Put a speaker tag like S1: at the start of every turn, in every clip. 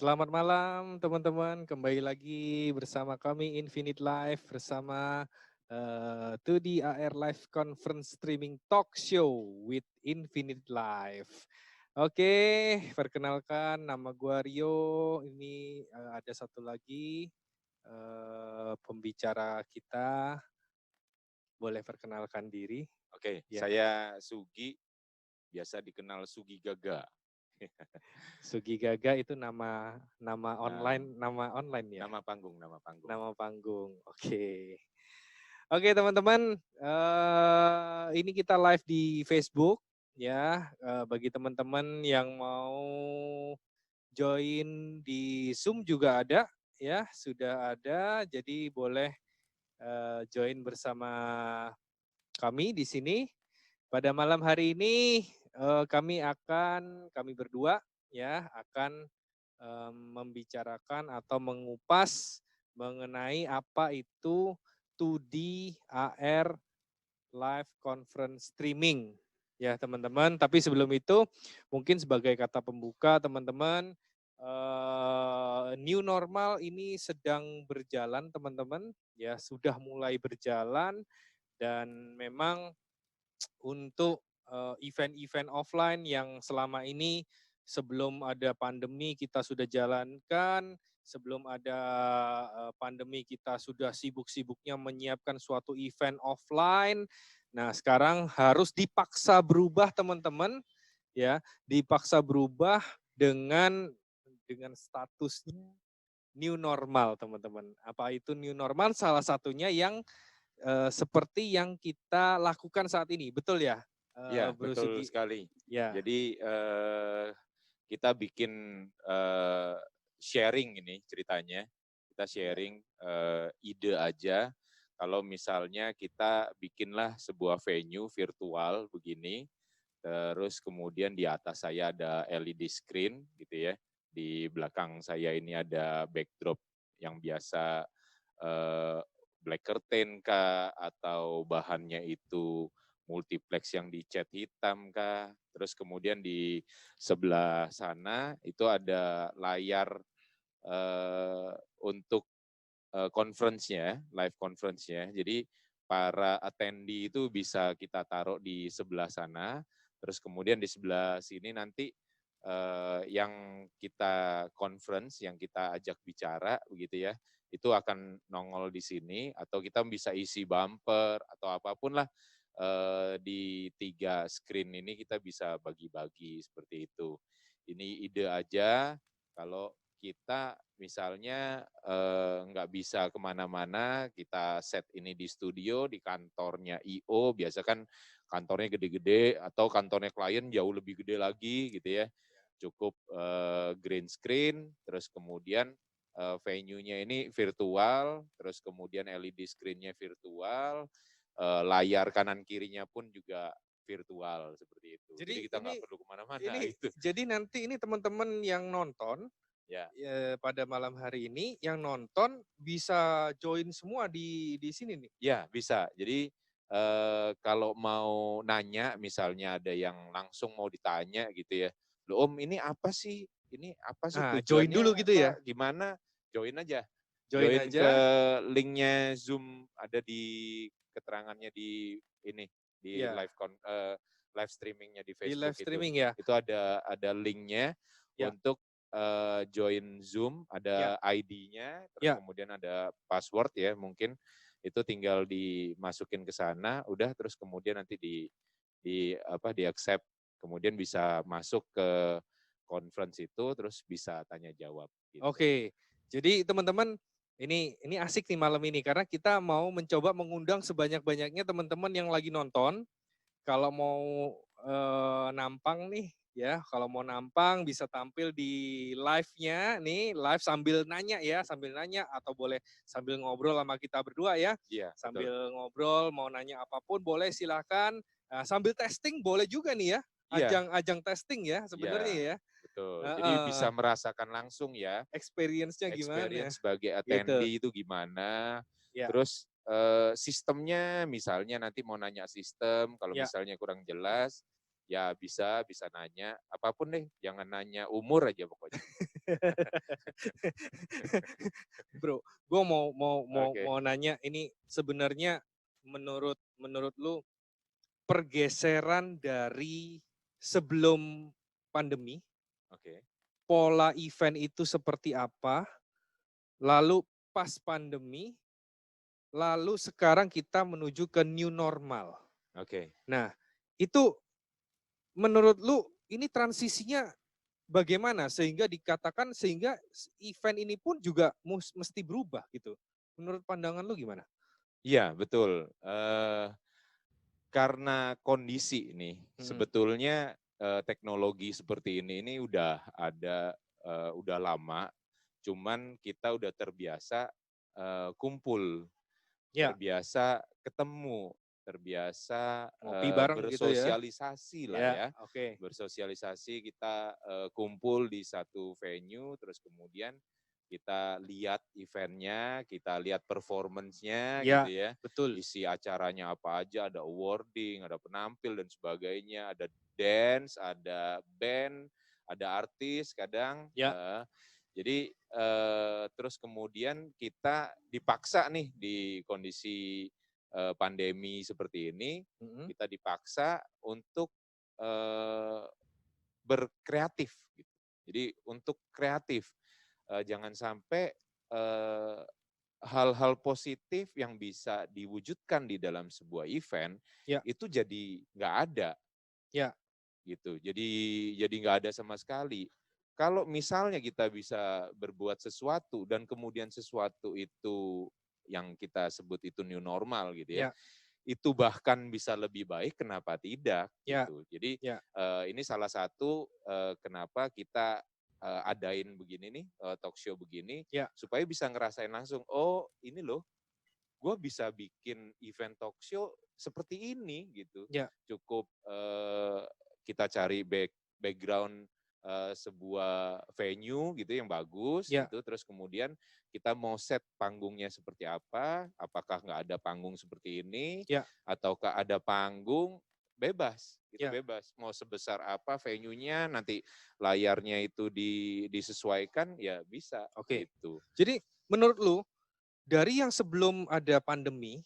S1: Selamat malam teman-teman, kembali lagi bersama kami Infinite Live bersama 2D AR Live Conference Streaming Talk Show with Infinite Live. Oke, perkenalkan nama gua Rio, ini ada satu lagi pembicara kita, boleh perkenalkan diri.
S2: Oke,
S1: Ya,
S2: saya Sugi, biasa dikenal Sugi Gaga.
S1: Sugi Gaga itu nama nama
S2: Nah,
S1: online ya,
S2: nama panggung, nama panggung.
S1: nama panggung. Oke. Oke teman-teman, ini kita live di Facebook ya. Bagi teman-teman yang mau join di Zoom juga ada ya, sudah ada. Jadi boleh join bersama kami di sini. Pada malam hari ini kami berdua ya akan membicarakan atau mengupas mengenai apa itu 2D AR live conference streaming ya teman-teman. Tapi sebelum itu mungkin sebagai kata pembuka teman-teman, new normal ini sedang berjalan teman-teman, ya sudah mulai berjalan dan memang untuk event-event offline yang selama ini sebelum ada pandemi kita sudah jalankan, sebelum ada pandemi kita sudah sibuk-sibuknya menyiapkan suatu event offline. Nah, sekarang harus dipaksa berubah teman-teman, ya, dipaksa berubah dengan statusnya new normal, teman-teman. Apa itu new normal? Salah satunya yang seperti yang kita lakukan saat ini, betul ya,
S2: Ya,
S1: Bro
S2: betul
S1: Sugi?
S2: sekali.
S1: Ya,
S2: Jadi kita bikin sharing ini ceritanya. Kita
S1: ya.
S2: sharing ide aja. Kalau misalnya kita bikinlah sebuah venue virtual begini, terus kemudian di atas saya ada LED screen gitu ya. Di belakang saya ini ada backdrop yang biasa eh, black curtain kah, atau bahannya itu multiplex yang dicat hitam kah. Terus kemudian di sebelah sana itu ada layar untuk conference-nya, live conference-nya. Jadi para attendee itu bisa kita taruh di sebelah sana, terus kemudian di sebelah sini nanti yang kita conference, yang kita ajak bicara begitu ya, itu akan nongol di sini, atau kita bisa isi bumper atau apapun lah di 3 screen ini kita bisa bagi-bagi seperti itu. Ini ide aja, kalau kita misalnya nggak bisa kemana-mana, kita set ini di studio, di kantornya I.O., biasa kan kantornya gede-gede, atau kantornya klien jauh lebih gede lagi gitu ya. Cukup green screen, terus kemudian venue-nya ini virtual, terus kemudian LED screen-nya virtual, layar kanan kirinya pun juga virtual seperti itu. Jadi
S1: Jadi
S2: kita nggak perlu kemana-mana
S1: ini
S2: itu.
S1: jadi nanti ini teman-teman yang nonton
S2: Ya.
S1: pada malam hari ini, yang nonton bisa join semua di sini nih.
S2: Ya, bisa. Jadi kalau mau nanya, misalnya ada yang langsung mau ditanya gitu ya, "Loh Om, ini apa sih? Ini apa sih
S1: Nah, join dulu
S2: tujuannya
S1: gitu ya.
S2: apa? Gimana?" Join aja.
S1: Join
S2: Join ke
S1: aja.
S2: linknya Zoom, ada di keterangannya di ini, di
S1: Ya,
S2: live streamingnya di
S1: di
S2: Facebook
S1: live
S2: itu.
S1: streaming ya.
S2: Itu ada linknya
S1: Ya,
S2: untuk join Zoom,
S1: ya,
S2: ada ID-nya, terus
S1: ya.
S2: kemudian ada password ya mungkin. Itu tinggal dimasukin ke sana, udah, terus kemudian nanti di accept, kemudian bisa masuk ke conference itu, terus bisa tanya jawab gitu.
S1: Oke. Jadi teman-teman, ini asik nih malam ini karena kita mau mencoba mengundang sebanyak-banyaknya teman-teman yang lagi nonton. Kalau mau nampang nih ya, kalau mau nampang bisa tampil di live-nya nih, live sambil nanya ya, sambil nanya atau boleh sambil ngobrol sama kita berdua ya.
S2: Iya, betul.
S1: Sambil ngobrol, mau nanya apapun boleh silakan. Nah, sambil testing boleh juga nih ya.
S2: Iya,
S1: Ajang-ajang testing ya sebenarnya
S2: iya,
S1: ya.
S2: betul. Jadi
S1: Heeh.
S2: bisa merasakan langsung ya,
S1: Experience-nya gimana?
S2: experience sebagai
S1: Gitu.
S2: attendee itu gimana,
S1: Ya,
S2: terus sistemnya misalnya nanti mau nanya sistem, kalau
S1: ya.
S2: misalnya kurang jelas, ya bisa nanya, apapun deh, jangan nanya umur aja pokoknya.
S1: Bro, gue mau
S2: Oke,
S1: nanya ini sebenarnya menurut menurut lu pergeseran dari sebelum pandemi,
S2: oke,
S1: pola event itu seperti apa, lalu pas pandemi, lalu sekarang kita menuju ke new normal.
S2: oke.
S1: Nah, itu menurut lu ini transisinya bagaimana sehingga dikatakan sehingga event ini pun juga mesti berubah gitu. Menurut pandangan lu gimana?
S2: Iya, betul. Karena kondisi nih,
S1: Mhm.
S2: sebetulnya teknologi seperti ini udah ada, udah lama, cuman kita udah terbiasa kumpul,
S1: Ya,
S2: terbiasa ketemu, terbiasa
S1: ngopi bareng gitu ya.
S2: bersosialisasi lah
S1: Ya,
S2: ya.
S1: oke.
S2: Bersosialisasi kita kumpul di satu venue, terus kemudian kita lihat eventnya, kita lihat performance-nya
S1: Ya,
S2: gitu ya.
S1: betul.
S2: Isi acaranya apa aja, ada awarding, ada penampil dan sebagainya, ada dance, ada band, ada artis kadang.
S1: Ya.
S2: Jadi terus kemudian kita dipaksa nih di kondisi pandemi seperti ini,
S1: Mhm.
S2: kita dipaksa untuk berkreatif gitu. Jadi untuk kreatif, jangan sampai eee, hal-hal positif yang bisa diwujudkan di dalam sebuah event,
S1: Ya,
S2: itu jadi nggak ada
S1: ya.
S2: gitu. Jadi nggak ada sama sekali. Kalau misalnya kita bisa berbuat sesuatu dan kemudian sesuatu itu yang kita sebut itu new normal gitu ya,
S1: Ya,
S2: itu bahkan bisa lebih baik, kenapa tidak
S1: ya,
S2: gitu. Jadi
S1: ya.
S2: ini salah satu kenapa kita adain begini nih, talk show begini,
S1: Ya,
S2: supaya bisa ngerasain langsung, oh ini loh, gue bisa bikin event talk show seperti ini gitu.
S1: ya.
S2: Cukup kita cari background sebuah venue gitu yang bagus
S1: Ya,
S2: gitu, terus kemudian kita mau set panggungnya seperti apa, apakah nggak ada panggung seperti ini,
S1: ya,
S2: ataukah ada panggung, bebas, itu
S1: ya.
S2: bebas. Mau sebesar apa venue-nya, nanti layarnya itu disesuaikan, ya bisa
S1: Oke.
S2: gitu.
S1: Jadi menurut lu dari yang sebelum ada pandemi,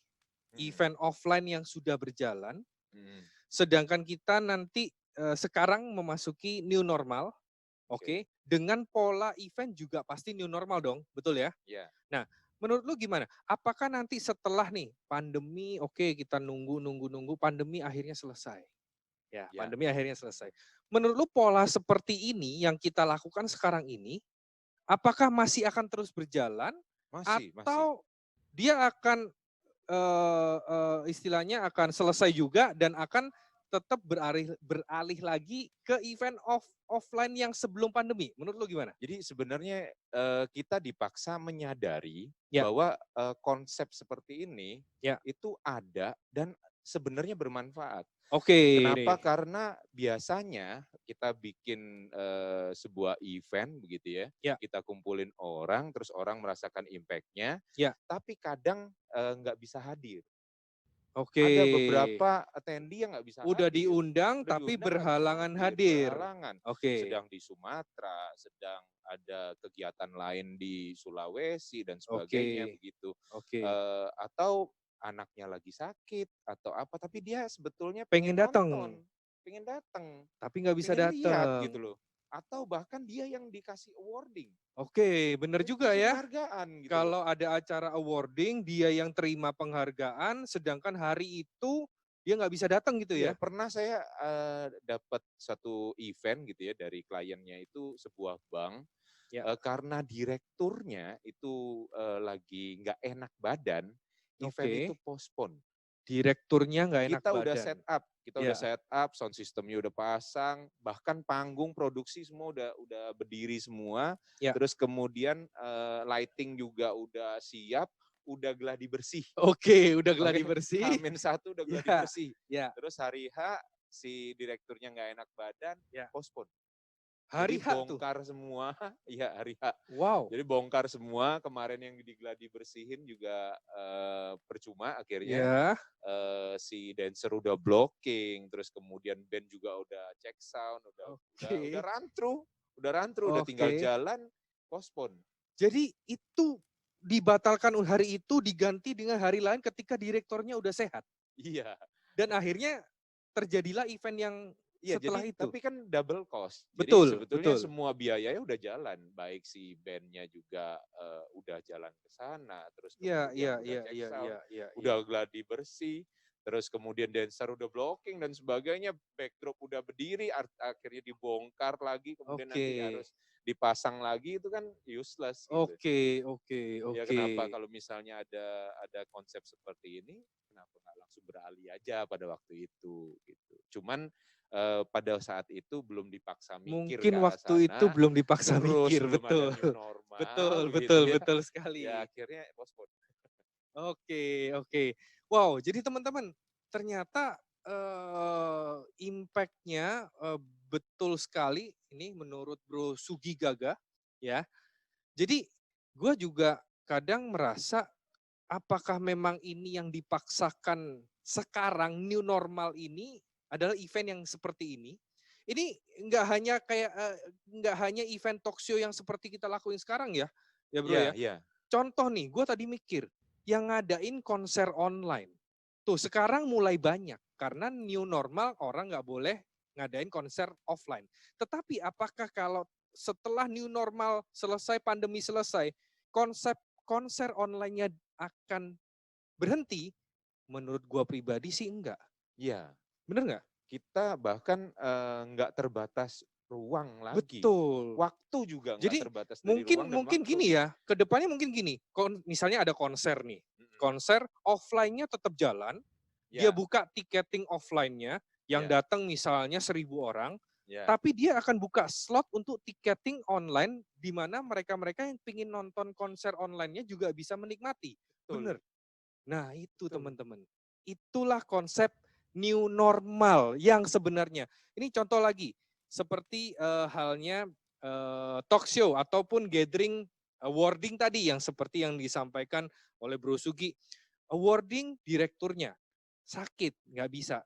S2: Mm,
S1: event offline yang sudah berjalan,
S2: mm,
S1: sedangkan kita nanti sekarang memasuki new normal,
S2: oke,
S1: oke, dengan pola event juga pasti new normal dong, betul ya?
S2: ya.
S1: Nah, menurut lu gimana? Apakah nanti setelah nih pandemi, oke kita nunggu pandemi akhirnya selesai. Ya,
S2: Ya,
S1: pandemi akhirnya selesai. Menurut lu pola seperti ini yang kita lakukan sekarang ini, apakah masih akan terus berjalan
S2: masih, masih.
S1: atau dia akan istilahnya akan selesai juga dan akan tetap beralih lagi ke event offline yang sebelum pandemi. Menurut lu gimana?
S2: Jadi sebenarnya kita dipaksa menyadari
S1: Ya,
S2: bahwa konsep seperti ini
S1: ya.
S2: itu ada dan sebenarnya bermanfaat.
S1: Oke
S2: Kenapa?
S1: deh.
S2: Karena biasanya kita bikin sebuah event begitu ya,
S1: Ya,
S2: kita kumpulin orang, terus orang merasakan impact-nya,
S1: ya.
S2: tapi kadang nggak bisa hadir.
S1: Oke.
S2: Ada beberapa attendee yang nggak bisa
S1: Udah
S2: hadir.
S1: diundang
S2: Udah
S1: tapi
S2: diundang nggak bisa
S1: berhalangan
S2: hadir,
S1: hadir.
S2: berhalangan.
S1: Oke.
S2: Sedang di Sumatera, sedang ada kegiatan lain di Sulawesi dan sebagainya
S1: Oke.
S2: begitu.
S1: Oke.
S2: Atau anaknya lagi sakit atau apa, tapi dia sebetulnya
S1: Pengen datang,
S2: pengen datang,
S1: tapi nggak bisa
S2: pengen lihat
S1: datang.
S2: gitu loh. Atau bahkan dia yang dikasih awarding,
S1: Oke, bener
S2: dia
S1: juga
S2: dikasih
S1: ya.
S2: penghargaan gitu loh.
S1: Kalau ada acara awarding, dia yang terima penghargaan, sedangkan hari itu dia nggak bisa datang gitu
S2: Iya,
S1: ya?
S2: pernah saya dapat satu event gitu ya dari kliennya itu sebuah bank,
S1: Ya,
S2: karena direkturnya itu lagi nggak enak badan, event itu
S1: oke.
S2: postpone.
S1: Direkturnya nggak enak badan.
S2: Kita udah
S1: Ya,
S2: set up, sound systemnya udah pasang, bahkan panggung produksi semua udah berdiri semua,
S1: ya.
S2: terus kemudian lighting juga udah siap, udah gladi bersih.
S1: Oke, udah gladi
S2: Oke,
S1: bersih.
S2: H-1 udah gladi
S1: Ya,
S2: bersih.
S1: ya,
S2: Terus hari H si direkturnya nggak enak badan,
S1: ya.
S2: postpone.
S1: Hari
S2: Jadi
S1: H tuh.
S2: bongkar semua, iya hari H.
S1: Wow.
S2: Jadi bongkar semua, kemarin yang digladi bersihin juga percuma akhirnya.
S1: Ya,
S2: Si dancer udah blocking, terus kemudian band juga udah check sound, udah
S1: oke.
S2: run through. Udah run-through, udah tinggal
S1: Oke.
S2: jalan, postpone.
S1: Jadi itu dibatalkan hari itu diganti dengan hari lain ketika direkturnya udah sehat.
S2: Iya.
S1: Dan akhirnya terjadilah event yang
S2: Iya,
S1: setelah
S2: jadi
S1: itu.
S2: tapi kan double cost. Jadi
S1: Betul,
S2: sebetulnya
S1: betul.
S2: semua biayanya udah jalan, baik si bandnya juga udah jalan ke sana, terus
S1: Iya,
S2: kemudian
S1: iya,
S2: udah
S1: iya,
S2: cek
S1: iya, iya,
S2: sound,
S1: iya, iya.
S2: udah gladi bersih, terus kemudian dancer udah blocking dan sebagainya, backdrop udah berdiri, akhirnya dibongkar lagi, kemudian
S1: Oke.
S2: nanti harus dipasang lagi, itu kan useless gitu.
S1: Oke, oke,
S2: Ya
S1: oke.
S2: kenapa kalau misalnya ada konsep seperti ini, kenapa nggak langsung beralih aja pada waktu itu gitu. Cuman pada saat itu belum dipaksa mikir ke
S1: Mungkin
S2: arah
S1: waktu itu
S2: sana,
S1: belum dipaksa
S2: terus
S1: mikir,
S2: belum ada
S1: betul.
S2: new normal
S1: Betul,
S2: begitu
S1: betul,
S2: ya.
S1: betul
S2: Ya
S1: sekali.
S2: akhirnya postpone.
S1: Oke, oke. Wow, jadi teman-teman, ternyata, impact-nya, betul sekali ini menurut Bro Sugi Gaga, ya. Jadi, gue juga kadang merasa, apakah memang ini yang dipaksakan sekarang, new normal ini adalah event yang seperti ini? Ini nggak hanya event talk show yang seperti kita lakuin sekarang ya, ya Bro
S2: Iya,
S1: ya.
S2: iya.
S1: Contoh nih, gue tadi mikir, yang ngadain konser online. Tuh sekarang mulai banyak, karena new normal orang nggak boleh ngadain konser offline. Tetapi apakah kalau setelah new normal selesai, pandemi selesai, konsep konser online-nya akan berhenti? Menurut gue pribadi sih enggak.
S2: Iya.
S1: Bener nggak?
S2: Kita bahkan nggak terbatas ruang lagi.
S1: Betul.
S2: Waktu juga nggak
S1: Jadi
S2: terbatas dari
S1: mungkin
S2: ruang dan
S1: mungkin
S2: waktu.
S1: gini ya, ke depannya mungkin gini, misalnya ada konser nih,
S2: Mm-mm.
S1: konser offline-nya tetap jalan, dia
S2: Ya,
S1: buka tiketing offline-nya, yang
S2: ya,
S1: datang misalnya 1.000 orang,
S2: ya.
S1: tapi dia akan buka slot untuk tiketing online, di mana mereka-mereka yang ingin nonton konser online-nya juga bisa menikmati.
S2: Betul,
S1: Bener. Nah itu
S2: betul.
S1: teman-teman. Itulah konsep new normal yang sebenarnya. Ini contoh lagi, seperti halnya talk show ataupun gathering awarding tadi yang seperti yang disampaikan oleh Bro Sugi. Awarding direkturnya sakit, nggak bisa.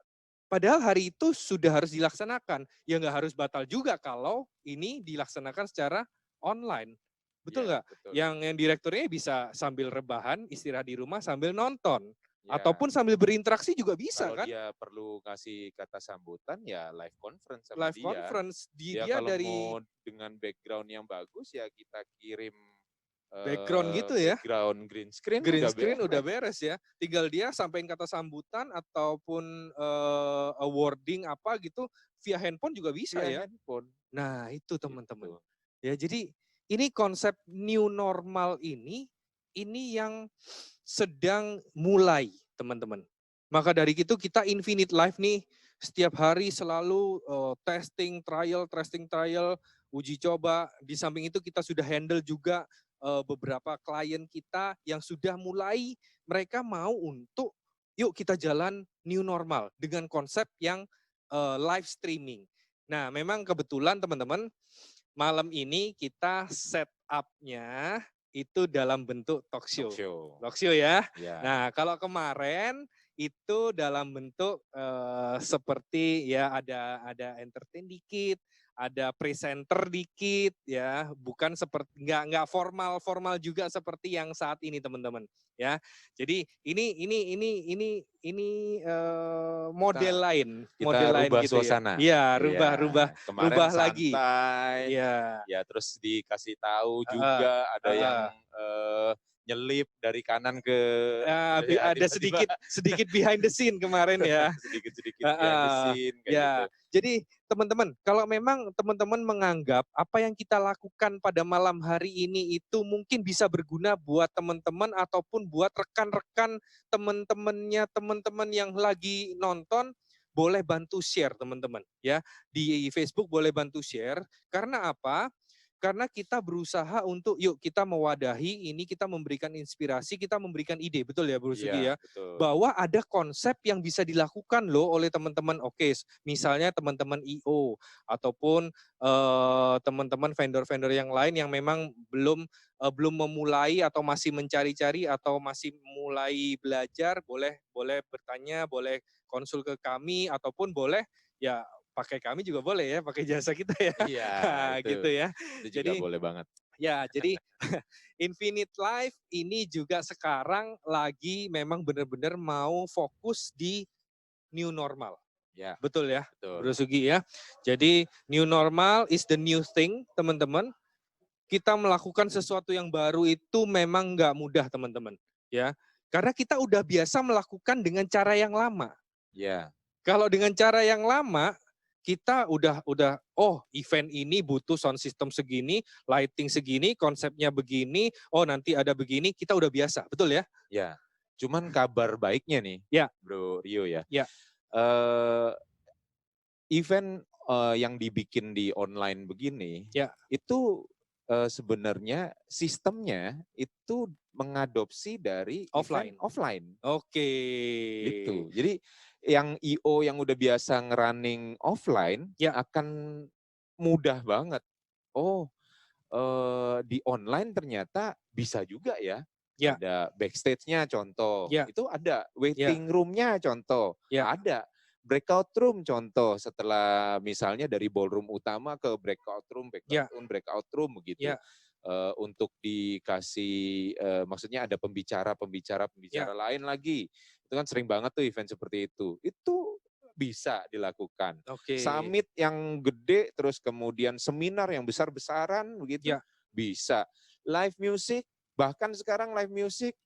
S1: Padahal hari itu sudah harus dilaksanakan. Ya nggak harus batal juga kalau ini dilaksanakan secara online. Betul
S2: Iya,
S1: nggak?
S2: betul.
S1: Yang direkturnya bisa sambil rebahan, istirahat di rumah sambil nonton.
S2: Ya,
S1: Ataupun sambil berinteraksi juga bisa
S2: kalau
S1: kan?
S2: dia perlu kasih kata sambutan, ya live conference sama
S1: Live
S2: dia.
S1: conference,
S2: Ya
S1: dia
S2: kalau
S1: dari
S2: mau dengan background yang bagus, ya kita kirim
S1: background gitu ya.
S2: background green screen
S1: Green
S2: udah
S1: screen udah
S2: beres.
S1: beres ya. Tinggal dia sampaikan kata sambutan ataupun awarding apa gitu via handphone juga bisa
S2: Via
S1: ya.
S2: handphone,
S1: Nah, itu teman-teman.
S2: gitu.
S1: Ya, jadi ini konsep new normal ini yang sedang mulai, teman-teman. Maka dari itu kita Infinite Life nih setiap hari selalu testing trial, uji coba. Di samping itu kita sudah handle juga beberapa klien kita yang sudah mulai mereka mau untuk yuk kita jalan new normal dengan konsep yang live streaming. Nah, memang kebetulan teman-teman, malam ini kita setup-nya itu dalam bentuk talk
S2: Talk
S1: show.
S2: show.
S1: Talk show ya.
S2: Ya,
S1: Nah, kalau kemarin itu dalam bentuk seperti ya ada entertain dikit, ada presenter dikit ya, bukan seperti nggak formal juga seperti yang saat ini teman-teman ya. Jadi ini model
S2: kita
S1: model
S2: kita
S1: lain
S2: rubah
S1: gitu ya.
S2: suasana.
S1: Iya,
S2: Iya, kemarin
S1: rubah lagi.
S2: santai,
S1: Iya,
S2: ya terus dikasih tahu
S1: heeh,
S2: juga ada yang
S1: heeh.
S2: nyelip dari kanan ke ya
S1: Ada
S2: tiba-tiba
S1: sedikit behind the scene kemarin ya.
S2: sedikit-sedikit behind the
S1: Heeh,
S2: scene kayak gitu.
S1: ya. Jadi teman-teman, kalau memang teman-teman menganggap apa yang kita lakukan pada malam hari ini itu mungkin bisa berguna buat teman-teman ataupun buat rekan-rekan teman-teman yang lagi nonton, boleh bantu share teman-teman ya. Di Facebook boleh bantu share. Karena apa? Karena kita berusaha untuk yuk kita mewadahi ini, kita memberikan inspirasi, kita memberikan ide, betul ya Bro Sugi
S2: Iya,
S1: ya?
S2: betul.
S1: Bahwa ada konsep yang bisa dilakukan loh oleh teman-teman, oke, misalnya teman-teman IO ataupun teman-teman vendor-vendor yang lain yang memang belum memulai atau masih mencari-cari atau masih mulai belajar, boleh bertanya, boleh konsul ke kami ataupun boleh ya pakai kami juga boleh ya, pakai jasa kita ya.
S2: Iya,
S1: Gitu ya.
S2: itu juga
S1: Jadi
S2: boleh banget.
S1: ya, jadi Infinite Life ini juga sekarang lagi memang benar-benar mau fokus di new normal.
S2: Ya,
S1: Betul ya,
S2: betul.
S1: Bro Sugi ya. Jadi new normal is the new thing, teman-teman. Kita melakukan sesuatu yang baru itu memang nggak mudah, teman-teman. Ya, karena kita udah biasa melakukan dengan cara yang lama.
S2: Ya,
S1: Kalau dengan cara yang lama, kita udah oh event ini butuh sound system segini, lighting segini, konsepnya begini, oh nanti ada begini, kita udah biasa, betul ya?
S2: ya. Cuman kabar baiknya nih,
S1: Ya,
S2: Bro Rio ya.
S1: ya,
S2: Eh, event yang dibikin di online begini,
S1: ya.
S2: itu sebenarnya sistemnya itu mengadopsi dari event
S1: Offline.
S2: offline.
S1: Oke.
S2: Gitu. Jadi yang IO yang udah biasa ngerunning offline
S1: Ya,
S2: akan mudah banget. Oh, di online ternyata bisa juga ya.
S1: ya,
S2: Ada backstage-nya contoh,
S1: ya,
S2: itu ada.
S1: ya,
S2: Waiting room-nya contoh,
S1: ya,
S2: ada. Breakout room contoh, setelah misalnya dari ballroom utama ke
S1: ya,
S2: breakout room begitu.
S1: ya,
S2: Untuk dikasih, maksudnya ada pembicara
S1: ya.
S2: lain lagi. Itu kan sering banget tuh event seperti itu. Itu bisa dilakukan.
S1: Oke.
S2: Summit yang gede, terus kemudian seminar yang besar-besaran begitu,
S1: Ya,
S2: bisa. Live music, bahkan sekarang live music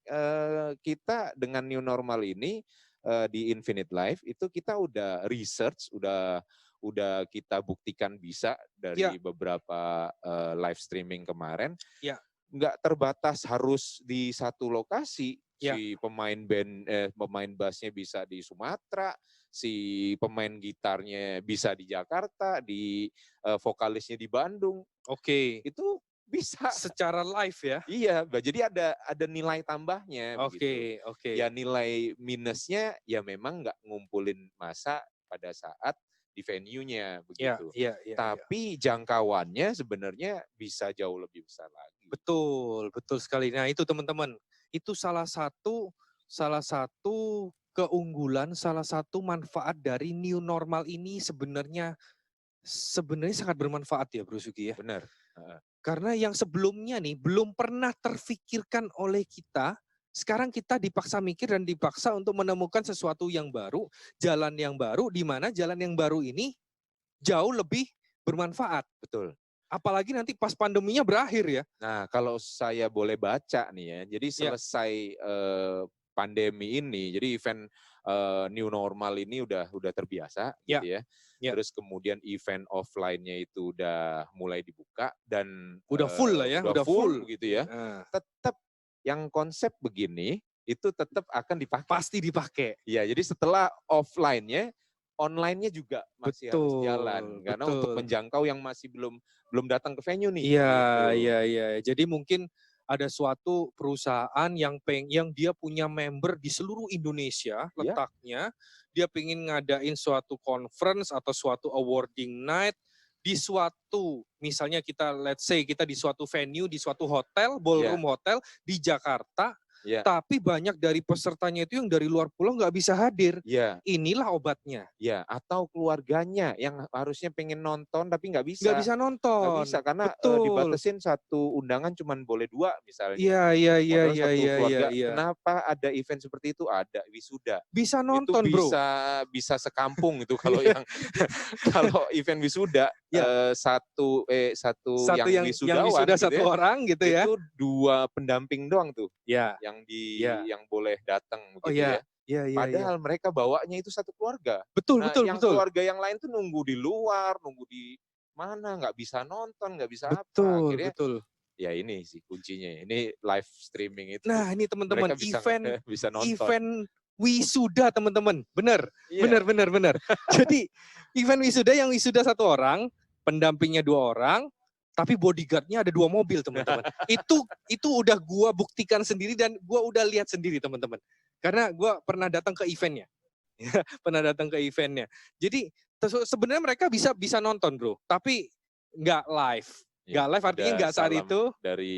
S2: kita dengan new normal ini di Infinite Life itu kita udah research, udah kita buktikan bisa
S1: ya,
S2: dari beberapa live streaming kemarin,
S1: ya,
S2: nggak terbatas harus di satu lokasi.
S1: ya.
S2: Si pemain bassnya bisa di Sumatera, si pemain gitarnya bisa di Jakarta, di vokalisnya di Bandung.
S1: Oke.
S2: Itu bisa.
S1: Secara live ya.
S2: Iya, jadi ada nilai tambahnya begitu.
S1: Oke, oke.
S2: Ya nilai minusnya ya memang nggak ngumpulin massa pada saat di venue-nya
S1: Ya,
S2: begitu.
S1: ya, ya, ya.
S2: Tapi jangkauannya sebenarnya bisa jauh lebih besar lagi.
S1: Betul, betul sekali. Nah, itu teman-teman, itu salah satu keunggulan, salah satu manfaat dari new normal ini sebenarnya sangat bermanfaat ya, Bro Sugi ya.
S2: Benar. Heeh.
S1: Karena yang sebelumnya nih belum pernah terfikirkan oleh kita, sekarang kita dipaksa mikir dan dipaksa untuk menemukan sesuatu yang baru, jalan yang baru, di mana jalan yang baru ini jauh lebih bermanfaat.
S2: Betul.
S1: Apalagi nanti pas pandeminya berakhir ya.
S2: Nah, kalau saya boleh baca nih ya, jadi
S1: Ya,
S2: selesai pandemi ini, jadi event new normal ini udah terbiasa
S1: ya,
S2: gitu ya.
S1: ya.
S2: Terus kemudian event offline-nya itu udah mulai dibuka dan
S1: Udah full lah ya,
S2: udah
S1: udah full.
S2: full gitu ya.
S1: Nah,
S2: Tetap yang konsep begini itu tetap akan dipakai.
S1: pasti dipakai.
S2: Ya, jadi setelah offline-nya, online-nya juga masih harus jalan
S1: Betul,
S2: karena untuk
S1: betul.
S2: menjangkau yang masih belum datang ke venue nih
S1: Iya,
S2: gitu.
S1: iya, iya. Jadi mungkin ada suatu perusahaan yang dia punya member di seluruh Indonesia
S2: Ya,
S1: letaknya, dia pengen ngadain suatu conference atau suatu awarding night di suatu, misalnya kita let's say kita di suatu venue, di suatu hotel,
S2: ya,
S1: ballroom hotel di Jakarta,
S2: ya,
S1: tapi banyak dari pesertanya itu yang dari luar pulau nggak bisa hadir.
S2: ya,
S1: Inilah obatnya.
S2: ya. Atau keluarganya yang harusnya pengen nonton tapi nggak
S1: Nggak
S2: bisa.
S1: bisa
S2: Nggak
S1: nonton.
S2: bisa karena
S1: Betul.
S2: dibatasin satu undangan cuma boleh 2 misalnya.
S1: Iya, iya, iya,
S2: Modal
S1: iya,
S2: satu
S1: iya, iya,
S2: keluarga.
S1: iya.
S2: Kenapa ada event seperti itu? Ada wisuda.
S1: Bisa
S2: Itu
S1: nonton, Bro.
S2: bisa sekampung itu kalau yang kalau event wisuda
S1: Ya,
S2: satu
S1: satu
S2: yang
S1: yang
S2: wisudawan
S1: wisuda
S2: gitu
S1: satu
S2: ya,
S1: orang gitu ya.
S2: itu 2 pendamping doang tuh
S1: Ya, ya.
S2: yang boleh datang
S1: Oh
S2: begitu
S1: ya,
S2: ya.
S1: ya, ya, ya.
S2: Padahal mereka bawanya itu satu keluarga.
S1: Betul,
S2: Nah,
S1: betul,
S2: yang
S1: betul.
S2: keluarga yang lain tuh nunggu di luar, nunggu di mana, nggak bisa nonton, nggak bisa apa.
S1: Betul,
S2: Akhirnya
S1: betul.
S2: ya ini sih kuncinya. Ini live streaming itu
S1: Nah, ini teman-teman,
S2: mereka bisa
S1: event
S2: bisa nonton.
S1: event wisuda, teman-teman. Benar.
S2: Iya,
S1: Benar, benar, benar. Jadi, event wisuda yang wisuda satu orang, pendampingnya 2 orang, tapi bodyguardnya ada 2 mobil, teman-teman. Itu udah gua buktikan sendiri dan gua udah lihat sendiri, teman-teman. Karena gua pernah datang ke eventnya. Pernah datang ke eventnya. Jadi sebenarnya mereka bisa nonton, Bro, tapi nggak live.
S2: ya,
S1: Nggak live artinya
S2: ada
S1: nggak saat
S2: salam
S1: itu.
S2: dari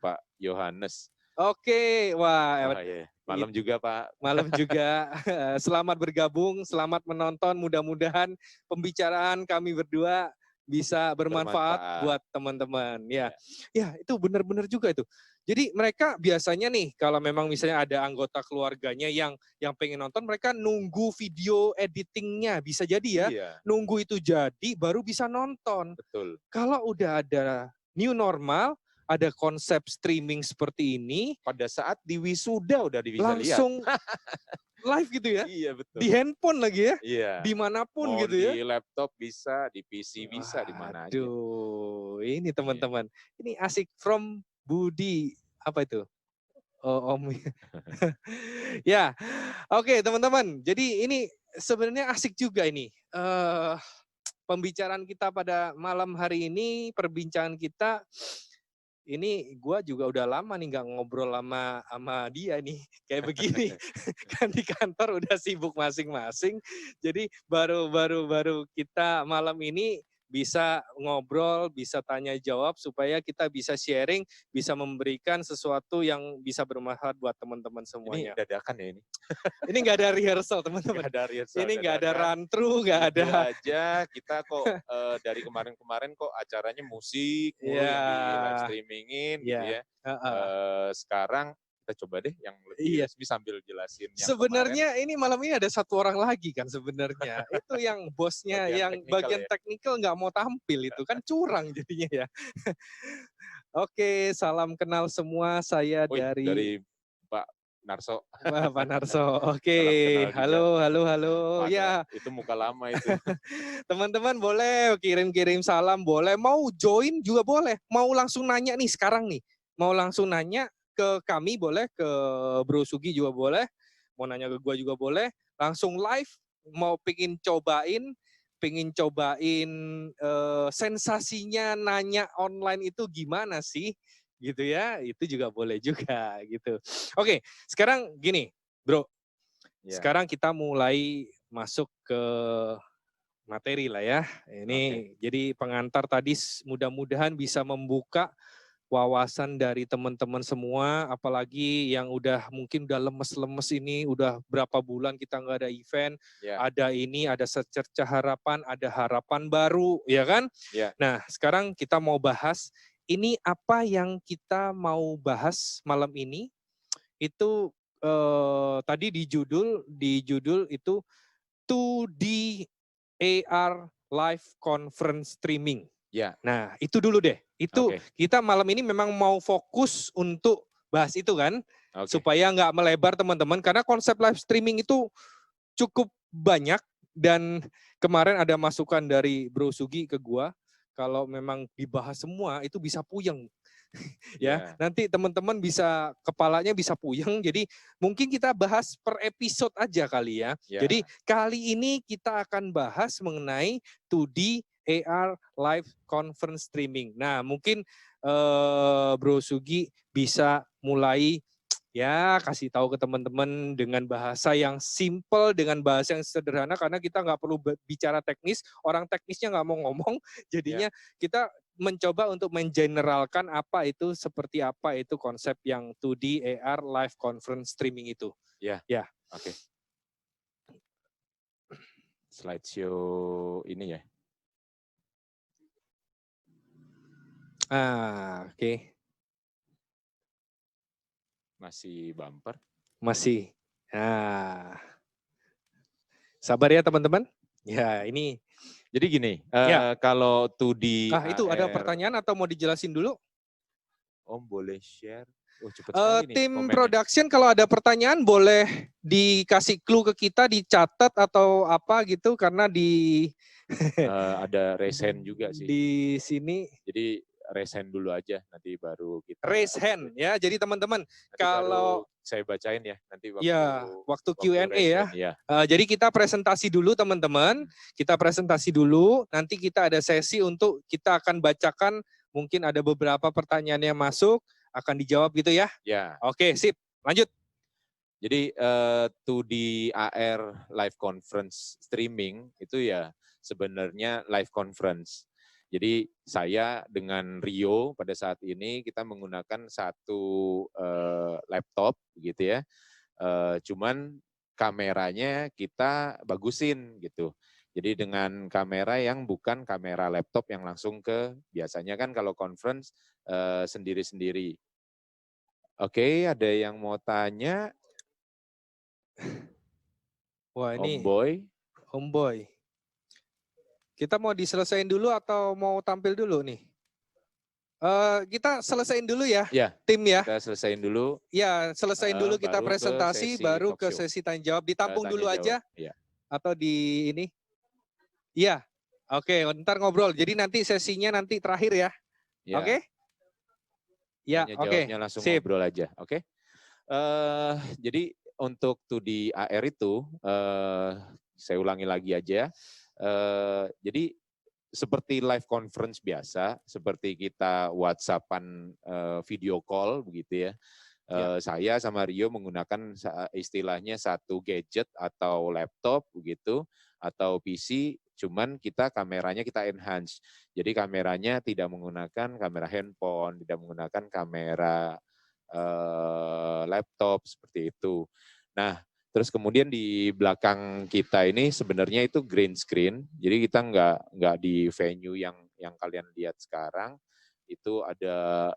S2: Pak Yohanes.
S1: Oke, wah,
S2: Oh iya, malam juga Pak.
S1: malam juga. Selamat bergabung, selamat menonton. Mudah-mudahan pembicaraan kami berdua bisa bermanfaat
S2: Bermanfaat.
S1: buat teman-teman. Ya,
S2: Ya.
S1: ya itu benar-benar juga itu. Jadi mereka biasanya nih kalau memang misalnya ada anggota keluarganya yang pengen nonton, mereka nunggu video editingnya bisa jadi ya,
S2: Iya,
S1: nunggu itu jadi baru bisa nonton.
S2: betul.
S1: Kalau udah ada new normal, ada konsep streaming seperti ini,
S2: Pada saat di wisuda udah bisa lihat.
S1: langsung live gitu ya,
S2: Iya
S1: di
S2: betul.
S1: handphone lagi ya,
S2: Iya.
S1: dimanapun
S2: Mau
S1: gitu ya.
S2: di laptop bisa, di PC bisa, di mana aja.
S1: Waduh, ini
S2: Iya.
S1: teman-teman, ini asik from Budi, apa itu? Oh, Om. Ya, oke teman-teman. Jadi ini sebenarnya asik juga ini. Pembicaraan kita pada malam hari ini, perbincangan kita ini gue juga udah lama nih nggak ngobrol sama dia nih kayak begini. Kan di kantor udah sibuk masing-masing, jadi baru kita malam ini bisa ngobrol, bisa tanya jawab supaya kita bisa sharing, bisa memberikan sesuatu yang bisa bermanfaat buat teman-teman
S2: Ini
S1: semuanya.
S2: dadakan ya ini.
S1: Ini nggak ada rehearsal
S2: Nggak
S1: teman-teman,
S2: ada rehearsal
S1: ini nggak ada
S2: dadakan.
S1: run through, nggak
S2: Ide
S1: ada.
S2: aja kita kok dari kemarin-kemarin kok acaranya musik mulu
S1: Iya,
S2: yang di live streamingin gitu
S1: iya,
S2: ya.
S1: heeh.
S2: Sekarang kita coba deh yang lebih
S1: Iya.
S2: resmi sambil jelasin yang kemarin
S1: Sebenarnya ini malam ini ada satu orang lagi kan sebenarnya. Itu yang bosnya,
S2: bagian
S1: yang
S2: teknikal
S1: bagian
S2: ya.
S1: teknikal nggak mau tampil itu kan curang jadinya ya. Oke, salam kenal semua. Saya
S2: Wih,
S1: dari
S2: dari Pak Narso.
S1: Wah, Pak Narso. Oke,
S2: Salam kenal juga.
S1: halo, halo, halo.
S2: Mana
S1: Ya,
S2: itu muka lama itu.
S1: teman-teman boleh kirim-kirim salam, boleh. Mau join juga boleh. Mau langsung nanya nih sekarang nih. Mau langsung nanya ke kami boleh, ke Bro Sugi juga boleh. Mau nanya ke gua juga boleh. Langsung live, mau pingin cobain sensasinya nanya online itu gimana sih? Gitu ya, itu juga boleh juga gitu. Oke, sekarang gini, Bro.
S2: Ya,
S1: Sekarang kita mulai masuk ke materi lah ya.
S2: oke.
S1: Ini jadi pengantar tadi mudah-mudahan bisa membuka wawasan dari teman-teman semua, apalagi yang udah mungkin udah lemes-lemes ini, udah berapa bulan kita nggak ada event,
S2: Ya,
S1: ada ini, ada secerca harapan, ada harapan baru, ya kan?
S2: ya,
S1: Nah, sekarang kita mau bahas, ini apa yang kita mau bahas malam ini, itu tadi di judul itu 2D AR Live Conference Streaming.
S2: ya.
S1: Nah, itu dulu deh. Itu
S2: Oke,
S1: kita malam ini memang mau fokus untuk bahas itu kan,
S2: oke.
S1: supaya nggak melebar teman-teman, karena konsep live streaming itu cukup banyak dan kemarin ada masukan dari Bro Sugi ke gua, kalau memang dibahas semua itu bisa puyeng. Ya,
S2: Ya,
S1: nanti teman-teman bisa kepalanya bisa puyeng. Jadi mungkin kita bahas per episode aja kali ya. Jadi
S2: ya.
S1: kali ini kita akan bahas mengenai 2D AR live conference streaming. Nah, mungkin Bro Sugi bisa mulai ya kasih tahu ke teman-teman dengan bahasa yang simple, dengan bahasa yang sederhana, karena kita nggak perlu bicara teknis, orang teknisnya nggak mau ngomong,
S2: Ya,
S1: jadinya kita mencoba untuk mengeneralkan seperti apa itu konsep yang 2D AR live conference streaming itu.
S2: ya.
S1: Ya.
S2: Oke. Slideshow ini ya.
S1: Oke.
S2: Masih bumper.
S1: Masih. Nah, sabar ya teman-teman. Ya, ini.
S2: Jadi gini,
S1: Ya.
S2: kalau 2D
S1: Itu ada
S2: AR,
S1: pertanyaan atau mau dijelasin dulu?
S2: Om boleh share? Oh cepet sekali nih
S1: Tim
S2: komennya.
S1: production kalau ada pertanyaan boleh dikasih clue ke kita, dicatat atau apa gitu, karena di
S2: Ada resen juga sih.
S1: di sini
S2: Jadi resen dulu aja, nanti baru kita.
S1: raise hand ya. Jadi teman-teman
S2: Nanti baru
S1: kalau
S2: saya bacain ya, nanti
S1: ya waktu
S2: waktu
S1: Q&A
S2: raise
S1: ya.
S2: hand ya.
S1: Jadi kita presentasi dulu teman-teman, kita presentasi dulu, nanti kita ada sesi untuk kita akan bacakan, mungkin ada beberapa pertanyaan yang masuk, akan dijawab gitu ya.
S2: Ya.
S1: Oke, sip, lanjut.
S2: Jadi 2D AR live conference streaming itu ya sebenarnya live conference Jadi saya dengan Rio pada saat ini kita menggunakan satu laptop gitu ya. Cuman kameranya kita bagusin gitu. Jadi dengan kamera yang bukan kamera laptop yang langsung ke, biasanya kan kalau conference sendiri-sendiri. Oke, ada yang mau tanya?
S1: Wah
S2: Om
S1: ini
S2: Boy?
S1: Om Boy. Kita mau diselesain dulu atau mau tampil dulu nih? Kita selesaiin dulu ya,
S2: Ya,
S1: tim ya.
S2: kita selesaiin dulu.
S1: Ya, selesaiin dulu kita
S2: Baru ke
S1: presentasi,
S2: sesi
S1: baru
S2: talk
S1: ke
S2: show.
S1: sesi tanya jawab. Ditampung
S2: Tanya
S1: dulu
S2: jawab.
S1: aja
S2: Ya.
S1: atau di ini? Iya. Oke, ntar ngobrol. Jadi nanti sesinya nanti terakhir ya.
S2: Ya.
S1: Oke? Ya,
S2: Tanya
S1: oke.
S2: jawabnya langsung
S1: Sip.
S2: ngobrol aja. Oke. Jadi untuk 2D AR itu, saya ulangi lagi aja. Jadi seperti live conference biasa, seperti kita WhatsApp-an video call begitu ya.
S1: Ya.
S2: Saya sama Rio menggunakan istilahnya satu gadget atau laptop begitu, atau PC, cuman kita kameranya kita enhance. Jadi kameranya tidak menggunakan kamera handphone, tidak menggunakan kamera laptop seperti itu. Nah, terus kemudian di belakang kita ini sebenarnya itu green screen. Jadi kita nggak di venue yang kalian lihat sekarang. Itu ada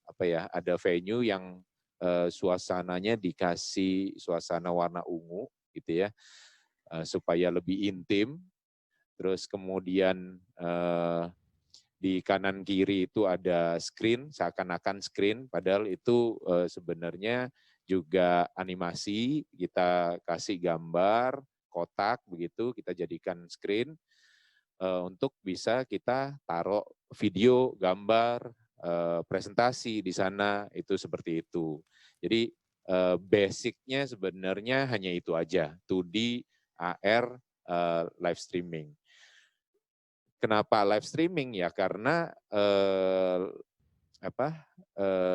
S2: apa ya? Ada venue yang suasananya dikasih suasana warna ungu gitu ya, supaya lebih intim. Terus kemudian di kanan kiri itu ada screen, seakan-akan screen, padahal itu sebenarnya juga animasi, kita kasih gambar, kotak begitu, kita jadikan screen untuk bisa kita taruh video, gambar, presentasi di sana, itu seperti itu. Jadi basicnya sebenarnya hanya itu aja, 2D, AR, live streaming. Kenapa live streaming ya? Karena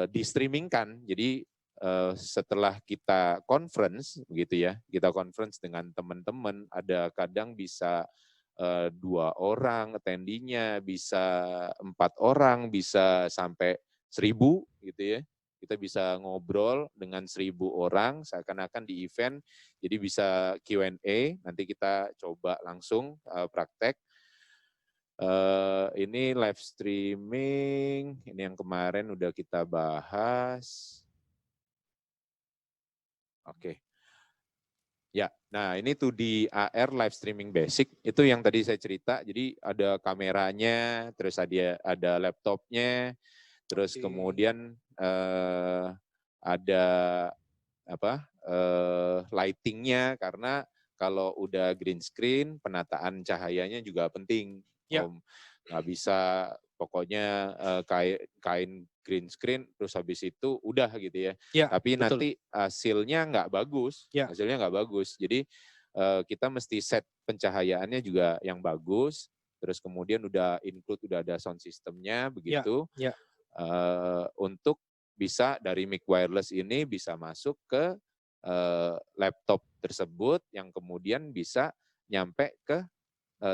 S2: di-streamingkan. Jadi setelah kita conference begitu ya, kita conference dengan teman-teman, ada kadang bisa 2 orang attendinya, bisa 4 orang, bisa sampai 1.000 gitu ya. Kita bisa ngobrol dengan 1.000 orang seakan-akan di event, jadi bisa Q&A, nanti kita coba langsung praktek. Ini live streaming, ini yang kemarin udah kita bahas. Oke. Ya, nah ini tuh di AR live streaming basic, itu yang tadi saya cerita, jadi ada kameranya, terus ada laptopnya, terus kemudian ada lightingnya, karena kalau udah green screen, penataan cahayanya juga penting.
S1: Ya.
S2: Nggak bisa pokoknya kain green screen, terus habis itu udah gitu ya.
S1: Ya,
S2: Tapi
S1: betul.
S2: nanti hasilnya nggak bagus,
S1: Ya.
S2: hasilnya nggak bagus. Jadi kita mesti set pencahayaannya juga yang bagus, terus kemudian udah ada sound systemnya begitu,
S1: Ya.
S2: untuk bisa dari mic wireless ini bisa masuk ke laptop tersebut yang kemudian bisa nyampe ke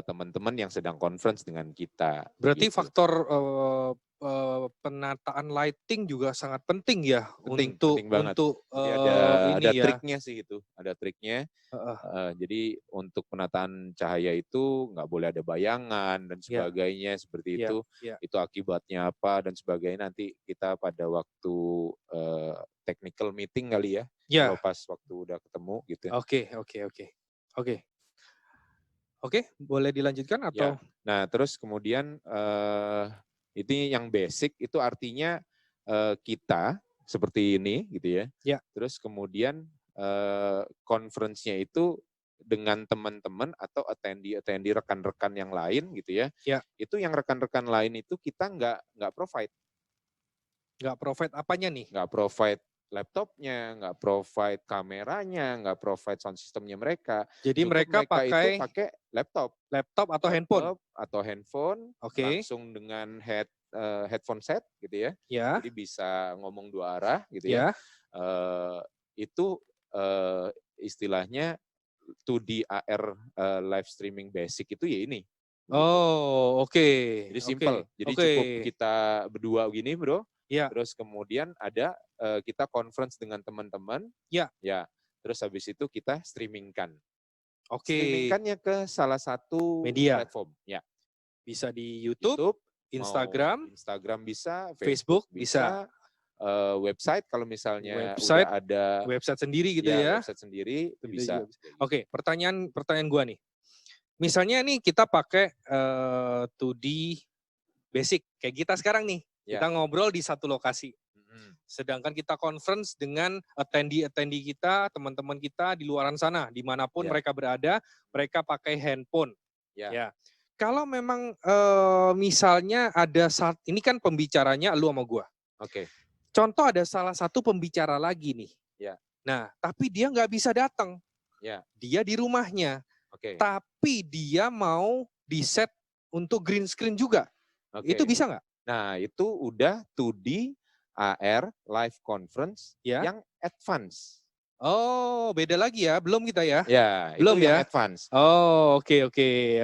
S2: teman-teman yang sedang conference dengan kita.
S1: Berarti
S2: Gitu.
S1: faktor penataan lighting juga sangat penting ya
S2: Penting
S1: untuk
S2: banget. Jadi
S1: ini
S2: ada
S1: ya.
S2: triknya sih itu, ada triknya. Jadi untuk penataan cahaya itu nggak boleh ada bayangan dan sebagainya seperti itu. Itu akibatnya apa dan sebagainya nanti kita pada waktu technical meeting kali ya. Kalau pas waktu udah ketemu gitu.
S1: Oke, boleh dilanjutkan atau?
S2: Ya. Nah, terus kemudian ini yang basic itu artinya kita seperti ini gitu ya.
S1: Ya.
S2: Terus kemudian conference-nya itu dengan teman-teman atau attendee rekan-rekan yang lain gitu ya. Itu yang rekan-rekan lain itu kita nggak provide.
S1: Nggak provide apanya nih?
S2: Nggak provide laptopnya, nggak provide kameranya, nggak provide sound systemnya mereka.
S1: Jadi
S2: Cukup
S1: mereka
S2: itu pakai laptop
S1: atau
S2: handphone, langsung dengan headphone set gitu ya. Jadi bisa ngomong 2 arah gitu ya. Itu istilahnya 2D AR live streaming basic itu ya ini begitu.
S1: Oh, oke.
S2: Jadi
S1: Oke.
S2: simple. Jadi
S1: Oke.
S2: cukup kita berdua gini, Bro.
S1: Ya,
S2: Terus kemudian ada kita conference dengan teman-teman,
S1: ya.
S2: ya. Terus habis itu kita streamingkan.
S1: Oke.
S2: Streamingkannya ke salah satu
S1: Media.
S2: platform, ya.
S1: Bisa di YouTube,
S2: YouTube, mau
S1: Instagram,
S2: Instagram bisa, Facebook
S1: Facebook bisa.
S2: bisa, website kalau misalnya
S1: Website,
S2: udah ada
S1: website sendiri gitu
S2: ya
S1: ya.
S2: website sendiri itu
S1: Itu
S2: bisa
S1: juga bisa.
S2: kayak gitu.
S1: Oke, pertanyaan gua nih. Misalnya nih kita pakai 2D basic kayak kita sekarang nih.
S2: Ya.
S1: Kita ngobrol di satu lokasi.
S2: Mhm.
S1: Sedangkan kita conference dengan attendee kita, teman-teman kita di luaran sana, dimanapun
S2: Ya.
S1: mereka berada, mereka pakai handphone.
S2: Ya.
S1: Ya. Kalau memang misalnya ada saat ini kan pembicaranya lu sama gua.
S2: Oke.
S1: Contoh ada salah satu pembicara lagi nih.
S2: Ya.
S1: Nah, tapi dia nggak bisa datang.
S2: Ya.
S1: Dia di rumahnya.
S2: Oke.
S1: Tapi dia mau di set untuk green screen juga. Itu
S2: Oke.
S1: bisa nggak?
S2: Nah, itu udah 2D AR live conference
S1: Ya.
S2: yang advance.
S1: Oh, beda lagi ya. Belum kita ya.
S2: Ya,
S1: Belum
S2: itu yang
S1: ya.
S2: advance.
S1: Oh, oke.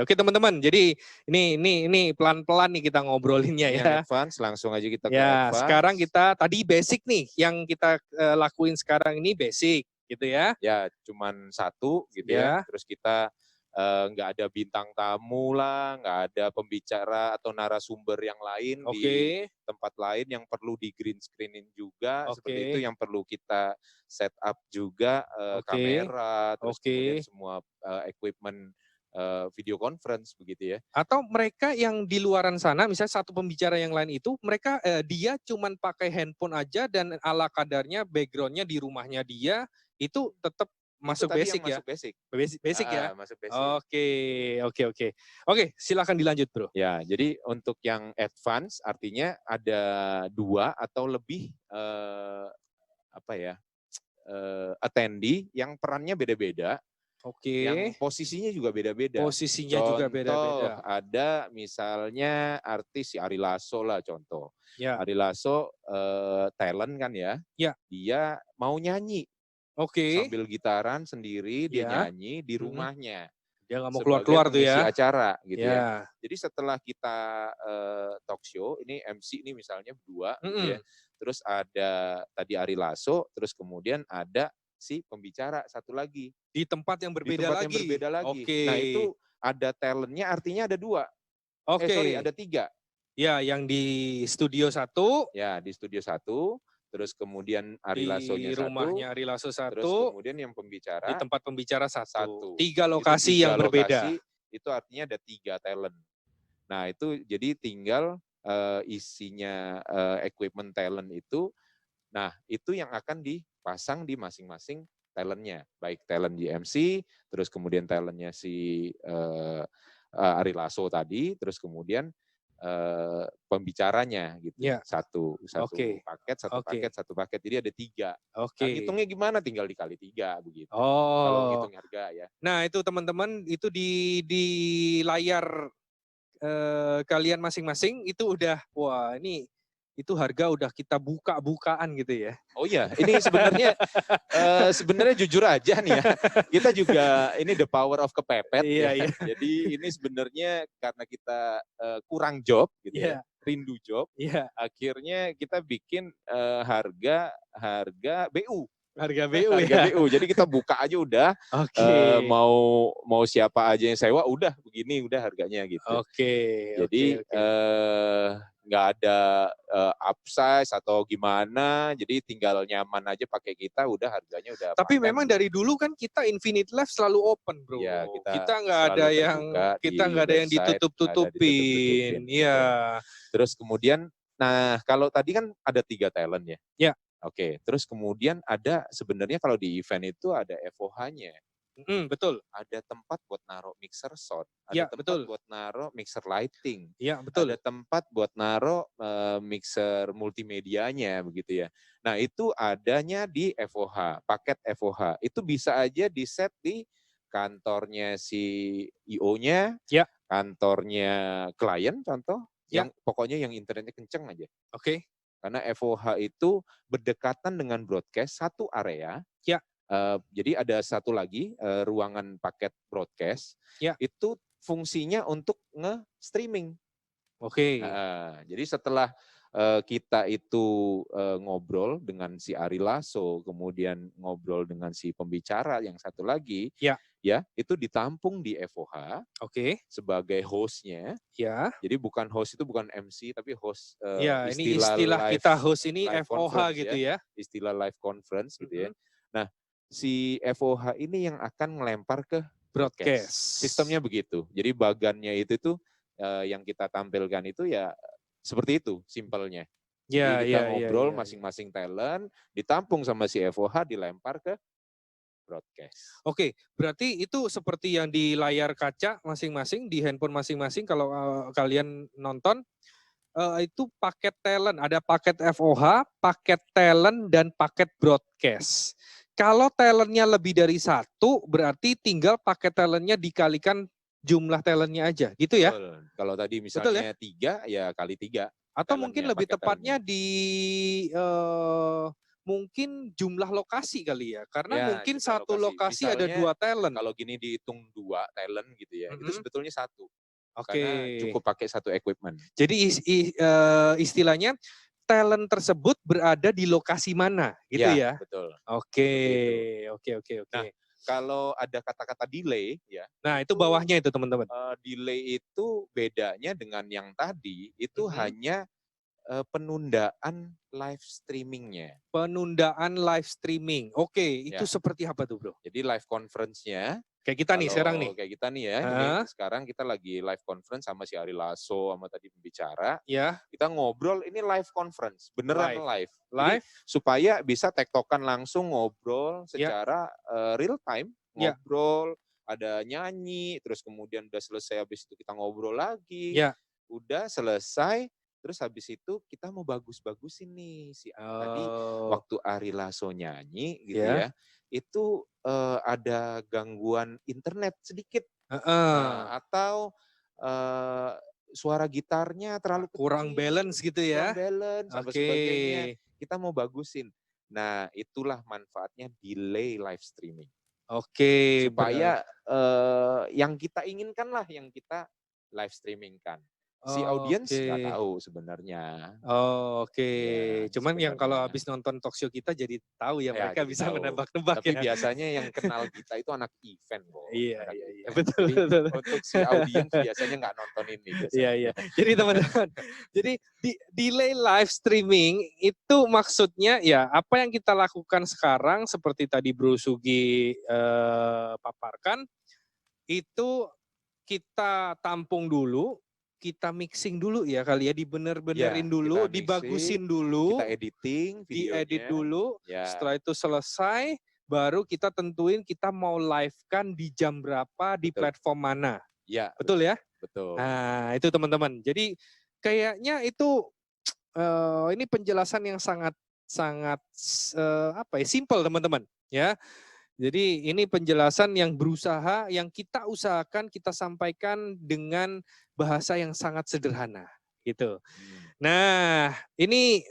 S1: Oke teman-teman. Jadi ini pelan-pelan nih kita ngobrolinnya
S2: Ini
S1: ya.
S2: yang advance, langsung aja kita ke
S1: Ya,
S2: advance.
S1: sekarang kita tadi basic nih yang kita lakuin sekarang ini basic gitu ya.
S2: Ya, cuman satu gitu ya.
S1: Ya.
S2: Terus kita nggak ada bintang tamu lah, nggak ada pembicara atau narasumber yang lain di
S1: Oke.
S2: tempat lain yang perlu di green screening juga. Seperti itu
S1: Oke.
S2: yang perlu kita set up juga
S1: Oke.
S2: kamera, terus kemudian
S1: Oke.
S2: semua equipment video conference begitu ya.
S1: Atau mereka yang di luaran sana, misalnya satu pembicara yang lain itu, mereka dia cuman pakai handphone aja dan ala kadarnya backgroundnya di rumahnya dia, itu tetap
S2: Itu
S1: masuk
S2: tadi yang
S1: basic ya?
S2: masuk basic.
S1: Basic ya?
S2: Masuk basic.
S1: Oke. Oke, silakan dilanjut bro.
S2: Ya, jadi untuk yang advance artinya ada 2 atau lebih attendee yang perannya beda-beda, yang
S1: Oke,
S2: posisinya juga beda-beda.
S1: posisinya juga
S2: Contoh,
S1: beda-beda.
S2: ada misalnya artis si Ari Lasso lah contoh.
S1: Ya,
S2: Ari Lasso talent kan ya,
S1: ya,
S2: dia mau nyanyi
S1: oke,
S2: sambil gitaran sendiri, dia
S1: ya.
S2: nyanyi di rumahnya
S1: Dia nggak mau
S2: sebagai
S1: keluar-keluar tuh
S2: pengisi
S1: ya?
S2: acara gitu ya.
S1: Ya,
S2: Jadi setelah kita talk show, ini MC ini misalnya berdua gitu ya.
S1: mm-mm.
S2: Terus ada tadi Ari Lasso, terus kemudian ada si pembicara satu lagi
S1: Di tempat yang
S2: di
S1: berbeda
S2: tempat yang
S1: lagi.
S2: berbeda lagi.
S1: Oke,
S2: Nah itu ada talentnya artinya ada 2.
S1: oke.
S2: Ada 3.
S1: Ya, yang di studio 1,
S2: Ya di studio 1, terus kemudian Ari Lassonya
S1: di
S2: 1,
S1: rumahnya Ari Lasso
S2: terus
S1: 1,
S2: kemudian yang
S1: di
S2: pembicara
S1: tempat pembicara 1.
S2: 1.
S1: 3
S2: Itu
S1: lokasi
S2: 3
S1: yang berbeda.
S2: lokasi, itu artinya ada 3 talent. Nah itu jadi tinggal isinya equipment talent itu, nah itu yang akan dipasang di masing-masing talentnya, baik talent di MC, terus kemudian talentnya si Ari Lasso tadi, terus kemudian pembicaranya gitu,
S1: Ya,
S2: satu
S1: oke. Oke.
S2: satu paket, jadi ada 3. Nah,
S1: Oke.
S2: ngitungnya gimana? Tinggal dikali 3 begitu. Kalau
S1: Oh.
S2: ngitung harga ya.
S1: Nah, itu teman-teman itu di layar kalian masing-masing itu udah wah ini itu harga udah kita buka-bukaan gitu ya.
S2: Oh iya, ini sebenarnya jujur aja nih ya, kita juga ini the power of kepepet ya.
S1: Iya.
S2: Jadi ini sebenarnya karena kita kurang job gitu ya,
S1: Iya.
S2: rindu job,
S1: Iya.
S2: akhirnya kita bikin harga BU.
S1: Harga BU
S2: Harga
S1: ya.
S2: BU. Jadi kita buka aja udah
S1: Oke.
S2: mau siapa aja yang sewa udah begini udah harganya gitu.
S1: Oke.
S2: Jadi nggak ada upsize atau gimana, jadi tinggal nyaman aja pakai kita, udah harganya udah
S1: Tapi
S2: makan.
S1: memang dari dulu kan kita Infinite Life selalu open, Bro.
S2: Ya, kita
S1: Kita nggak ada
S2: selalu
S1: yang
S2: terbuka di website, nggak ada
S1: ditutup-tutupin.
S2: ditutup-tutupin. Betul.
S1: Iya.
S2: Terus kemudian, nah kalau tadi kan ada 3 talent ya.
S1: Ya.
S2: Oke, terus kemudian ada sebenarnya kalau di event itu ada FOH-nya.
S1: Betul.
S2: Ada tempat buat naruh mixer sound,
S1: Ya,
S2: ada tempat
S1: betul.
S2: buat naruh mixer lighting,
S1: Ya, betul.
S2: ada tempat buat naruh mixer multimedianya begitu ya. Nah itu adanya di FOH, paket FOH. Itu bisa aja di set di kantornya si IO-nya,
S1: Ya.
S2: kantornya klien contoh,
S1: Ya.
S2: yang pokoknya yang internetnya kenceng aja.
S1: Oke.
S2: Karena FOH itu berdekatan dengan broadcast satu area,
S1: Ya.
S2: Jadi ada satu lagi ruangan paket broadcast,
S1: Ya.
S2: itu fungsinya untuk nge-streaming.
S1: Oke.
S2: Jadi setelah kita itu ngobrol dengan si Ari Lasso, kemudian ngobrol dengan si pembicara yang satu lagi,
S1: Ya.
S2: itu ditampung di FOH
S1: Oke.
S2: sebagai hostnya.
S1: Ya.
S2: Jadi bukan host itu bukan MC, tapi host
S1: Ya, ini
S2: istilah
S1: istilah
S2: live,
S1: kita host ini
S2: live
S1: FOH
S2: conference
S1: gitu
S2: ya,
S1: ya.
S2: istilah live conference gitu ya.
S1: Mhm.
S2: Nah, si FOH ini yang akan melempar ke broadcast.
S1: Broadcast.
S2: Sistemnya begitu. Jadi bagannya itu tuh yang kita tampilkan itu ya seperti itu simpelnya.
S1: Ya,
S2: Jadi kita
S1: ya, ya,
S2: ngobrol
S1: ya.
S2: masing-masing talent, ditampung sama si FOH, dilempar ke broadcast.
S1: Oke, berarti itu seperti yang di layar kaca masing-masing, di handphone masing-masing kalau kalian nonton, itu paket talent, ada paket FOH, paket talent, dan paket broadcast. Kalau talentnya lebih dari satu, berarti tinggal paket talentnya dikalikan jumlah talentnya aja, gitu ya?
S2: Betul. Kalau tadi
S1: Betul ya?
S2: misalnya 3, ya kali 3.
S1: Atau mungkin
S2: Talentnya,
S1: lebih
S2: paket
S1: tepatnya
S2: talentnya.
S1: di mungkin jumlah lokasi kali ya, karena
S2: Ya,
S1: mungkin
S2: jumlah
S1: satu
S2: lokasi.
S1: lokasi ada
S2: Misalnya
S1: 2 talent.
S2: kalau gini dihitung 2 talent gitu ya, itu
S1: Mhm.
S2: sebetulnya 1.
S1: Oke.
S2: Karena cukup pakai 1 equipment.
S1: Jadi istilahnya talent tersebut berada di lokasi mana, gitu
S2: Ya,
S1: ya?
S2: betul.
S1: Oke,
S2: Seperti itu.
S1: oke.
S2: Nah, kalau ada kata-kata delay ya,
S1: Nah, itu bawahnya itu teman-teman.
S2: delay itu bedanya dengan yang tadi, itu
S1: Mhm.
S2: hanya penundaan live streaming-nya.
S1: Penundaan live streaming. Oke, itu
S2: Ya,
S1: seperti apa tuh, Bro?
S2: jadi live conference-nya,
S1: Kayak kita nih sekarang nih.
S2: kalau kayak kita nih ya, ini
S1: Heeh,
S2: sekarang kita lagi live conference sama si Ari Lasso, sama tadi pembicara,
S1: ya,
S2: kita ngobrol, ini live conference, beneran
S1: live.
S2: live. Jadi
S1: Live,
S2: supaya bisa tektokan langsung ngobrol
S1: ya,
S2: secara real time,
S1: ya,
S2: ngobrol, ada nyanyi, terus kemudian udah selesai habis itu kita ngobrol lagi,
S1: ya.
S2: udah selesai, terus habis itu kita mau bagus-bagusin nih si tadi
S1: Oh,
S2: waktu Ari Lasso nyanyi gitu
S1: ya.
S2: ya, itu ada gangguan internet sedikit.
S1: Heeh.
S2: Atau suara gitarnya terlalu
S1: Kurang
S2: kecil,
S1: balance gitu
S2: kurang
S1: ya.
S2: balance, apa
S1: Oke.
S2: sebagainya. Kita mau bagusin. Nah, itulah manfaatnya delay live streaming.
S1: Oke,
S2: Supaya yang kita inginkan lah yang kita live streamingkan. Si audiens
S1: oke.
S2: nggak tahu sebenarnya.
S1: Oh, oke.
S2: Ya,
S1: Cuman yang kalau
S2: sebenarnya.
S1: habis nonton talkshow kita jadi tahu ya,
S2: Ya,
S1: mereka
S2: jadi
S1: bisa
S2: tahu.
S1: menebak-nebak
S2: Tapi
S1: ya.
S2: biasanya yang kenal kita itu anak event, Bos.
S1: Iya,
S2: Anak
S1: iya, iya.
S2: event.
S1: Betul,
S2: Jadi
S1: betul.
S2: untuk si audiens biasanya nggak nonton ini
S1: Iya,
S2: biasanya.
S1: iya. Jadi teman-teman, jadi delay live streaming itu maksudnya ya apa yang kita lakukan sekarang seperti tadi Bro Sugi paparkan, itu kita tampung dulu, kita mixing dulu ya kali ya,
S2: Ya,
S1: dibener-benerin
S2: kita
S1: dulu,
S2: mixing,
S1: dibagusin
S2: kita
S1: dulu,
S2: editing
S1: diedit
S2: videonya.
S1: dulu,
S2: Ya,
S1: setelah itu selesai, baru kita tentuin kita mau live-kan di jam berapa, di
S2: betul.
S1: platform mana.
S2: Ya,
S1: Betul ya?
S2: betul.
S1: Nah, itu teman-teman. Jadi kayaknya itu ini penjelasan yang sangat sangat apa ya, simple teman-teman ya. Jadi ini penjelasan yang berusaha, yang kita usahakan kita sampaikan dengan bahasa yang sangat sederhana gitu. Nah, ini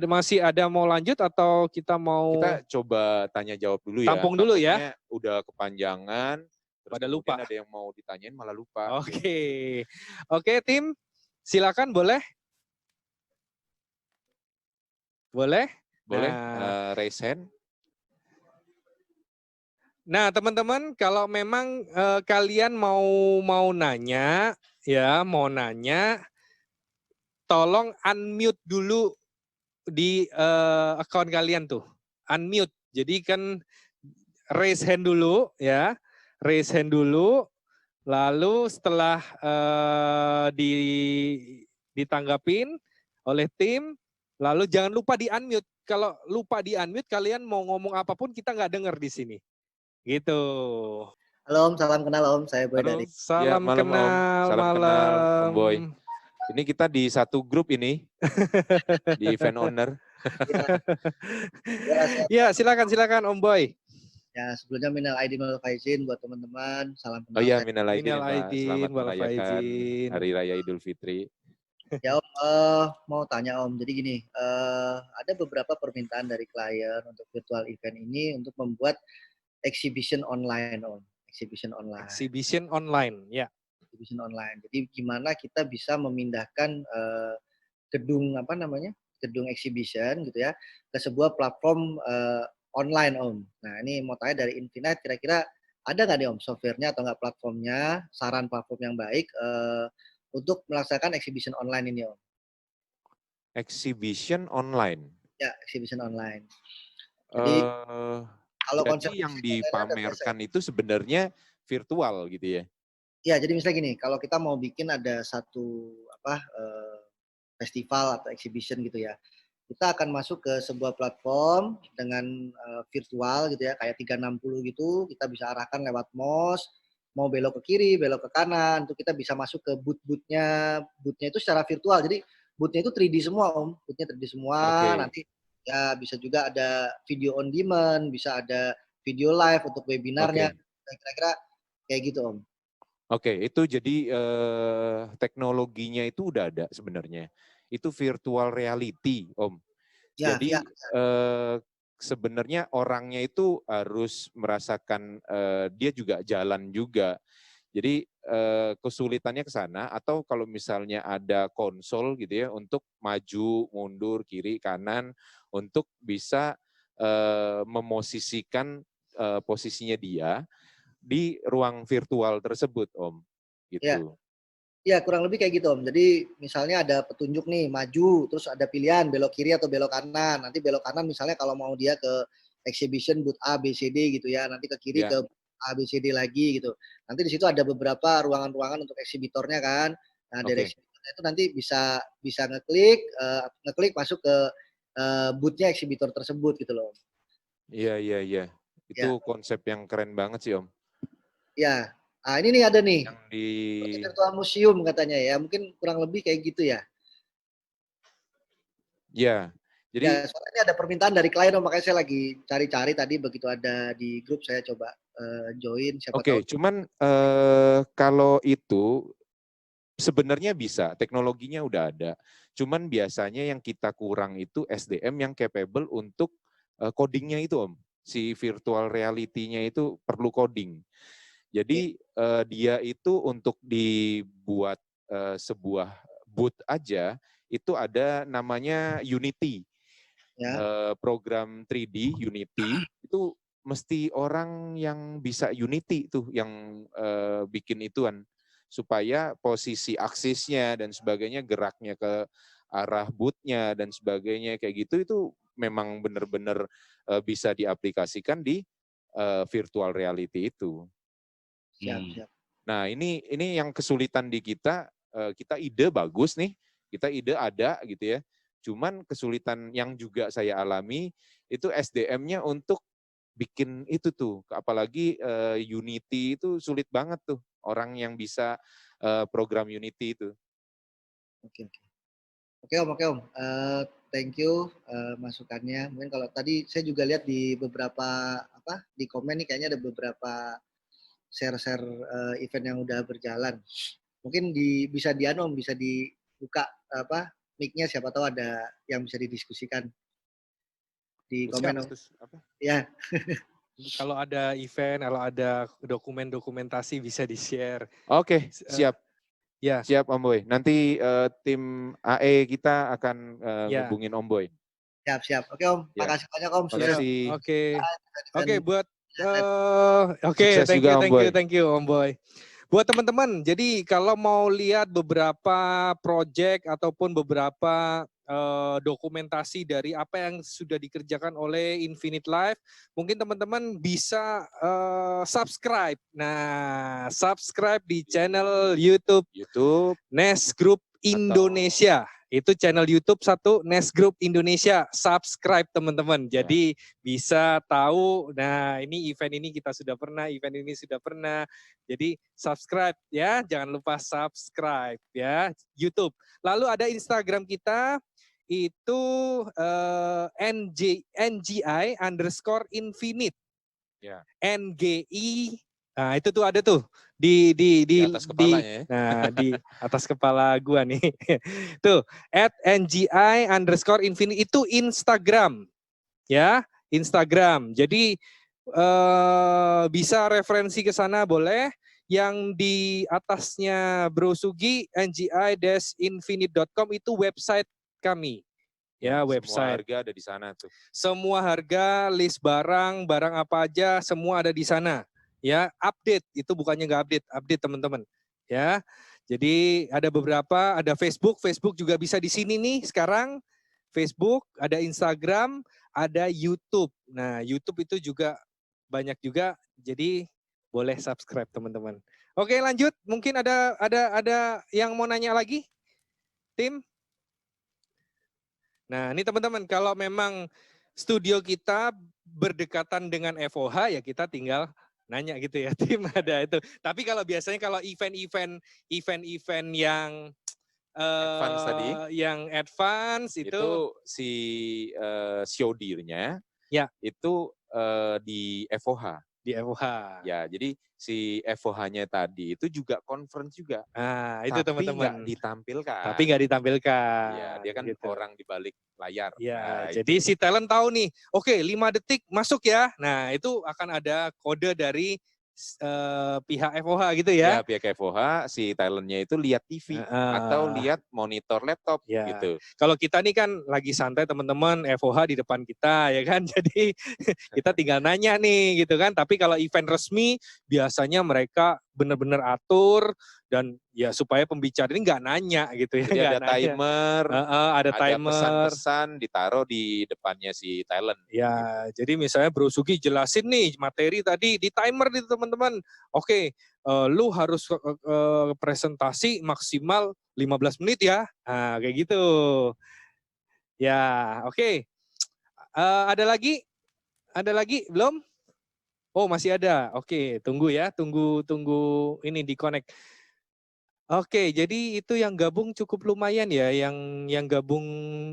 S1: masih ada mau lanjut atau kita mau
S2: Kita coba tanya jawab dulu ya.
S1: tampung dulu ya?
S2: Takutnya udah kepanjangan, terus
S1: Pada
S2: kemudian
S1: lupa.
S2: ada yang mau ditanyain malah lupa.
S1: Oke. Oke, tim. Silakan boleh? Boleh?
S2: Boleh
S1: Nah,
S2: raise hand?
S1: nah, teman-teman, kalau memang kalian mau nanya, ya mau nanya, tolong unmute dulu di account kalian tuh, unmute. Jadi kan raise hand dulu, ya, raise hand dulu. Lalu setelah ditanggapin oleh tim, lalu jangan lupa di unmute. Kalau lupa di unmute, kalian mau ngomong apapun kita nggak dengar di sini. Gitu.
S3: Halo Om, salam kenal Om, saya Boy
S2: Halo.
S3: dari.
S2: Ya,
S1: Salam
S2: malam Om.
S1: kenal,
S2: Salam kenal Om
S1: malam.
S2: Boy. Ini kita di satu grup ini, di event owner.
S1: Ya, silakan Om Boy.
S3: Ya, sebelumnya minal aidin wal faizin buat teman-teman, salam kenal.
S2: Oh iya,
S3: Saya
S2: minal aidin
S1: Minal
S2: Pak.
S1: aidin
S2: Selamat
S1: wal
S2: merayakan
S1: faizin.
S2: Hari Raya Idul Fitri.
S3: Ya Om, mau tanya Om. Jadi gini, ada beberapa permintaan dari klien untuk virtual event ini untuk membuat exhibition online Om. Exhibition online.
S1: Exhibition online, ya.
S3: Exhibition online. Jadi gimana kita bisa memindahkan gedung apa namanya? Gedung exhibition gitu ya ke sebuah platform online Om. Nah ini mau tanya dari Infinite kira-kira ada nggak nih Om softwarenya atau nggak platformnya, saran platform yang baik untuk melaksanakan exhibition online ini Om?
S2: Exhibition online.
S3: Ya, exhibition online. Jadi
S2: Eh,
S3: kalau konsep
S2: jadi yang
S3: bisnis onlinenya ada biasa ya.
S2: dipamerkan itu sebenarnya virtual gitu ya?
S3: Ya, jadi misalnya gini, kalau kita mau bikin ada satu apa festival atau exhibition gitu ya. Kita akan masuk ke sebuah platform dengan virtual gitu ya, kayak 360 gitu, kita bisa arahkan lewat mouse, mau belok ke kiri, belok ke kanan, itu kita bisa masuk ke booth-boothnya, booth-nya itu secara virtual. Jadi booth-nya itu 3D semua Om, booth-nya 3D semua,
S2: Oke,
S3: nanti ya bisa juga ada video on demand, bisa ada video live untuk webinarnya,
S2: oke.
S3: kira-kira kayak gitu Om.
S2: Oke, itu jadi teknologinya itu udah ada sebenarnya. Itu virtual reality, Om.
S3: Ya, ya,
S2: Jadi sebenarnya orangnya itu harus merasakan dia juga jalan juga. Jadi kesulitannya ke sana atau kalau misalnya ada konsol gitu ya untuk maju, mundur, kiri, kanan untuk bisa memosisikan posisinya dia di ruang virtual tersebut, Om.
S3: ya.
S2: Gitu.
S3: Ya, kurang lebih kayak gitu, Om. Jadi misalnya ada petunjuk nih, maju, terus ada pilihan belok kiri atau belok kanan. Nanti belok kanan misalnya kalau mau dia ke exhibition booth A, B, C, D gitu ya. Nanti ke kiri
S2: Ya,
S3: ke A, B, C, D lagi gitu. Nanti di situ ada beberapa ruangan-ruangan untuk eksibitornya kan. Nah, dari
S2: oke.
S3: eksibitornya itu nanti bisa bisa ngeklik, ngeklik masuk ke booth-nya eksibitor tersebut gitu loh.
S2: Iya, iya, iya. Itu
S3: Ya,
S2: konsep yang keren banget sih, Om.
S3: ya. Nah, ini nih ada nih.
S2: Yang di
S3: Seperti virtual museum katanya ya. Mungkin kurang lebih kayak gitu ya.
S2: ya. Jadi
S3: Ya, soalnya ini ada permintaan dari klien, makanya saya lagi cari-cari tadi begitu ada di grup saya coba join, siapa tahu.
S2: oke, cuman kalau itu sebenarnya bisa, teknologinya udah ada. Cuman biasanya yang kita kurang itu SDM yang capable untuk codingnya itu, Om. Si virtual reality-nya itu perlu coding.
S3: Ya,
S2: Jadi dia itu untuk dibuat sebuah booth aja itu ada namanya Unity.
S3: ya,
S2: Program 3D Unity itu mesti orang yang bisa Unity tuh yang bikin ituan supaya posisi aksisnya dan sebagainya geraknya ke arah bootnya dan sebagainya kayak gitu itu memang benar-benar bisa diaplikasikan di virtual reality itu.
S3: siap,
S2: Hmm.
S3: siap.
S2: Nah ini yang kesulitan di kita, kita ide bagus nih, kita ide ada gitu ya. Cuman kesulitan yang juga saya alami itu SDM-nya untuk bikin itu tuh, apalagi Unity itu sulit banget tuh orang yang bisa program Unity itu.
S3: Oke, oke. Oke Om, oke Om. Thank you masukannya. Mungkin kalau tadi saya juga lihat di beberapa apa di komen nih kayaknya ada beberapa share-share event yang udah berjalan. Mungkin bisa di Om, bisa dibuka apa mic-nya siapa tahu ada yang bisa didiskusikan di
S2: Siap,
S3: komen Om.
S2: terus apa?
S3: Ya,
S1: Kalau ada event, kalau ada dokumentasi bisa di-share.
S2: Oke,
S1: Eh,
S2: siap.
S1: ya,
S2: Siap Om Boy. Nanti tim AE kita akan
S1: ya,
S2: ngubungin Om Boy.
S3: siap, siap. Oke Om,
S2: Ya,
S3: makasih banyak Om sudah
S2: makasih.
S1: oke. Oke,
S3: event
S1: buat
S3: event.
S1: oke,
S2: Sukses juga Om Boy.
S1: thank you Om Boy. Buat teman-teman, jadi kalau mau lihat beberapa project ataupun beberapa dokumentasi dari apa yang sudah dikerjakan oleh Infinite Life, mungkin teman-teman bisa subscribe. Nah, subscribe di channel YouTube
S2: YouTube
S1: Nest Group
S2: atau
S1: Indonesia. Itu channel YouTube satu Nest Group Indonesia. Subscribe teman-teman.
S2: ya.
S1: Jadi bisa tahu, nah ini event ini kita sudah pernah, event ini sudah pernah. Jadi subscribe ya, jangan lupa subscribe ya YouTube. Lalu ada Instagram kita itu NGI_infinite.
S2: Ya.
S1: NGI Nah, itu tuh ada tuh di
S2: atas kepalanya ya.
S1: nah di atas kepala gua nih. Tuh, @NGI_infinity itu Instagram. Ya, Instagram. Jadi bisa referensi ke sana boleh. Yang di atasnya Bro Sugi NGI-infinite.com itu website kami. Ya, website.
S2: Semua harga ada di sana tuh.
S1: Semua harga, list barang, barang apa aja, semua ada di sana. Ya, update itu bukannya nggak update, update teman-teman. Ya, jadi ada beberapa, ada Facebook, Facebook juga bisa di sini nih sekarang. Facebook, ada Instagram, ada YouTube. Nah, YouTube itu juga banyak juga, jadi boleh subscribe teman-teman. Oke, lanjut. Mungkin ada yang mau nanya lagi, tim? Nah, ini teman-teman, kalau memang studio kita berdekatan dengan FOH, ya kita tinggal nanya gitu ya, tim ada itu. Tapi kalau biasanya kalau event-event yang
S2: Advance tadi,
S1: yang advance
S2: itu si show-nya
S1: ya
S2: itu di FOH.
S1: di FOH.
S2: Ya, jadi si FOH-nya tadi itu juga conference juga.
S1: Nah, itu
S2: Tapi
S1: teman-teman.
S2: nggak ditampilkan.
S1: Tapi nggak ditampilkan.
S2: Iya, dia kan
S1: gitu.
S2: orang di balik layar.
S1: Ya,
S2: Nah,
S1: jadi si talent tahu nih, oke 5 detik masuk ya. Nah, itu akan ada kode dari pihak FOH gitu
S2: ya
S1: ya.
S2: pihak FOH, si talentnya itu lihat TV atau lihat monitor laptop
S1: ya.
S2: gitu.
S1: Kalau kita nih kan lagi santai teman-teman, FOH di depan kita ya kan. Jadi kita tinggal nanya nih gitu kan. Tapi kalau event resmi biasanya mereka benar-benar atur dan ya supaya pembicara ini nggak nanya gitu ya.
S2: Jadi
S1: nggak
S2: ada
S1: nanya.
S2: timer,
S1: ada timer,
S2: pesan-pesan ditaruh di depannya si talent.
S1: Ya,
S2: gitu.
S1: jadi misalnya Bro Sugi jelasin nih materi tadi di timer nih teman-teman. Oke, lu harus presentasi maksimal 15 menit ya. Nah, kayak gitu. Ya, oke. Ada lagi? Ada lagi? Belum? Oh, masih ada. Oke, tunggu ya. Tunggu ini di connect. Oke, jadi itu yang gabung cukup lumayan ya, yang gabung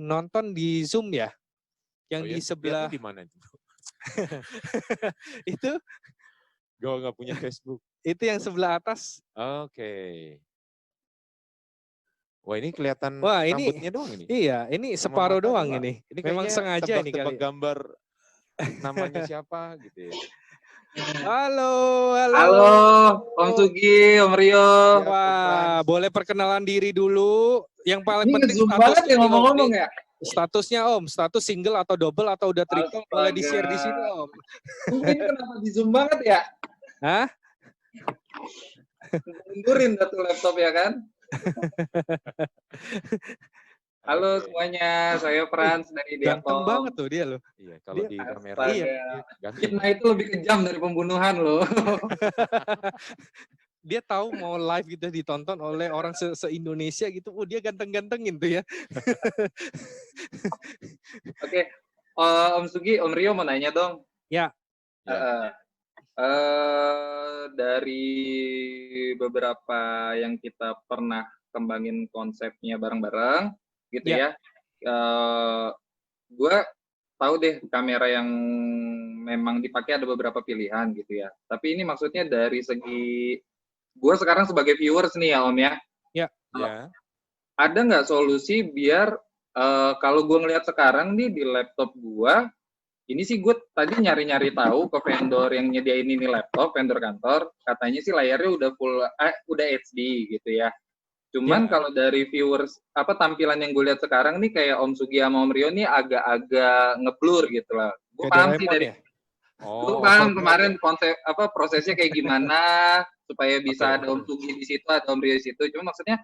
S1: nonton di Zoom ya. Yang di sebelah
S2: di mana itu?
S1: itu
S2: Gue nggak punya Facebook.
S1: Itu yang sebelah atas.
S2: Oke. Wah, ini kelihatan
S1: Wah, ini
S2: rambutnya doang ini.
S1: Iya, ini
S2: Sama
S1: separuh
S2: matanya,
S1: doang
S2: Pak.
S1: ini.
S2: Ini
S1: Memang sengaja ini kali.
S2: tebak-tebak gambar namanya siapa gitu ya.
S1: Halo.
S4: Halo, Om Sugi, Om Rio.
S1: Wah, boleh perkenalan diri dulu. Yang paling
S4: Ini
S1: penting
S4: nge-zoom banget ya
S1: nih, Om.
S4: ngomong-ngomong ya.
S1: Statusnya Om, status single atau double atau udah triple, boleh di-share di sini Om.
S4: Mungkin kenapa di zoom banget ya?
S1: Hah?
S4: Mundurin satu laptop ya kan? Halo semuanya, saya Frans dari Depok.
S1: Ganteng banget tuh dia loh.
S2: Iya, kalau di kamera ganteng.
S4: Fitnah itu lebih kejam dari pembunuhan loh.
S1: Dia tahu mau live gitu ditonton oleh orang se-Indonesia gitu. Oh, dia ganteng-gantengin tuh ya.
S4: Oke, Om Sugi, Om Rio mau nanya dong.
S1: Ya.
S4: Dari beberapa yang kita pernah kembangin konsepnya bareng-bareng, gitu ya. Gue tahu deh kamera yang memang dipakai ada beberapa pilihan gitu ya. Tapi ini maksudnya dari segi gue sekarang sebagai viewers nih ya Om ya.
S1: Ya.
S4: Ada nggak solusi biar kalau gue ngelihat sekarang nih di laptop gue, ini sih gue tadi nyari-nyari tahu ke vendor yang nyediain ini laptop, vendor kantor, katanya sih layarnya udah udah HD gitu ya. Cuman kalau dari viewers tampilan yang gue lihat sekarang nih kayak Om Sugi sama Om Rio nih agak-agak ngeblur gitu lah. Gue paham sih dari gue paham kemarin konsep prosesnya kayak gimana supaya bisa ada Om Sugi di situ, ada Om Rio di situ. Cuma maksudnya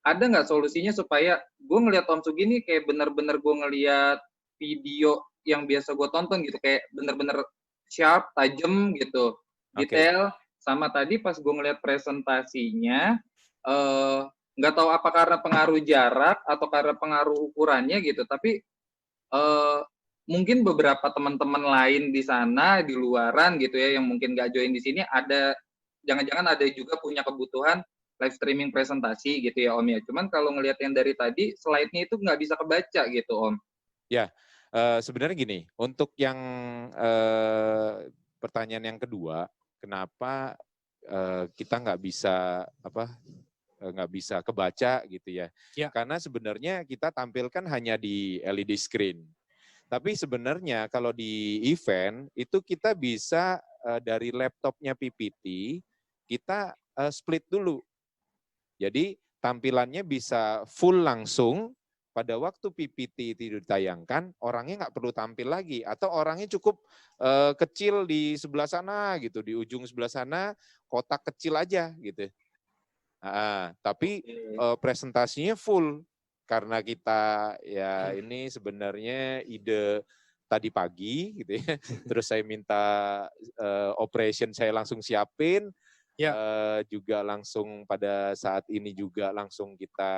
S4: ada nggak solusinya supaya gue ngelihat Om Sugi nih kayak bener-bener gue ngelihat video yang biasa gue tonton gitu, kayak bener-bener sharp, tajam gitu, detail. Sama tadi pas gue ngelihat presentasinya, nggak tahu apa karena pengaruh jarak atau karena pengaruh ukurannya gitu, tapi mungkin beberapa teman-teman lain di sana di luaran gitu ya yang mungkin nggak join di sini, ada jangan-jangan ada juga punya kebutuhan live streaming presentasi gitu ya Om ya. Cuman kalau ngelihat yang dari tadi slide-nya itu nggak bisa kebaca gitu Om.
S2: Ya, sebenarnya gini, untuk yang pertanyaan yang kedua, kenapa kita nggak bisa nggak bisa kebaca gitu ya.
S1: Ya.
S2: Karena sebenarnya kita tampilkan hanya di LED screen. Tapi sebenarnya kalau di event itu kita bisa dari laptopnya PPT kita split dulu. Jadi tampilannya bisa full langsung. Pada waktu PPT itu ditayangkan, orangnya nggak perlu tampil lagi, atau orangnya cukup kecil di sebelah sana gitu, di ujung sebelah sana kotak kecil aja gitu. Nah, tapi presentasinya full karena kita ya ini sebenarnya ide tadi pagi gitu ya. Terus saya minta operation saya langsung siapin.
S1: Ya.
S2: Juga langsung pada saat ini juga langsung kita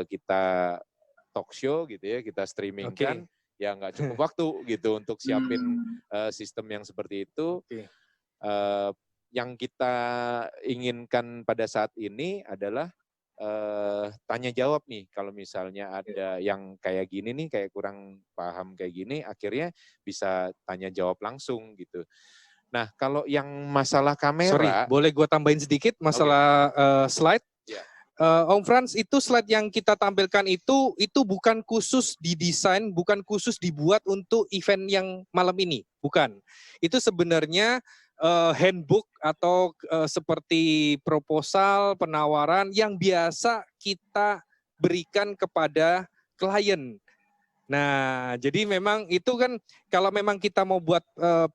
S2: kita talk show gitu ya, kita streamingkan. Ya nggak cukup waktu gitu untuk siapin sistem yang seperti itu. Yang kita inginkan pada saat ini adalah tanya jawab nih, kalau misalnya ada yang kayak gini nih, kayak kurang paham kayak gini, akhirnya bisa tanya jawab langsung gitu. Nah, kalau yang masalah kamera,
S1: Sorry, boleh gue tambahin sedikit masalah slide?
S2: Yeah.
S1: Om Frans, itu slide yang kita tampilkan itu bukan khusus didesain, bukan khusus dibuat untuk event yang malam ini, bukan. Itu sebenarnya handbook atau seperti proposal, penawaran yang biasa kita berikan kepada klien. Nah, jadi memang itu kan kalau memang kita mau buat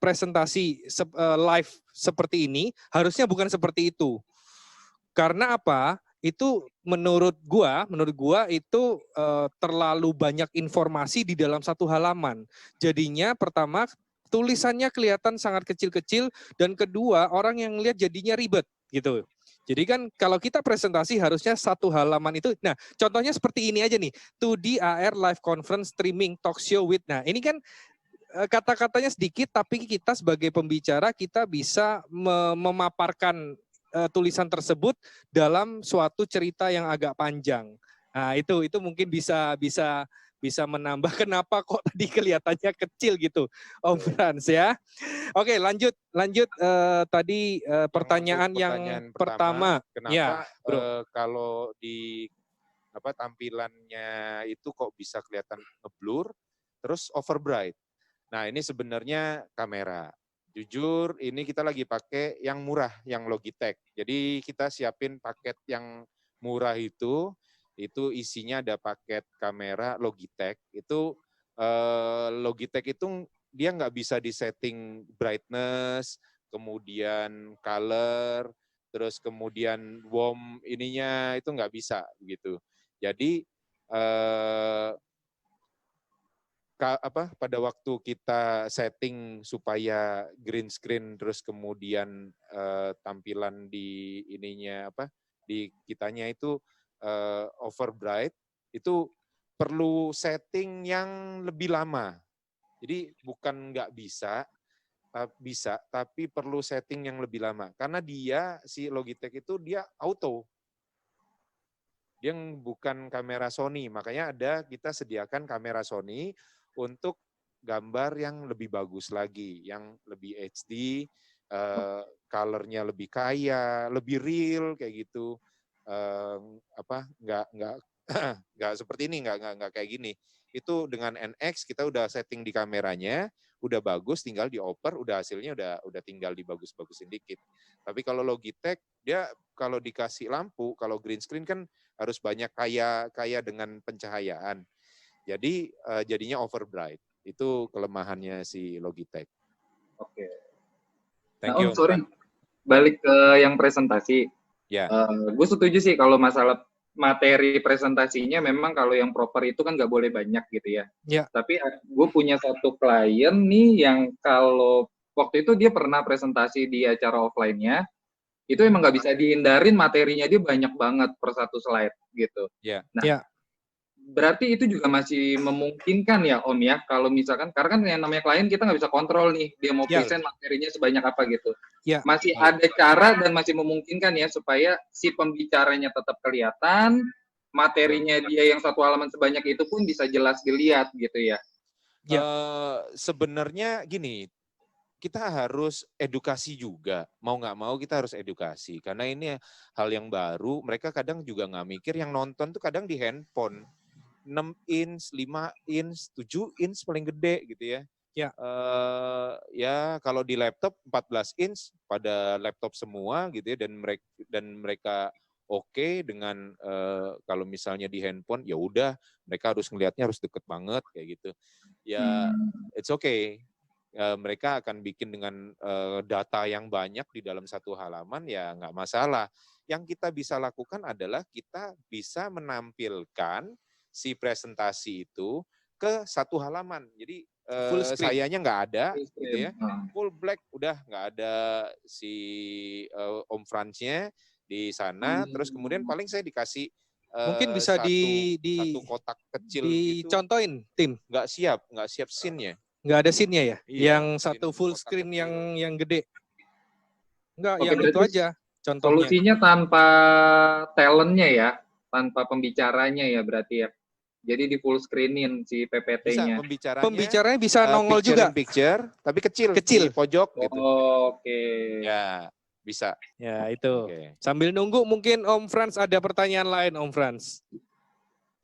S1: presentasi live seperti ini, harusnya bukan seperti itu. Karena apa? Itu menurut gua itu terlalu banyak informasi di dalam satu halaman. Jadinya pertama tulisannya kelihatan sangat kecil-kecil, dan kedua orang yang lihat jadinya ribet gitu. Jadi kan kalau kita presentasi harusnya satu halaman itu. Nah, contohnya seperti ini aja nih. 2D AR live conference streaming talk show with. Nah, ini kan kata-katanya sedikit, tapi kita sebagai pembicara kita bisa memaparkan tulisan tersebut dalam suatu cerita yang agak panjang. Nah, itu mungkin bisa menambah kenapa kok tadi kelihatannya kecil gitu, Om Frans ya. Oke, lanjut tadi pertanyaan yang pertama.
S2: Kenapa
S1: ya,
S2: kalau di tampilannya itu kok bisa kelihatan ngeblur, terus overbright. Nah, ini sebenarnya kamera. Jujur, ini kita lagi pakai yang murah, yang Logitech. Jadi kita siapin paket yang murah itu isinya ada paket kamera Logitech. Itu Logitech itu dia nggak bisa disetting brightness, kemudian color, terus kemudian warm ininya itu nggak bisa gitu. Jadi pada waktu kita setting supaya green screen terus kemudian tampilan di ininya di kitanya itu overbright, itu perlu setting yang lebih lama. Jadi bukan nggak bisa, tapi perlu setting yang lebih lama karena si Logitech itu dia auto. Dia bukan kamera Sony, makanya kita sediakan kamera Sony untuk gambar yang lebih bagus lagi, yang lebih HD, color-nya lebih kaya, lebih real kayak gitu. Nggak seperti ini, nggak kayak gini. Itu dengan NX kita udah setting di kameranya, udah bagus, tinggal dioper, udah hasilnya udah tinggal dibagus-bagusin dikit. Tapi kalau Logitech dia kalau dikasih lampu, kalau green screen kan harus banyak kaya dengan pencahayaan. Jadi jadinya overbright. Itu kelemahannya si Logitech.
S4: Oke.
S2: Thank you.
S4: Sorry. Balik ke yang presentasi.
S2: Ya.
S4: Gue setuju sih kalau masalah materi presentasinya memang kalau yang proper itu kan nggak boleh banyak gitu ya.
S1: Ya.
S4: Tapi gue punya satu klien nih yang kalau waktu itu dia pernah presentasi di acara offline-nya, itu emang nggak bisa dihindarin materinya dia banyak banget per satu slide gitu.
S2: Yeah.
S4: Nah, berarti itu juga masih memungkinkan ya Om ya, kalau misalkan, karena kan yang namanya klien kita nggak bisa kontrol nih, dia mau present materinya sebanyak apa gitu. Masih ada cara dan masih memungkinkan ya supaya si pembicaranya tetap kelihatan, materinya dia yang satu halaman sebanyak itu pun bisa jelas dilihat gitu ya.
S2: Sebenarnya gini, kita harus edukasi juga. Mau nggak mau kita harus edukasi. Karena ini hal yang baru, mereka kadang juga nggak mikir yang nonton tuh kadang di handphone. 6 inch, 5 inch, 7 inch paling gede gitu ya.
S1: Ya.
S2: Ya kalau di laptop 14 inch pada laptop semua gitu ya, dan mereka oke dengan kalau misalnya di handphone ya udah mereka harus ngelihatnya harus deket banget kayak gitu. Ya it's okay. Mereka akan bikin dengan data yang banyak di dalam satu halaman ya nggak masalah. Yang kita bisa lakukan adalah kita bisa menampilkan si presentasi itu ke satu halaman. Jadi
S1: Full screen.
S2: sayanya nggak ada
S4: Full
S2: gitu ya,
S4: screen.
S2: full black udah nggak ada si Om Franz-nya di sana. Terus kemudian paling saya dikasih
S1: Mungkin bisa
S2: satu kotak kecil gitu.
S1: dicontohin, Tim.
S2: Nggak siap scene-nya.
S1: Nggak ada scene-nya ya?
S2: Iya,
S1: Yang satu full
S2: kotak
S1: screen
S2: kecil.
S1: yang gede. Enggak,
S4: Oke,
S1: yang itu
S4: berarti
S1: aja contohnya.
S4: Solusinya tanpa talentnya ya, tanpa pembicaranya ya berarti ya. Jadi di full screenin si
S2: Bisa
S4: PPT-nya.
S1: Pembicaranya bisa nongol juga.
S2: Picture, tapi kecil
S1: Kecil.
S2: di pojok gitu.
S4: Oke.
S2: Ya, bisa.
S1: Ya, itu.
S2: Oke.
S1: Sambil nunggu mungkin Om Franz ada pertanyaan lain, Om Franz.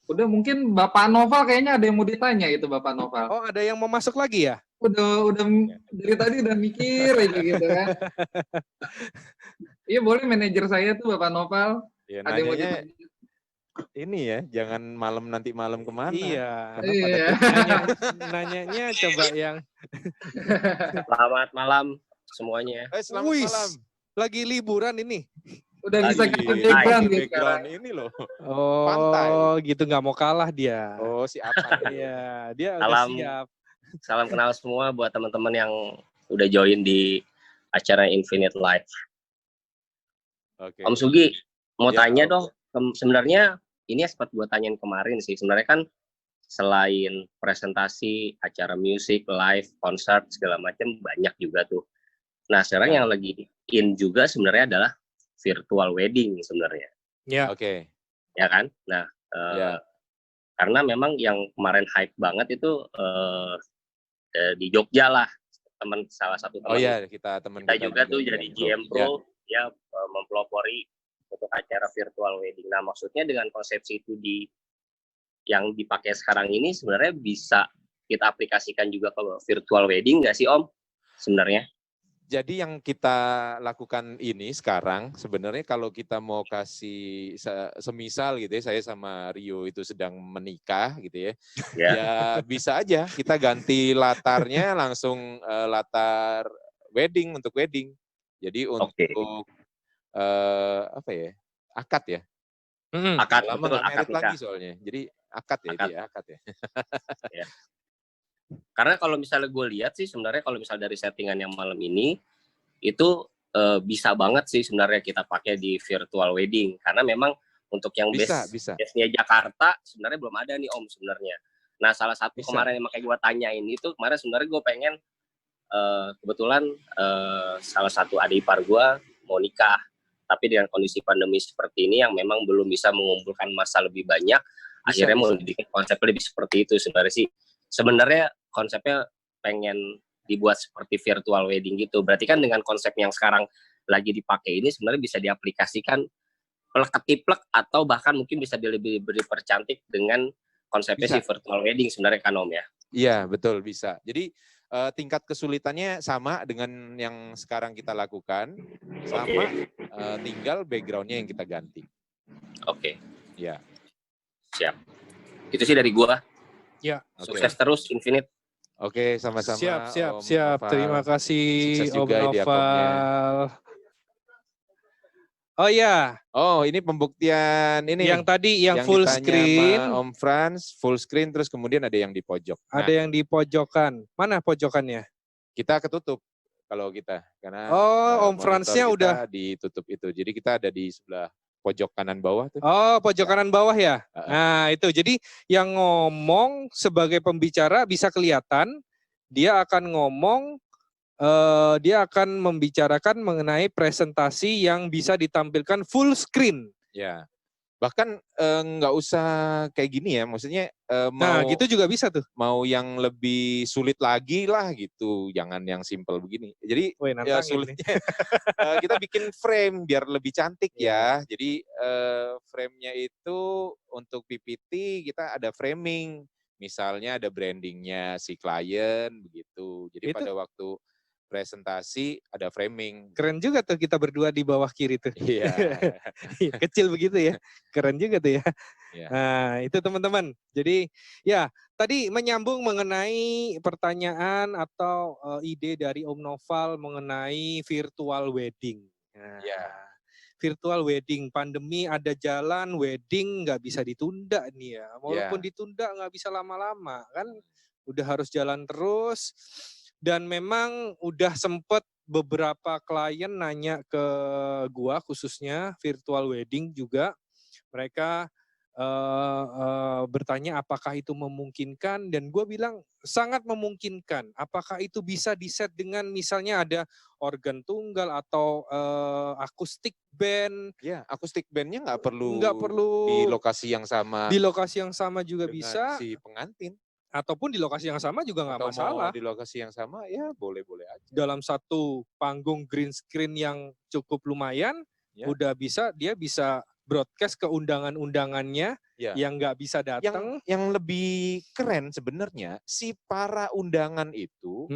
S4: Udah mungkin Bapak Noval kayaknya ada yang mau ditanya itu Bapak Noval.
S1: Oh, ada yang mau masuk lagi ya?
S4: Udah dari tadi udah mikir aja gitu kan. Iya boleh manajer saya tuh Bapak Noval.
S2: Ya,
S4: Ada yang mau
S2: nanyanya
S4: ditanya.
S2: ini ya, jangan nanti malam kemana.
S1: Iya.
S2: Karena pada
S4: Iya.
S1: Nanyanya coba yang
S5: Selamat malam semuanya.
S2: selamat
S1: Wis,
S2: malam.
S1: lagi liburan ini.
S4: Udah
S5: Lagi
S4: bisa kita
S5: di
S4: background gitu
S2: Background
S4: sekarang.
S2: ini loh.
S1: Oh,
S2: Pantai.
S1: gitu nggak mau kalah dia.
S2: Oh, si apa?
S1: Iya, dia udah
S5: Salam.
S1: siap.
S5: Salam kenal semua buat teman-teman yang udah join di acara Infinite Life.
S2: Oke.
S5: Om Sugi, mau
S2: Ya,
S5: tanya
S2: Om.
S5: dong. Sebenarnya ini sempat gue tanyain kemarin sih. Sebenarnya kan selain presentasi, acara musik, live, konser segala macam banyak juga tuh. Nah, sekarang
S2: Ya.
S5: yang lagi in juga sebenarnya adalah virtual wedding sebenarnya.
S1: Ya.
S2: Oke.
S5: Ya kan? Nah,
S2: Ya.
S5: karena memang yang kemarin hype banget itu di Jogja lah, salah satu
S2: Oh
S5: teman
S2: iya, teman
S5: kita juga tuh
S2: di
S5: jadi
S2: GM
S5: GM
S2: Pro.
S5: Pro ya, mempelopori untuk acara virtual wedding. Nah, maksudnya dengan konsepsi itu yang dipakai sekarang ini sebenarnya bisa kita aplikasikan juga ke virtual wedding nggak sih Om? Sebenarnya?
S2: Jadi yang kita lakukan ini sekarang sebenarnya kalau kita mau kasih semisal gitu ya, saya sama Rio itu sedang menikah gitu ya.
S5: Ya.
S2: Ya bisa aja kita ganti latarnya langsung latar wedding untuk wedding. Jadi untuk apa ya? Akad ya.
S5: Akad,
S2: Lama
S5: betul,
S2: nggak
S5: akad
S2: merit
S5: nikah.
S2: lagi soalnya. Jadi akad ya,
S5: Akad.
S2: itu ya akad ya.
S5: Ya. Karena kalau misalnya gue lihat sih sebenarnya kalau misalnya dari settingan yang malam ini itu bisa banget sih sebenarnya kita pakai di virtual wedding karena memang untuk yang
S2: Bisa.
S5: base-nya Jakarta sebenarnya belum ada nih Om sebenarnya. Nah, salah satu
S2: Bisa.
S5: kemarin yang makanya gue tanyain itu kemarin sebenarnya gue pengen kebetulan salah satu adik ipar gue mau nikah tapi dengan kondisi pandemi seperti ini yang memang belum bisa mengumpulkan massa lebih banyak, akhirnya mau dibikin konsepnya lebih seperti itu sebenarnya sih. Sebenarnya konsepnya pengen dibuat seperti virtual wedding gitu. Berarti kan dengan konsep yang sekarang lagi dipakai ini sebenarnya bisa diaplikasikan plek-ketiplek atau bahkan mungkin bisa lebih dipercantik dengan konsepnya si virtual wedding sebenarnya kan Om ya?
S2: Iya, betul bisa. Jadi tingkat kesulitannya sama dengan yang sekarang kita lakukan, sama tinggal background-nya yang kita ganti.
S5: Oke.
S2: Ya.
S5: Siap. Itu sih dari gua.
S1: Ya.
S5: Sukses terus Infinite.
S2: Oke, sama-sama.
S1: Siap.
S2: Om Noval.
S1: Terima kasih
S2: Sukses
S1: Om
S2: juga di akomnya.
S1: Noval. Oh ya.
S2: Oh, ini pembuktian ini.
S1: Yang tadi yang full
S2: ditanya
S1: screen.
S2: sama Om Franz, full screen terus kemudian ada yang di pojok.
S1: Ada yang di pojokan. Mana pojokannya?
S2: Kita ketutup kalau kita karena
S1: Om Franz-nya udah
S2: ditutup itu. Jadi kita ada di sebelah pojok kanan bawah tuh.
S1: Oh, pojok kanan bawah ya. Nah, itu. Jadi yang ngomong sebagai pembicara bisa kelihatan dia akan ngomong dia akan membicarakan mengenai presentasi yang bisa ditampilkan full screen.
S2: Ya. Bahkan nggak usah kayak gini ya, maksudnya
S1: Nah, gitu juga bisa tuh.
S2: mau yang lebih sulit lagi lah gitu, jangan yang simple begini. Jadi
S1: Woi,
S2: ya
S1: nantangin nih.
S2: sulitnya kita bikin frame biar lebih cantik
S1: Iya.
S2: ya. Jadi frame-nya itu untuk PPT kita ada framing, misalnya ada brandingnya si klien begitu. Jadi
S1: Itu
S2: pada waktu presentasi ada framing.
S1: keren juga tuh kita berdua di bawah kiri tuh.
S2: Iya.
S1: Kecil begitu ya. Keren juga tuh ya.
S2: Iya.
S1: Nah, itu teman-teman. Jadi ya tadi menyambung mengenai pertanyaan atau ide dari Om Noval mengenai virtual wedding. Nah,
S2: Iya.
S1: virtual wedding, pandemi ada jalan, wedding nggak bisa ditunda nih ya. Walaupun
S2: Iya.
S1: ditunda nggak bisa lama-lama kan, udah harus jalan terus. Dan memang udah sempet beberapa klien nanya ke gua khususnya virtual wedding juga. Mereka bertanya apakah itu memungkinkan dan gue bilang sangat memungkinkan. Apakah itu bisa di-set dengan misalnya ada organ tunggal atau akustik band?
S2: Ya, akustik bandnya nggak
S1: Nggak perlu
S2: di lokasi yang sama
S1: di lokasi yang sama juga
S2: dengan
S1: bisa,
S2: si pengantin.
S1: ataupun di lokasi yang sama juga nggak
S2: Atau mau
S1: masalah.
S2: di lokasi yang sama, ya boleh-boleh aja.
S1: Dalam satu panggung green screen yang cukup lumayan,
S2: Ya.
S1: udah bisa, dia bisa broadcast ke undangan-undangannya
S2: Ya.
S1: yang nggak bisa datang.
S2: Yang lebih keren sebenarnya, si para undangan itu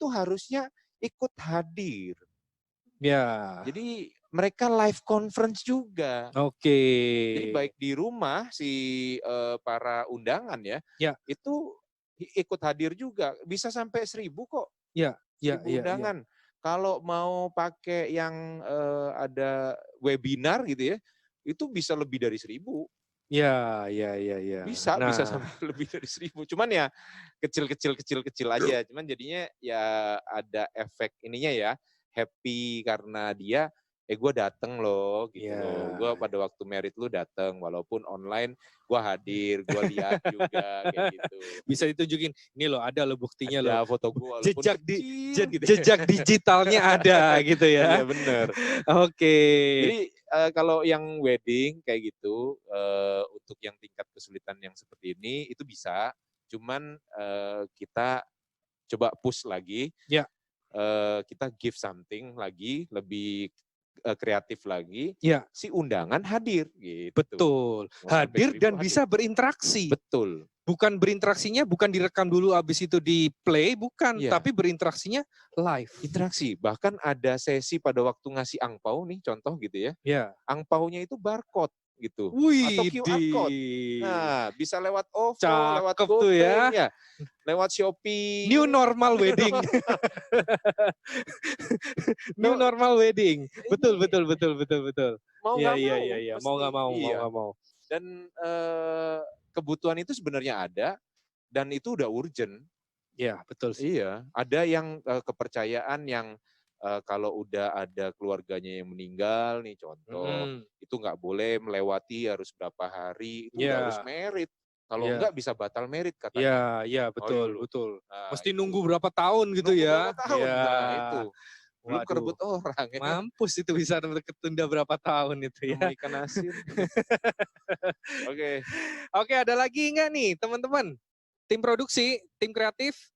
S2: harusnya ikut hadir.
S1: Ya.
S2: Jadi mereka live conference juga.
S1: Oke.
S2: Jadi baik di rumah si para undangan ya, itu ikut hadir juga. Bisa sampai 1.000 kok.
S1: Ya,
S2: 1.000 undangan. Kalau mau pakai yang ada webinar gitu ya, itu bisa lebih dari 1.000.
S1: Ya.
S2: Bisa sampai lebih dari 1.000. Cuman ya kecil aja. Cuman jadinya ya ada efek ininya ya, happy karena dia gue dateng loh gitu loh. Gue pada waktu merit lu dateng, walaupun online gue hadir, gue lihat juga kayak gitu.
S1: Bisa ditunjukin, ini loh ada loh buktinya
S2: Ada
S1: loh.
S2: foto gue walaupun kecil gitu.
S1: Jejak digitalnya ada gitu ya.
S2: Iya bener.
S1: Oke.
S2: Jadi kalau yang wedding kayak gitu, untuk yang tingkat kesulitan yang seperti ini itu bisa, cuman kita coba push lagi.
S1: Ya.
S2: Kita give something lagi, lebih kreatif lagi.
S1: Ya.
S2: Si undangan hadir gitu.
S1: Betul. Hadir dan bisa berinteraksi.
S2: Betul.
S1: Bukan berinteraksinya, bukan direkam dulu abis itu di play, bukan. Tapi berinteraksinya live.
S2: Interaksi. Bahkan ada sesi pada waktu ngasih angpau nih, contoh gitu ya.
S1: Ya.
S2: Angpaunya itu barcode gitu.
S1: Wih,
S2: atau QR code. Nah, bisa lewat OVO, lewat
S1: tuh
S2: GoPay, ya. Lewat Shopee.
S1: New normal wedding. New normal wedding. Betul.
S2: Mau nggak mau.
S1: Iya. Mau nggak mau.
S2: Dan kebutuhan itu sebenarnya ada dan itu udah urgent.
S1: Iya, betul sih.
S2: Iya, ada yang kepercayaan yang kalau udah ada keluarganya yang meninggal nih contoh, itu nggak boleh melewati harus berapa hari, itu udah harus merit. Kalau enggak bisa batal merit katanya.
S1: Iya, betul.
S2: Nah,
S1: mesti nunggu berapa tahun gitu ya.
S2: Berapa tahun, nah itu. Belum
S1: Waduh,
S2: kerebut orang. Ya.
S1: Mampus itu bisa ketunda berapa tahun itu ya.
S2: Rumah ikan asin. Oke.
S1: Oke, ada lagi nggak nih teman-teman? Tim produksi, tim kreatif,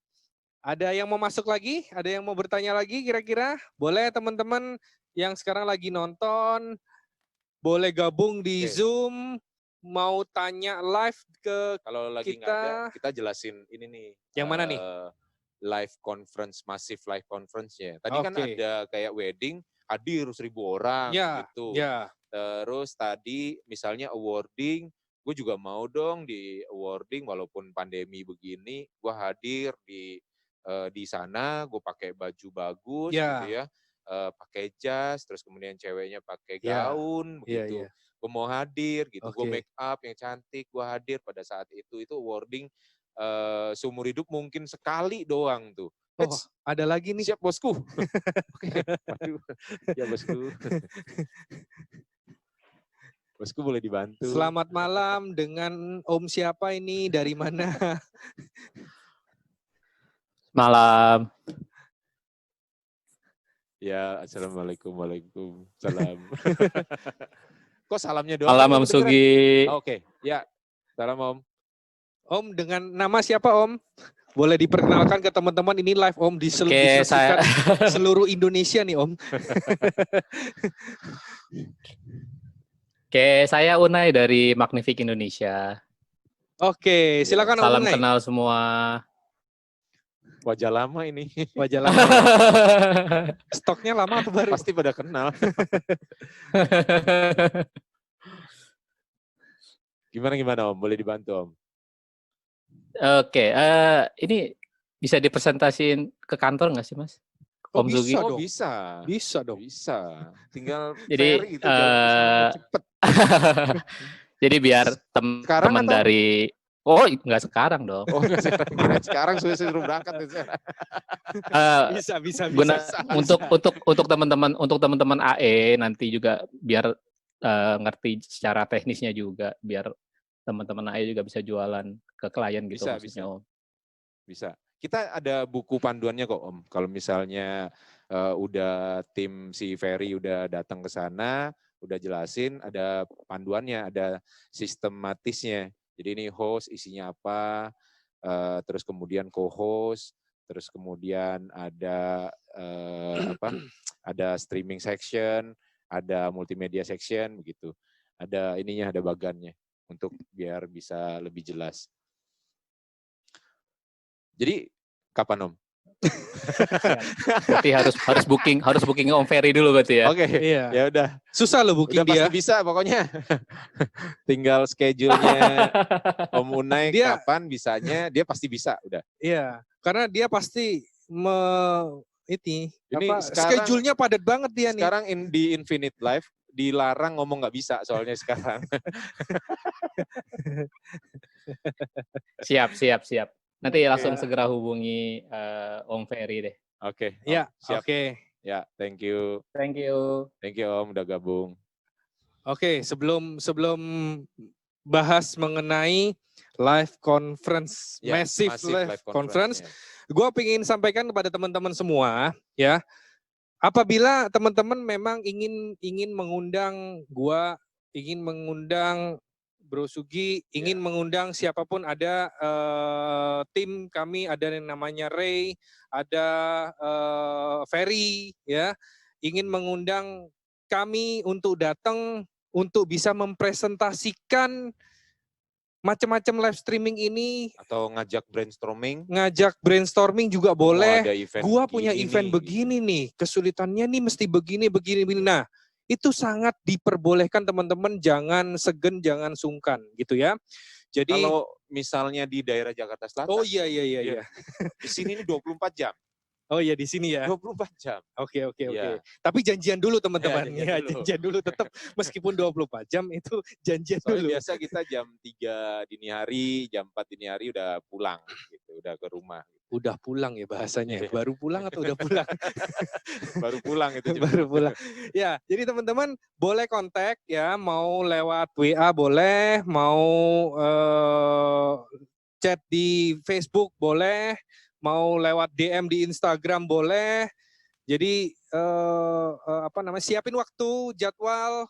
S1: ada yang mau masuk lagi? Ada yang mau bertanya lagi kira-kira? Boleh teman-teman yang sekarang lagi nonton, boleh gabung di Zoom, mau tanya live ke
S2: kalau lagi
S1: kita.
S2: Nggak ada, kita jelasin ini nih.
S1: Yang mana nih?
S2: Live conference, massive live conference ya. Tadi kan ada kayak wedding, hadir 1.000 orang gitu.
S1: Ya.
S2: Terus tadi misalnya awarding, gue juga mau dong di awarding walaupun pandemi begini, gue hadir di sana, gue pakai baju bagus gitu ya, pakai jas, terus kemudian ceweknya pakai gaun begitu. Gue mau hadir gitu, gue make up yang cantik, gue hadir pada saat itu awarding seumur hidup mungkin sekali doang tuh.
S1: Ada lagi nih.
S2: Siap bosku. Oke. Waduh. Ya bosku. Bosku boleh dibantu.
S1: Selamat malam dengan Om siapa ini, dari mana?
S6: Malam.
S2: Ya, assalamualaikum, waalaikumsalam. Kok salamnya doang?
S6: Malam
S2: Kan
S6: Om
S2: kedengeran.
S6: Sugi.
S2: Oke, ya. Salam Om.
S1: Om, dengan nama siapa Om? Boleh diperkenalkan ke teman-teman, ini live Om
S6: Oke,
S1: disaksikan seluruh Indonesia nih Om.
S6: Oke, saya Unai dari Magnific Indonesia.
S1: Oke, silakan Om
S6: Salam
S1: Unai.
S6: kenal semua.
S2: Wajah lama ini.
S1: Wajah lama ya. Stoknya lama atau baru?
S2: Pasti pada kenal. Gimana Om? Boleh dibantu Om?
S6: Oke, ini bisa dipresentasiin ke kantor nggak sih Mas?
S1: Oh,
S6: Om Sugi?
S1: bisa
S2: Oh
S1: dong.
S2: bisa.
S1: Bisa dong.
S2: Bisa. Tinggal
S6: Jadi,
S2: ferry itu jalan ke sana cepet.
S6: Jadi biar
S2: Sekarang
S6: teman-teman
S2: atau?
S6: dari nggak sekarang dong.
S2: Oh nggak sekarang. Kira sekarang suruh berangkat.
S1: Bisa.
S6: Untuk teman-teman AE nanti juga biar ngerti secara teknisnya juga, biar teman-teman AE juga bisa jualan ke klien gitu maksudnya Om.
S2: Bisa. Kita ada buku panduannya kok Om. Kalau misalnya udah tim si Ferry udah datang ke sana, udah jelasin, ada panduannya, ada sistematisnya. Jadi ini host isinya apa, terus kemudian co-host, terus kemudian ada ada streaming section, ada multimedia section begitu. Ada ininya, ada bagannya untuk biar bisa lebih jelas. Jadi kapan Om?
S6: Berarti harus booking Om Ferry dulu berarti ya.
S2: Oke,
S1: Iya.
S2: ya udah.
S1: Susah lo booking
S2: Udah pasti
S1: dia.
S2: bisa pokoknya. Tinggal schedule-nya Om Unai
S1: Dia-
S2: kapan bisanya, dia pasti bisa udah.
S1: Iya, karena dia pasti
S2: Ini
S1: schedule-nya padat banget dia nih.
S2: Sekarang di Infinite Life dilarang ngomong nggak bisa soalnya sekarang.
S6: Siap. Nanti
S2: Oke.
S6: langsung segera hubungi Om Ferry deh.
S2: Oke. Om,
S1: Ya,
S2: siap.
S1: oke.
S2: Ya, thank you.
S6: Thank you.
S2: Thank you Om udah gabung.
S1: Oke, sebelum bahas mengenai live conference,
S2: Ya,
S1: massive live conference,
S2: ya.
S1: gue ingin sampaikan kepada teman-teman semua, ya, apabila teman-teman memang ingin mengundang gua, ingin mengundang Bro Sugi, ingin mengundang siapapun, ada tim kami, ada yang namanya Ray, ada Ferry, ya, ingin mengundang kami untuk datang untuk bisa mempresentasikan macam-macam live streaming ini,
S2: Atau ngajak brainstorming
S1: juga boleh.
S2: Ada event
S1: Gua punya
S2: begini
S1: event
S2: nih,
S1: begini nih, kesulitannya nih mesti begini. Nah, itu sangat diperbolehkan teman-teman, jangan segan, jangan sungkan gitu ya. Jadi
S2: Kalau misalnya di daerah Jakarta Selatan.
S1: Oh iya.
S2: Di sini ini 24 jam.
S1: Oh iya di sini ya.
S2: 24 jam.
S1: Oke.
S2: Iya.
S1: Tapi janjian dulu teman-teman.
S2: Ya,
S1: Janjian dulu tetap meskipun 24 jam itu janjian
S2: Soalnya
S1: dulu.
S2: biasa kita jam 3 dini hari, jam 4 dini hari udah pulang gitu, udah ke rumah.
S1: Udah pulang ya bahasanya.
S2: Iya.
S1: Baru pulang atau udah pulang?
S2: Baru pulang itu.
S1: Baru pulang. Ya, jadi teman-teman boleh kontak ya, mau lewat WA boleh, mau chat di Facebook boleh, mau lewat DM di Instagram boleh. Jadi siapin waktu, jadwal,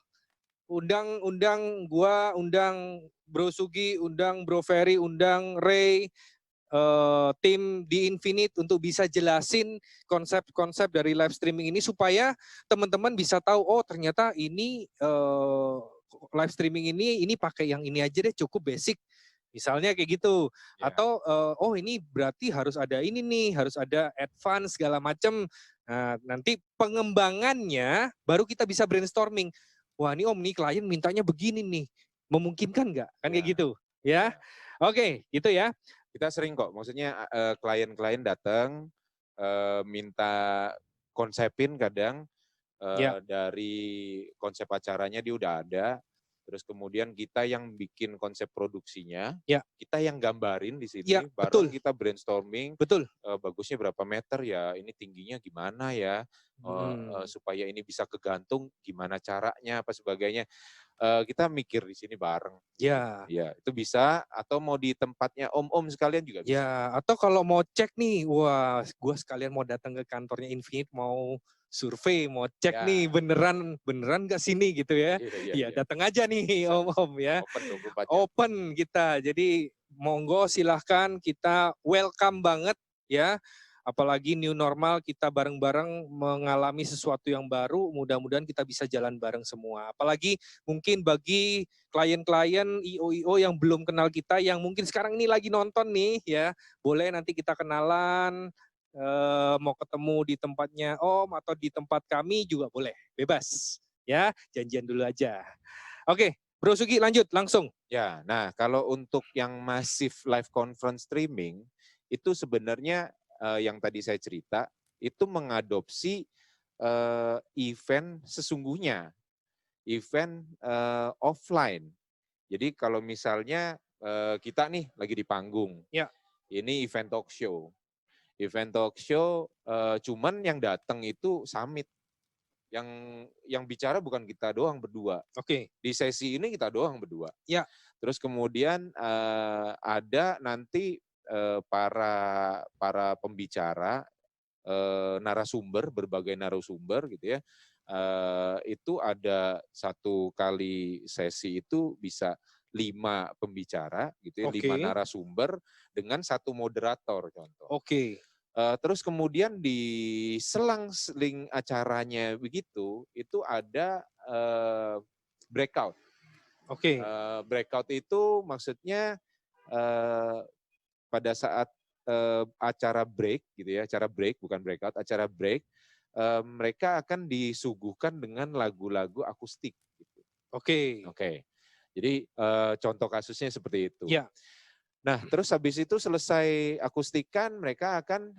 S1: undang gua, undang Bro Sugi, undang Bro Ferry, undang Ray, tim di Infinite untuk bisa jelasin konsep-konsep dari live streaming ini supaya teman-teman bisa tahu, oh ternyata ini live streaming ini pakai yang ini aja deh, cukup basic. Misalnya kayak gitu.
S2: Ya.
S1: Atau oh ini berarti harus ada ini nih, harus ada advance segala macam. Nah, nanti pengembangannya baru kita bisa brainstorming. Wah, ini Om nih klien mintanya begini nih. Memungkinkan nggak? Kan kayak gitu, ya. Oke, gitu ya.
S2: Kita sering kok, maksudnya klien-klien datang minta konsepin kadang dari konsep acaranya dia udah ada, terus kemudian kita yang bikin konsep produksinya, kita yang gambarin di sini, baru kita brainstorming, bagusnya berapa meter ya, ini tingginya gimana ya, supaya ini bisa kegantung, gimana caranya, apa sebagainya. kita mikir di sini bareng.
S1: Ya.
S2: Ya, itu bisa, atau mau di tempatnya om-om sekalian juga bisa.
S1: Ya, atau kalau mau cek nih, wah, gue sekalian mau datang ke kantornya Infinite, mau survei, mau cek nih beneran nggak sini gitu ya. Iya, datang aja nih om-om ya.
S2: Open 24 jam.
S1: Open kita. Jadi monggo silahkan, kita welcome banget ya. Apalagi new normal, kita bareng-bareng mengalami sesuatu yang baru, mudah-mudahan kita bisa jalan bareng semua. Apalagi mungkin bagi klien-klien IO yang belum kenal kita, yang mungkin sekarang ini lagi nonton nih ya, boleh nanti kita kenalan, mau ketemu di tempatnya Om atau di tempat kami juga boleh, bebas ya, janjian dulu aja. Oke, Bro Sugi lanjut langsung.
S2: Ya, nah kalau untuk yang masif live conference streaming, itu sebenarnya yang tadi saya cerita, itu mengadopsi event sesungguhnya, event offline. Jadi kalau misalnya kita nih lagi di panggung,
S1: ya.
S2: Ini event talk show. Event talk show, cuman yang datang itu summit. Yang bicara bukan kita doang berdua.
S1: Oke.
S2: Di sesi ini kita doang berdua.
S1: Ya.
S2: Terus kemudian ada nanti para pembicara, narasumber, berbagai narasumber gitu ya. Itu ada satu kali sesi itu bisa 5 pembicara gitu ya, 5 narasumber dengan 1 moderator contoh.
S1: Oke.
S2: Terus kemudian di selang-seling acaranya begitu, itu ada breakout.
S1: Oke.
S2: Breakout itu maksudnya pada saat acara break gitu ya, acara break bukan breakout, acara break, mereka akan disuguhkan dengan lagu-lagu akustik. Gitu. Oke. Jadi contoh kasusnya seperti itu.
S1: Ya.
S2: Nah, terus habis itu selesai akustikan, mereka akan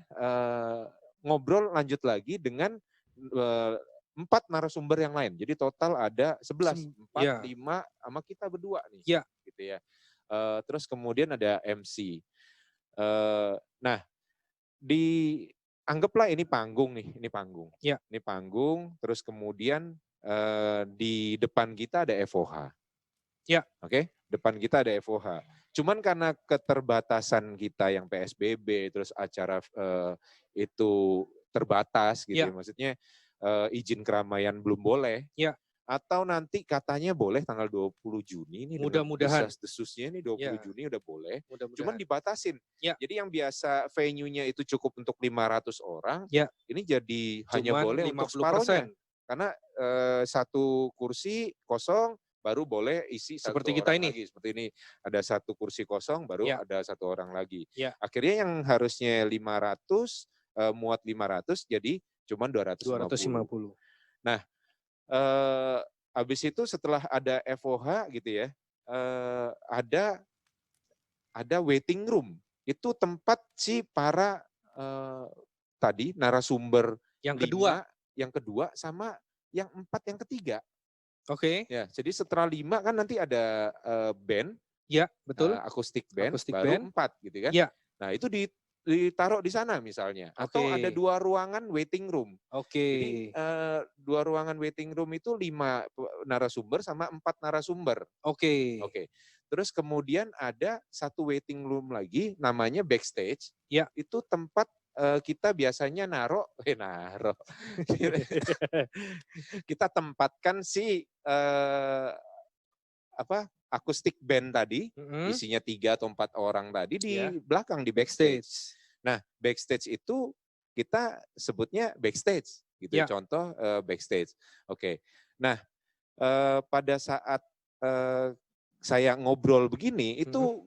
S2: ngobrol lanjut lagi dengan 4 narasumber yang lain. Jadi total ada 11, 4, 5 sama kita berdua nih.
S1: Ya.
S2: Gitu ya. Terus kemudian ada MC. Nah, anggaplah ini panggung nih, ini panggung.
S1: Ya.
S2: Ini panggung, terus kemudian di depan kita ada FOH.
S1: Ya.
S2: Oke, depan kita ada FOH. Cuman karena keterbatasan kita yang PSBB, terus acara itu terbatas gitu ya, maksudnya izin keramaian belum boleh.
S1: Ya.
S2: Atau nanti katanya boleh tanggal 20 Juni ini,
S1: mudah-mudahan
S2: desas-desusnya ini 20 Juni udah boleh. Cuman dibatasin.
S1: Ya.
S2: Jadi yang biasa venue-nya itu cukup untuk 500 orang, ini jadi hanya boleh
S1: 50%.
S2: untuk separuhnya. Karena 1 kursi kosong baru boleh isi 1
S1: seperti
S2: orang
S1: kita ini.
S2: lagi. Seperti ini ada 1 kursi kosong baru ada 1 orang lagi.
S1: Ya.
S2: Akhirnya yang harusnya 500 muat 500 jadi cuma 250. Nah, habis itu setelah ada FOH gitu ya, ada waiting room. Itu tempat si para tadi narasumber
S1: yang
S2: 5, yang kedua sama yang 4 yang ketiga.
S1: Oke.
S2: Ya, jadi setelah 5 kan nanti ada band.
S1: Ya, betul.
S2: Akustik band,
S1: Akustik
S2: baru
S1: band.
S2: 4 gitu kan.
S1: Ya.
S2: Nah, itu ditaruh di sana misalnya. Atau ada 2 ruangan waiting room. Jadi 2 ruangan waiting room itu 5 narasumber sama 4 narasumber.
S1: Oke.
S2: Terus kemudian ada 1 waiting room lagi namanya backstage.
S1: Ya.
S2: Itu tempat kita biasanya kita tempatkan si akustik band tadi, isinya 3 atau 4 orang tadi di belakang di backstage. Nah, backstage itu kita sebutnya backstage gitu. Contoh backstage. Oke. Nah, pada saat saya ngobrol begini itu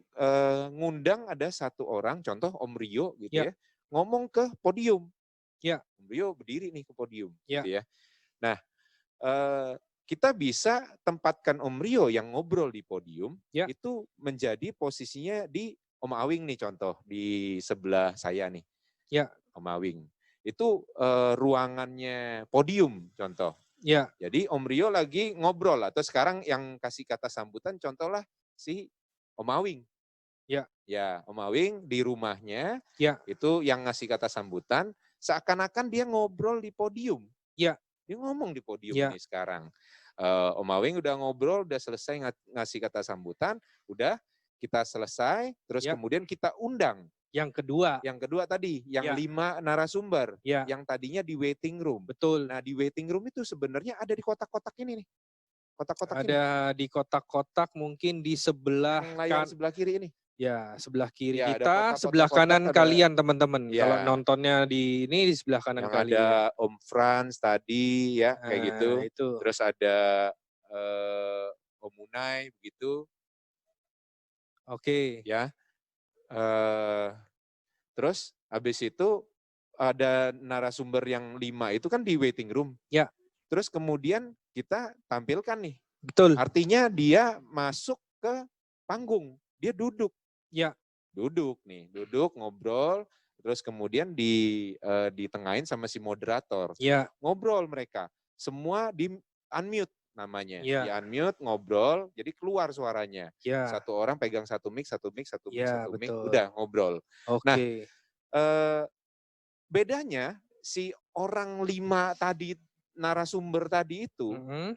S2: ngundang ada 1 orang, contoh Om Rio gitu ya, ngomong ke podium. Om Rio berdiri nih ke podium gitu ya. Nah, kita bisa tempatkan Om Rio yang ngobrol di podium, itu menjadi posisinya di Om Awing nih contoh, di sebelah saya nih. Om Awing. Itu ruangannya podium contoh. Jadi Om Rio lagi ngobrol, atau sekarang yang kasih kata sambutan contohlah si Om Awing. Ya, Om Awing di rumahnya, itu yang ngasih kata sambutan, seakan-akan dia ngobrol di podium. Dia ngomong di podium ini sekarang. Om Awing udah ngobrol, udah selesai ngasih kata sambutan, udah kita selesai, terus
S1: Ya.
S2: kemudian kita undang.
S1: Yang kedua.
S2: Yang kedua tadi, yang
S1: Ya.
S2: 5 narasumber,
S1: Ya.
S2: yang tadinya di waiting room.
S1: Betul.
S2: Nah di waiting room itu sebenarnya ada di kotak-kotak ini nih. Kotak-kotak ini.
S1: Ada di kotak-kotak mungkin di sebelah
S2: Yang layar sebelah kiri ini.
S1: Ya, sebelah kiri
S2: Ya, ada
S1: kita,
S2: kotak-kotak,
S1: sebelah kanan
S2: ada,
S1: kalian teman-teman.
S2: ya.
S1: Kalau nontonnya di ini di sebelah kanan
S2: yang
S1: kalian.
S2: ada Om Franz tadi ya kayak gitu.
S1: Itu.
S2: Terus ada Om Unai begitu.
S1: Oke.
S2: Ya. Terus habis itu ada narasumber yang 5 itu kan di waiting room.
S1: Ya.
S2: Terus kemudian kita tampilkan nih.
S1: Betul.
S2: Artinya dia masuk ke panggung, dia duduk.
S1: Ya.
S2: Duduk nih, duduk ngobrol, terus kemudian ditengahin sama si moderator.
S1: Ya.
S2: Ngobrol mereka, semua di unmute namanya.
S1: Ya.
S2: Di unmute ngobrol, jadi keluar suaranya.
S1: Ya.
S2: Satu orang pegang satu mic, satu mic, satu mic,
S1: Ya,
S2: satu mic,
S1: betul.
S2: udah ngobrol.
S1: Oke.
S2: Nah, bedanya si orang 5 tadi narasumber tadi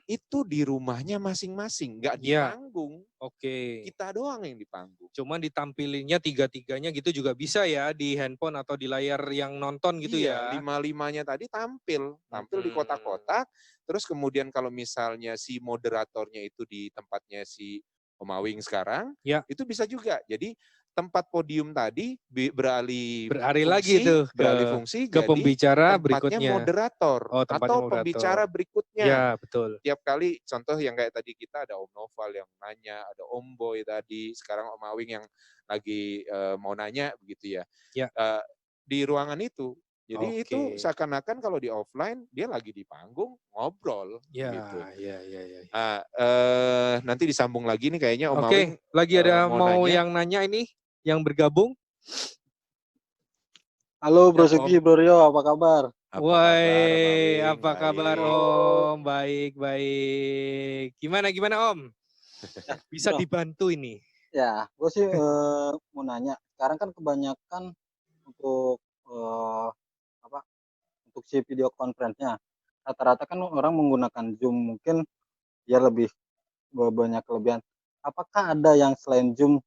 S2: itu di rumahnya masing-masing, nggak di
S1: Ya.
S2: panggung.
S1: Oke.
S2: Kita doang yang di panggung.
S1: Cuman ditampilinnya 3-3-nya gitu juga bisa ya di handphone atau di layar yang nonton gitu
S2: iya,
S1: ya.
S2: 5-5-nya tadi tampil di kotak-kotak. Terus kemudian kalau misalnya si moderatornya itu di tempatnya si Om Awing sekarang,
S1: ya.
S2: Itu bisa juga. Jadi tempat podium tadi beralih
S1: lagi tuh
S2: fungsi
S1: ke
S2: jadi
S1: pembicara
S2: tempatnya
S1: berikutnya.
S2: moderator atau
S1: moderator.
S2: pembicara berikutnya.
S1: Ya, betul.
S2: Tiap kali contoh yang kayak tadi kita ada Om Noval yang nanya, ada Om Boy tadi, sekarang Om Awing yang lagi mau nanya begitu ya.
S1: Ya.
S2: Di ruangan itu. Jadi itu seakan-akan kalau di offline dia lagi di panggung ngobrol gitu.
S1: Ya.
S2: Nanti disambung lagi nih kayaknya Om
S1: Awing.
S2: Awing.
S1: Lagi ada mau yang nanya ini yang bergabung.
S7: Halo Bro Sugi, Bro Rio, apa kabar?
S1: Woi, apa kabar Om? Baik. Gimana Om? Bisa dibantu ini?
S7: Ya, gue sih mau nanya. Sekarang kan kebanyakan untuk untuk si video conference-nya, rata-rata kan orang menggunakan Zoom, mungkin dia lebih banyak kelebihan. Apakah ada yang selain Zoom?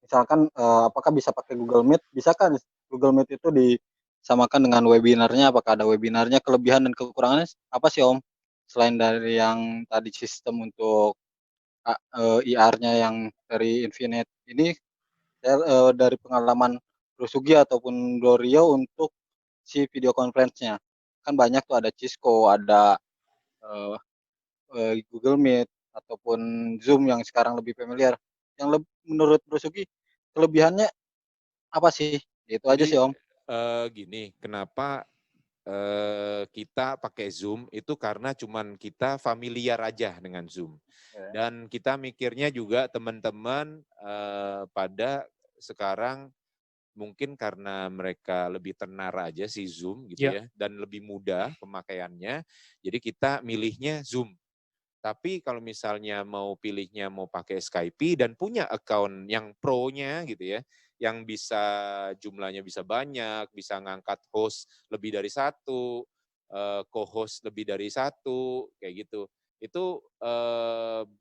S7: Misalkan apakah bisa pakai Google Meet? Bisakah Google Meet itu disamakan dengan webinarnya? Apakah ada webinarnya? Kelebihan dan kekurangannya apa sih Om? Selain dari yang tadi sistem untuk IR-nya yang dari Infinite ini, saya dari pengalaman Bro Sugi ataupun Bro Rio untuk si video conference-nya. Kan banyak tuh, ada Cisco, ada Google Meet ataupun Zoom yang sekarang lebih familiar. Yang menurut Bro Sugi kelebihannya apa sih? Itu aja sih Om.
S2: Gini, kenapa kita pakai Zoom itu karena cuman kita familiar aja dengan Zoom. Dan kita mikirnya juga teman-teman pada sekarang mungkin karena mereka lebih tenar aja si Zoom gitu ya, dan lebih mudah pemakaiannya. Jadi kita milihnya Zoom. Tapi kalau misalnya mau pilihnya mau pakai Skype dan punya account yang pro-nya gitu ya, yang bisa jumlahnya bisa banyak, bisa ngangkat host lebih dari satu, co-host lebih dari satu, kayak gitu. Itu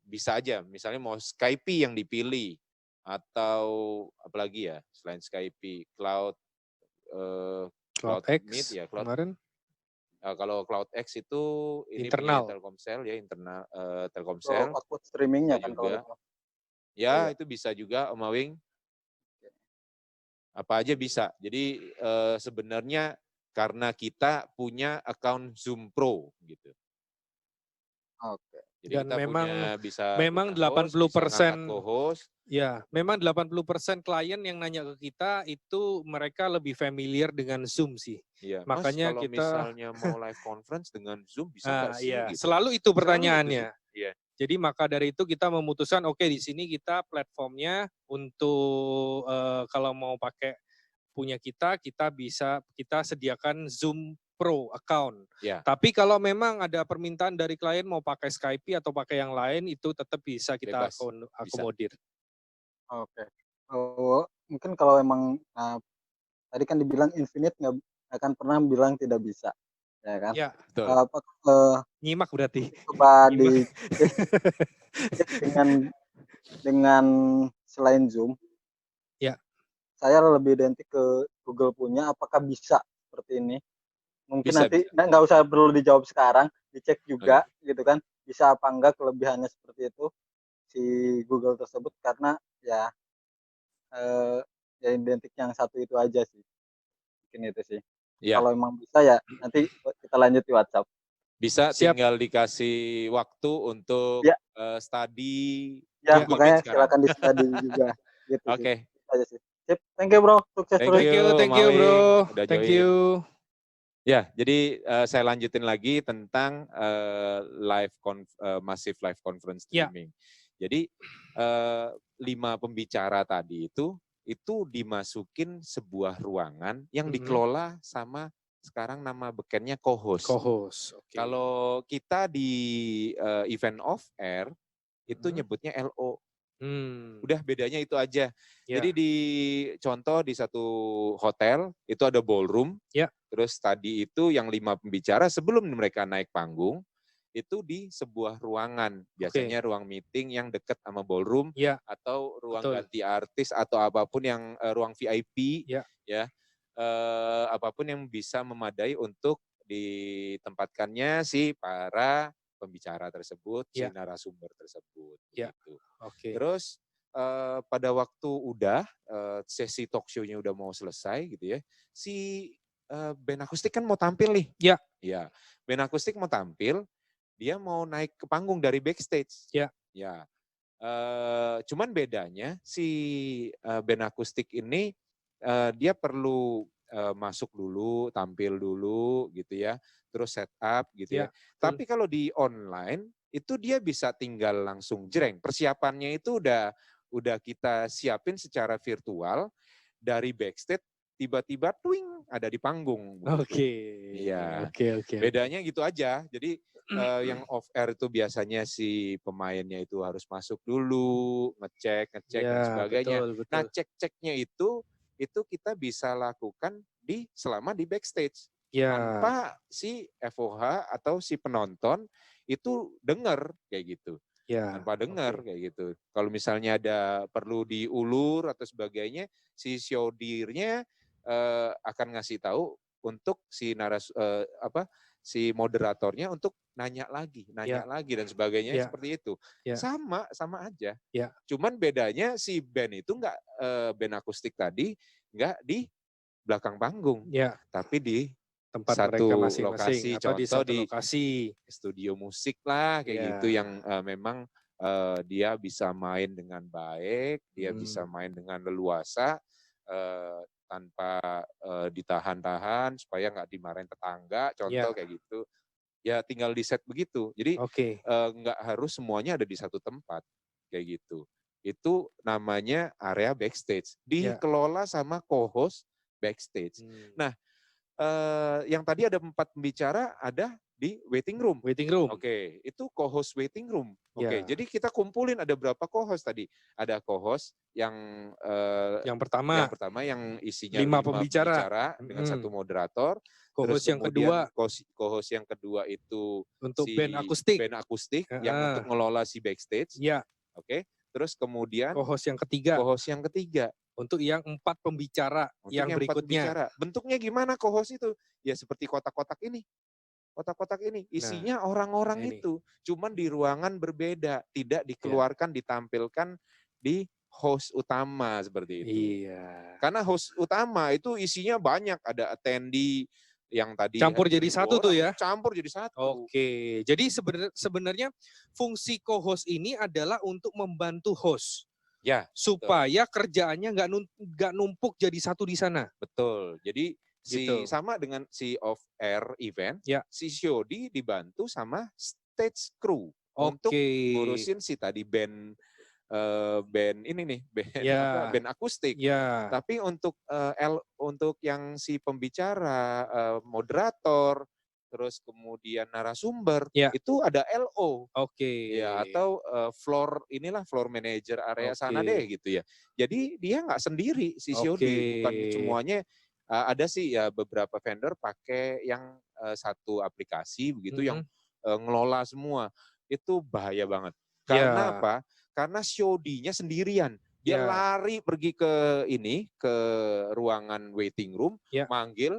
S2: bisa aja, misalnya mau Skype yang dipilih, atau apalagi ya selain Skype, Cloud
S1: Meet
S2: ya,
S1: kemarin.
S2: Kalau CloudX itu ini
S1: internal
S2: punya Telkomsel ya, internal Telkomsel.
S7: Output streamingnya kan
S2: juga.
S7: kalau itu.
S2: Ya, itu bisa juga Om Awing. Apa aja bisa. Jadi sebenarnya karena kita punya account Zoom Pro gitu.
S7: Oke.
S2: Jadi
S1: Dan
S2: kita
S1: memang
S2: punya bisa
S1: 80%
S2: co-host.
S1: Ya, memang 80% klien yang nanya ke kita itu mereka lebih familiar dengan Zoom sih.
S2: Iya,
S1: makanya
S2: kalau
S1: kita
S2: misalnya mau live conference dengan Zoom bisa nggak sih?
S1: Iya,
S2: gitu.
S1: selalu itu pertanyaannya.
S2: Iya.
S1: Jadi maka dari itu kita memutuskan oke, di sini kita platformnya untuk kalau mau pakai punya kita sediakan Zoom Pro account.
S2: Ya.
S1: Tapi kalau memang ada permintaan dari klien mau pakai Skype atau pakai yang lain, itu tetap bisa kita akomodir.
S7: Oke. Mungkin kalau emang tadi kan dibilang Infinite nggak akan pernah bilang tidak bisa. ya kan?
S1: Ya,
S2: Betul.
S1: nyimak berarti.
S7: Coba
S1: Nyimak.
S7: dengan selain Zoom,
S1: Ya.
S7: saya lebih identik ke Google punya, apakah bisa seperti ini? Mungkin
S2: Bisa,
S7: nanti
S2: bisa.
S7: nggak usah perlu dijawab sekarang, dicek juga
S2: Oke.
S7: gitu kan, bisa apa enggak kelebihannya seperti itu si Google tersebut, karena ya ya identik yang satu itu aja sih, mungkin itu sih.
S2: Ya,
S7: Kalau emang bisa ya nanti kita lanjut di WhatsApp.
S2: bisa
S1: Siap.
S2: tinggal dikasih waktu untuk
S7: Ya.
S2: Study
S7: Ya,
S2: Google
S7: makanya
S2: Meet sekarang.
S7: silakan di-study juga gitu sih.
S2: Oke.
S7: Itu aja sih. Sip, thank you bro, sukses terus.
S2: Thank you,
S1: Thank you bro.
S2: Mawing, udah
S1: Thank
S2: join.
S1: you.
S2: Ya, jadi saya lanjutin lagi tentang massive live conference
S1: Ya.
S2: streaming. Jadi 5 pembicara tadi itu dimasukin sebuah ruangan yang dikelola sama sekarang nama bekennya co-host.
S1: Co-host. Okay.
S2: Kalau kita di event off air itu nyebutnya LO. Udah bedanya itu aja.
S1: Ya.
S2: Jadi contoh di satu hotel itu ada ballroom.
S1: Ya.
S2: Terus tadi itu yang 5 pembicara sebelum mereka naik panggung itu di sebuah ruangan, biasanya ruang meeting yang dekat sama ballroom atau ruang ganti artis atau apapun yang ruang VIP ya. Apapun yang bisa memadai untuk ditempatkannya si para pembicara tersebut, si narasumber tersebut gitu. Terus pada waktu udah sesi talk show-nya udah mau selesai gitu ya, si band akustik kan mau tampil nih. Ya. Band akustik mau tampil, dia mau naik ke panggung dari backstage. Ya. Cuman bedanya si band akustik ini dia perlu masuk dulu, tampil dulu gitu ya, terus set up gitu ya. Tapi kalau di online itu dia bisa tinggal langsung jreng. Persiapannya itu udah kita siapin secara virtual dari backstage, tiba-tiba twing ada di panggung.
S1: Oke.
S2: Iya. Bedanya gitu aja. Jadi yang off air itu biasanya si pemainnya itu harus masuk dulu, ngecek dan sebagainya.
S1: Betul.
S2: Nah, cek-ceknya itu kita bisa lakukan selama di backstage. Tanpa si FOH atau si penonton itu dengar kayak gitu. Tanpa dengar kayak gitu. Kalau misalnya ada perlu diulur atau sebagainya, si showdirnya akan ngasih tahu untuk si si moderatornya untuk nanya lagi dan sebagainya seperti itu. Sama aja. Cuman bedanya si band itu enggak band akustik tadi enggak di belakang panggung, tapi di
S1: tempat
S2: satu
S1: mereka masing-masing
S2: lokasi,
S1: atau di satu
S2: di
S1: lokasi
S2: studio musik lah kayak gitu yang memang dia bisa main dengan baik, dia bisa main dengan leluasa tanpa ditahan-tahan supaya nggak dimarahin tetangga, contoh kayak gitu. Ya tinggal di set begitu. Jadi nggak harus semuanya ada di satu tempat kayak gitu. Itu namanya area backstage. Dikelola sama co-host backstage. Nah, yang tadi ada 4 pembicara ada di waiting room. Oke, itu co-host waiting room. Oke, jadi kita kumpulin ada berapa co-host tadi? Ada co-host yang pertama yang isinya 5 pembicara dengan 1 moderator.
S1: Co-host
S2: Terus
S1: yang
S2: kemudian
S1: kedua
S2: co-host yang kedua itu
S1: untuk
S2: si
S1: band akustik
S2: yang untuk ngelola si backstage. Oke. Terus kemudian
S1: co-host yang ketiga untuk yang 4 pembicara yang berikutnya.
S2: Bentuknya gimana co-host itu? Ya seperti kotak-kotak ini. Kotak-kotak ini isinya orang-orang itu, cuman di ruangan berbeda, tidak dikeluarkan, ditampilkan di host utama seperti itu. Karena host utama itu isinya banyak, ada attendee yang tadi
S1: campur jadi satu tuh ya.
S2: Campur jadi satu.
S1: Oke. Jadi sebenarnya fungsi co-host ini adalah untuk membantu host. Supaya kerjaannya nggak numpuk jadi satu di sana.
S2: Betul. Jadi sama dengan si off air event, si Shodi dibantu sama stage crew untuk ngurusin si tadi band ini nih, band akustik. Tapi untuk yang si pembicara, moderator, terus kemudian narasumber, itu ada LO. Ya, atau floor manager area sana deh gitu ya. Jadi dia nggak sendiri si Shodi, bukan semuanya Ada sih ya beberapa vendor pakai yang satu aplikasi begitu yang ngelola semua. Itu bahaya banget. Karena apa? Karena SHODI-nya sendirian. Dia lari pergi ke ke ruangan waiting room, manggil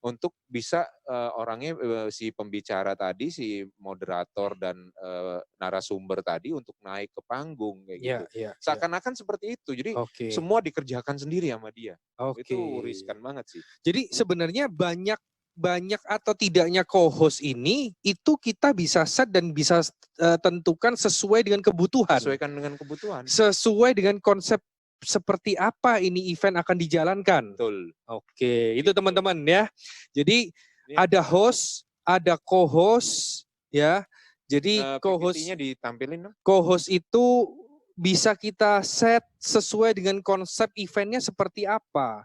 S2: untuk bisa orangnya si pembicara tadi, si moderator dan narasumber tadi untuk naik ke panggung kayak gitu. Seakan-akan seperti itu. Jadi semua dikerjakan sendiri sama dia. Itu riskan banget sih.
S1: Jadi sebenarnya banyak atau tidaknya co-host ini itu kita bisa set dan bisa tentukan sesuai dengan kebutuhan.
S2: Sesuaikan dengan kebutuhan.
S1: Sesuai dengan konsep seperti apa ini event akan dijalankan.
S2: Betul.
S1: Oke, itu teman-teman ya. Jadi ada host, ada co-host ya. Jadi
S2: PPT-nya ditampilin dong.
S1: Co-host itu bisa kita set sesuai dengan konsep eventnya seperti apa.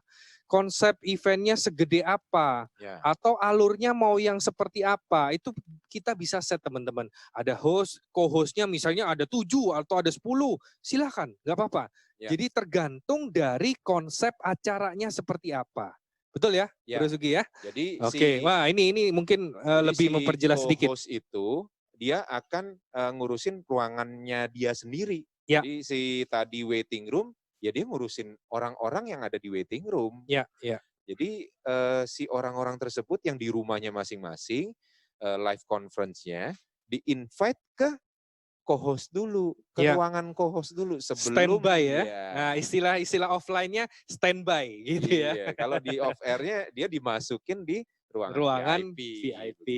S1: Konsep eventnya segede apa, atau alurnya mau yang seperti apa, itu kita bisa set teman-teman. Ada host, co-hostnya misalnya ada 7 atau ada 10, silakan, nggak apa-apa. Jadi tergantung dari konsep acaranya seperti apa. Betul ya, Bro Sugi ya?
S2: Jadi
S1: wah ini mungkin lebih memperjelas sedikit.
S2: Co-host itu dia akan ngurusin ruangannya dia sendiri. Jadi si tadi waiting room, ya dia ngurusin orang-orang yang ada di waiting room. Jadi si orang-orang tersebut yang di rumahnya masing-masing, live conference-nya, di-invite ke co-host dulu, ke ruangan co-host dulu sebelum
S1: standby ya. Nah, istilah offline-nya standby gitu ya.
S2: Iya, kalau di off air-nya dia dimasukin di ruangan
S1: VIP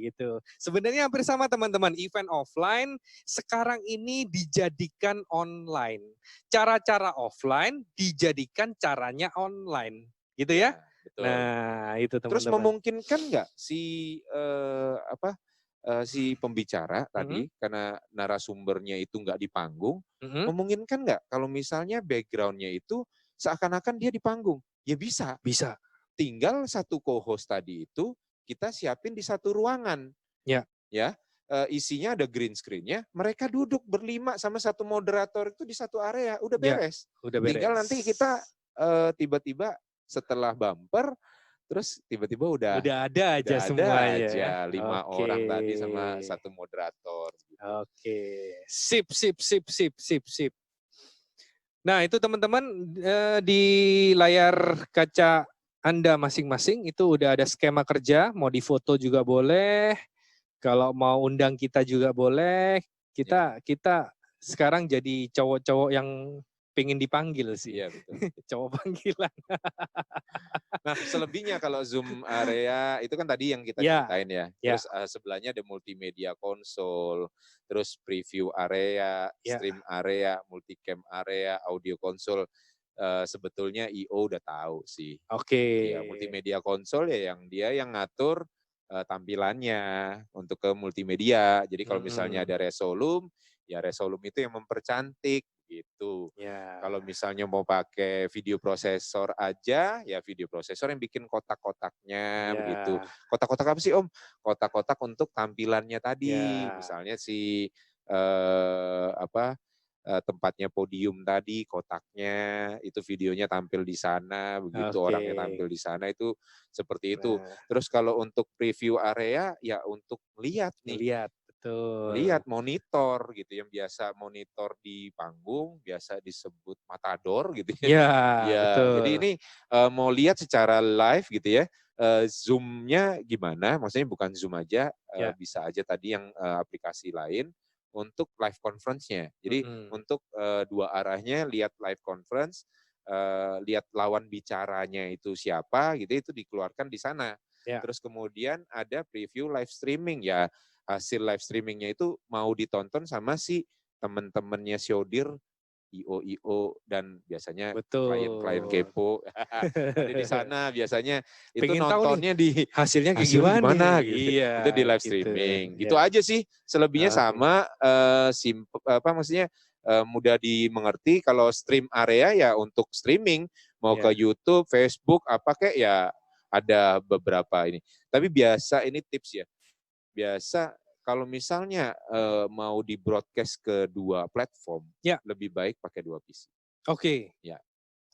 S1: gitu. Sebenarnya hampir sama teman-teman, event offline sekarang ini dijadikan online. Cara-cara offline dijadikan caranya online. Gitu ya?
S2: Betul.
S1: Nah, itu teman-teman.
S2: Terus memungkinkan nggak si si pembicara tadi, karena narasumbernya itu nggak di panggung, memungkinkan nggak kalau misalnya background-nya itu seakan-akan dia di panggung? Ya bisa.
S1: Bisa.
S2: Tinggal satu co-host tadi itu kita siapin di satu ruangan. Isinya ada green screen-nya, mereka duduk berlima sama satu moderator itu di satu area, udah beres.
S1: Udah beres.
S2: Tinggal nanti kita tiba-tiba setelah bumper, terus tiba-tiba udah
S1: ada aja semuanya.
S2: Ada 5 orang tadi sama satu moderator.
S1: Oke, sip. Nah itu teman-teman di layar kaca Anda masing-masing itu udah ada skema kerja, mau difoto juga boleh, kalau mau undang kita juga boleh. Kita sekarang jadi cowok-cowok yang pengen dipanggil sih.
S2: Iya betul.
S1: Cowok panggilan.
S2: Nah selebihnya kalau Zoom area itu kan tadi yang kita ceritain ya. Terus sebelahnya ada multimedia konsol, terus preview area, stream area, multicam area, audio konsol. Sebetulnya I.O. udah tahu sih. Ya, multimedia konsol ya yang ngatur tampilannya untuk ke multimedia. Jadi kalau misalnya ada Resolume, ya Resolume itu yang mempercantik gitu. Kalau misalnya mau pakai video prosesor aja, ya video prosesor yang bikin kotak-kotaknya begitu. Kotak-kotak apa sih Om? Kotak-kotak untuk tampilannya tadi. Misalnya si tempatnya podium tadi, kotaknya, itu videonya tampil di sana, begitu orangnya tampil di sana, itu seperti itu. Terus kalau untuk preview area, ya untuk lihat nih. Lihat monitor gitu, yang biasa monitor di panggung, biasa disebut matador gitu ya.
S1: Betul.
S2: Jadi ini mau lihat secara live gitu ya, Zoom-nya gimana, maksudnya bukan Zoom aja, bisa aja tadi yang aplikasi lain, untuk live conference-nya. Jadi untuk dua arahnya lihat live conference, lihat lawan bicaranya itu siapa gitu, itu dikeluarkan di sana. Terus kemudian ada preview live streaming ya, hasil live streamingnya itu mau ditonton sama si teman-temannya Syodir, IO dan biasanya klien-klien kepo ada di sana biasanya itu
S1: pengen
S2: nontonnya di
S1: hasilnya kayak gimana
S2: gitu. Itu di live streaming gitu aja sih. Selebihnya sama maksudnya mudah dimengerti. Kalau stream area ya untuk streaming mau ke YouTube, Facebook apa kayak ya ada beberapa ini. Tapi biasa ini tips ya. Biasa kalau misalnya mau di broadcast ke dua platform, lebih baik pakai 2 PC.
S1: Oke.
S2: Ya.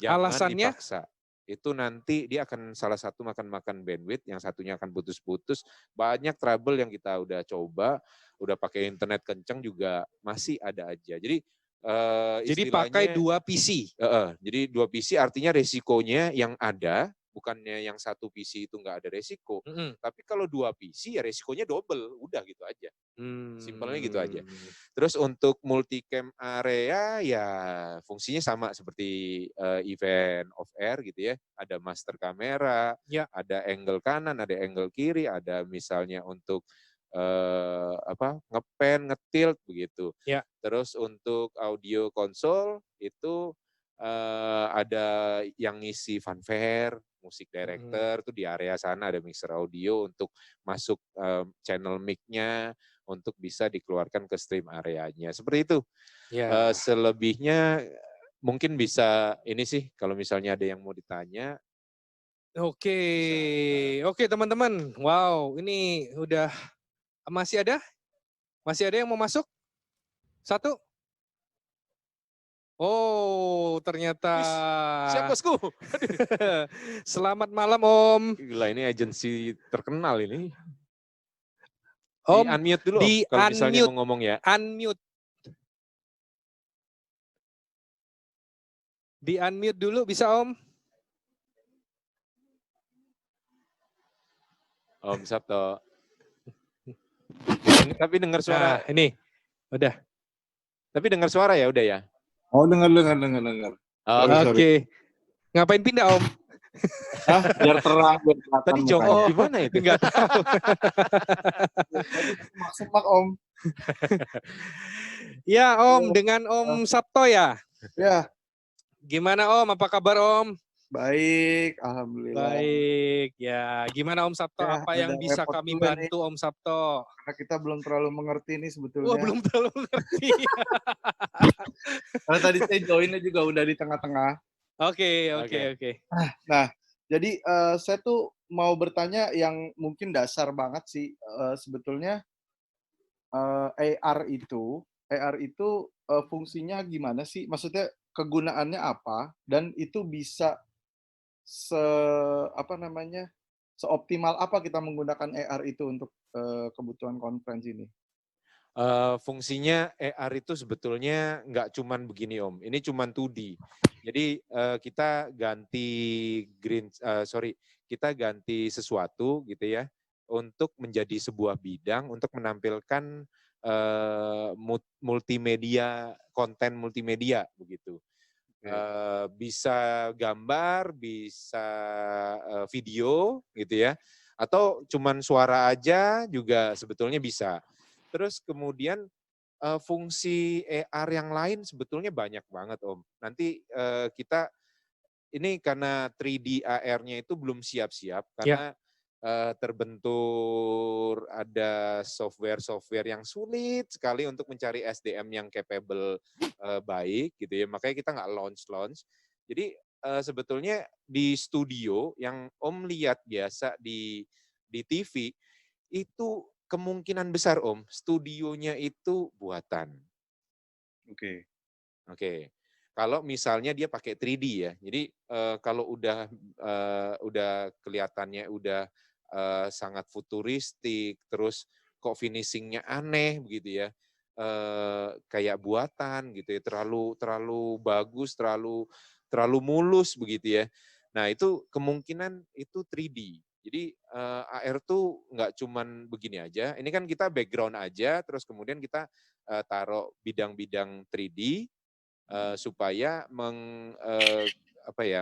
S2: Jangan
S1: Alasannya?
S2: dipaksa. itu nanti dia akan salah satu makan bandwidth, yang satunya akan putus-putus. Banyak trouble yang kita udah coba, udah pakai internet kenceng juga masih ada aja. Jadi
S1: pakai 2 PC.
S2: Jadi 2 PC artinya resikonya yang ada, bukannya yang satu PC itu nggak ada resiko. Tapi kalau 2 PC ya resikonya double, udah gitu aja. Simpelnya gitu aja. Terus untuk multicam area ya fungsinya sama seperti event off air gitu ya. Ada master kamera, ada angle kanan, ada angle kiri, ada misalnya untuk ngepen, ngetilt begitu. Terus untuk audio konsol itu ada yang ngisi fanfare, musik director tuh di area sana ada mixer audio untuk masuk channel mic-nya untuk bisa dikeluarkan ke stream areanya. Seperti itu. Selebihnya mungkin bisa ini sih kalau misalnya ada yang mau ditanya.
S1: Oke teman-teman. Wow, ini udah masih ada? Masih ada yang mau masuk? 1? Oh, ternyata.
S2: Siap bosku.
S1: Selamat malam Om.
S2: Gila, ini agensi terkenal ini.
S1: Om,
S2: di-unmute dulu Om, kalau misalnya mau ngomong ya.
S1: Unmute. Di-unmute dulu bisa Om.
S2: Om Sabto. Tapi dengar suara.
S1: Nah, ini. Udah.
S2: Tapi dengar suara ya, udah ya?
S8: Oh, dengar.
S1: Oke. Ngapain pindah, Om?
S8: Biar terang, biar kelihatan.
S2: Tadi jongkok gimana itu?
S1: Enggak tahu.
S8: Semak, Om.
S1: Ya, Om, dengan Om Sabto ya?
S8: Ya.
S1: Gimana, Om? Apa kabar, Om?
S8: Baik, alhamdulillah.
S1: Baik, ya. Gimana Om Sabto?
S8: Ya,
S1: apa yang bisa kami bantu Om Sabto?
S8: Karena kita belum terlalu mengerti nih sebetulnya.
S1: Wah, belum terlalu mengerti.
S8: Karena tadi saya joinnya juga udah di tengah-tengah.
S1: Oke.
S8: Nah, jadi saya tuh mau bertanya yang mungkin dasar banget sih. Sebetulnya AR itu fungsinya gimana sih? Maksudnya kegunaannya apa? Dan itu bisa seoptimal apa kita menggunakan AR itu untuk kebutuhan conference ini?
S2: Fungsinya AR itu sebetulnya nggak cuman begini Om, ini cuman 2D. Jadi kita ganti sesuatu gitu ya untuk menjadi sebuah bidang untuk menampilkan multimedia, konten multimedia begitu. Bisa gambar, bisa video gitu ya, atau cuman suara aja juga sebetulnya bisa. Terus kemudian fungsi AR yang lain sebetulnya banyak banget Om. Nanti kita ini karena 3D AR-nya itu belum siap-siap karena terbentur ada software yang sulit sekali untuk mencari SDM yang capable baik gitu ya. Makanya kita nggak launch. Jadi sebetulnya di studio yang Om lihat biasa di TV itu kemungkinan besar Om studionya itu buatan. Oke. Kalau misalnya dia pakai 3D ya. Jadi kalau udah kelihatannya udah sangat futuristik, terus kok finishingnya aneh begitu ya, kayak buatan gitu ya, terlalu bagus, terlalu mulus begitu ya. Nah itu kemungkinan itu 3D. Jadi AR tuh nggak cuman begini aja. Ini kan kita background aja, terus kemudian kita taruh bidang-bidang 3D supaya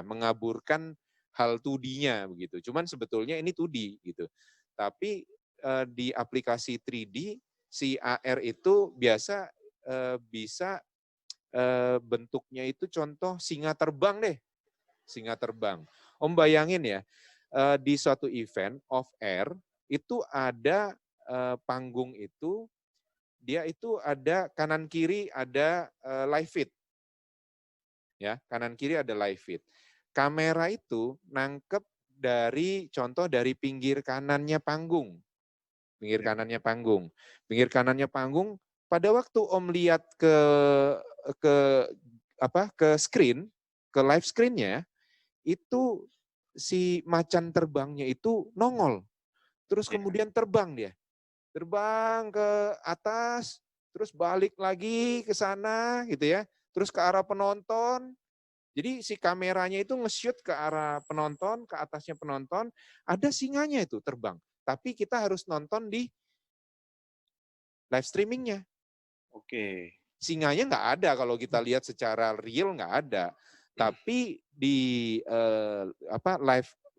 S2: mengaburkan hal 2D-nya begitu. Cuman sebetulnya ini 2D gitu. Tapi di aplikasi 3D si AR itu biasa bisa bentuknya itu contoh singa terbang deh. Singa terbang. Om bayangin ya, di suatu event off air itu ada panggung itu dia itu ada kanan kiri ada live feed. Ya, kanan kiri ada live feed. Kamera itu nangkep dari pinggir kanannya panggung. Pinggir kanannya panggung. Pada waktu Om lihat ke screen, ke live screen-nya, itu si macan terbangnya itu nongol. Terus kemudian terbang dia. Terbang ke atas, terus balik lagi ke sana gitu ya. Terus ke arah penonton. Jadi si kameranya itu nge-shoot ke arah penonton, ke atasnya penonton, ada singanya itu terbang. Tapi kita harus nonton di live streamingnya.
S8: Oke.
S2: Singanya nggak ada kalau kita lihat secara real nggak ada. Tapi di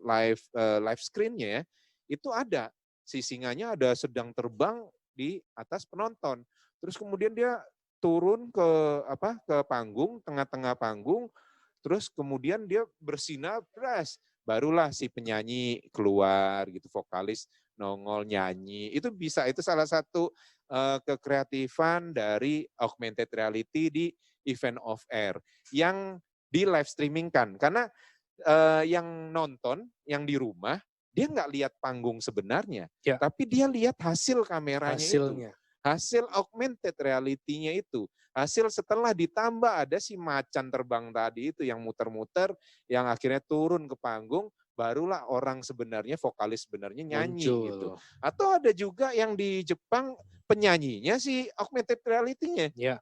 S2: live screen-nya itu ada. Si singanya ada sedang terbang di atas penonton. Terus kemudian dia turun ke panggung, tengah-tengah panggung, terus kemudian dia bersinar, barulah si penyanyi keluar gitu, vokalis nongol nyanyi. Itu bisa, itu salah satu kekreatifan dari augmented reality di event of air yang di live streaming kan. Karena yang nonton, yang di rumah, dia nggak lihat panggung sebenarnya, tapi dia lihat hasil kameranya itu. Hasil augmented reality-nya itu. Hasil setelah ditambah ada si macan terbang tadi itu yang muter-muter, yang akhirnya turun ke panggung, barulah orang sebenarnya, vokalis sebenarnya nyanyi gitu. Atau ada juga yang di Jepang penyanyinya si augmented reality-nya.
S1: Ya.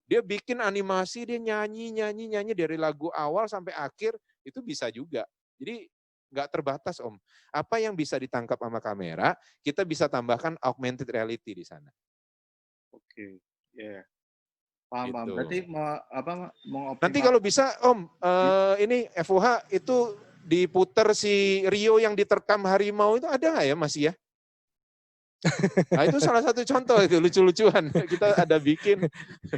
S2: Dia bikin animasi, dia nyanyi dari lagu awal sampai akhir, itu bisa juga. Jadi nggak terbatas Om. Apa yang bisa ditangkap sama kamera, kita bisa tambahkan augmented reality di sana.
S8: Oke, ya. Paham.
S2: Gitu.
S8: Berarti
S2: Nanti kalau bisa Om, ini FOH itu diputer si Rio yang diterkam harimau itu ada nggak ya Mas ya? Nah itu salah satu contoh itu lucu-lucuan kita ada bikin.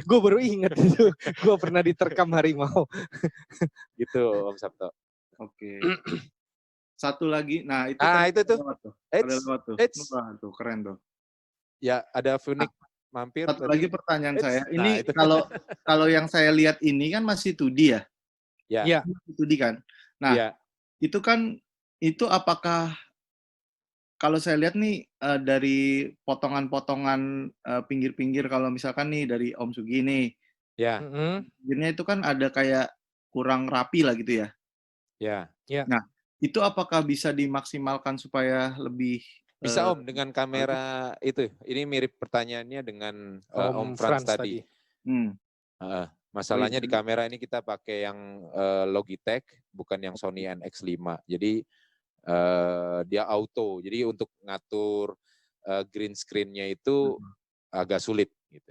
S1: Gue baru ingat itu, gue pernah diterkam harimau.
S2: Gitu Om Sabto.
S8: Oke. Satu lagi, nah itu
S2: itu tuh.
S8: Ada lewat tuh. Wah, tuh keren tuh.
S2: Ya ada Funik mampir.
S8: Satu lagi pertanyaan saya,
S2: Nah,
S8: ini kalau yang saya lihat ini kan masih 2D ya?
S2: Ya.
S8: 2D kan. Nah, itu kan apakah kalau saya lihat nih dari potongan-potongan pinggir-pinggir, kalau misalkan nih dari Om Sugi nih, pinggirnya itu kan ada kayak kurang rapi lah gitu ya?
S2: Ya.
S8: Nah, itu apakah bisa dimaksimalkan supaya lebih
S2: bisa Om dengan kamera itu. Ini mirip pertanyaannya dengan Om Frans tadi. Masalahnya di kamera ini kita pakai yang Logitech, bukan yang Sony NX5. Jadi dia auto. Jadi untuk ngatur green screen-nya itu agak sulit gitu.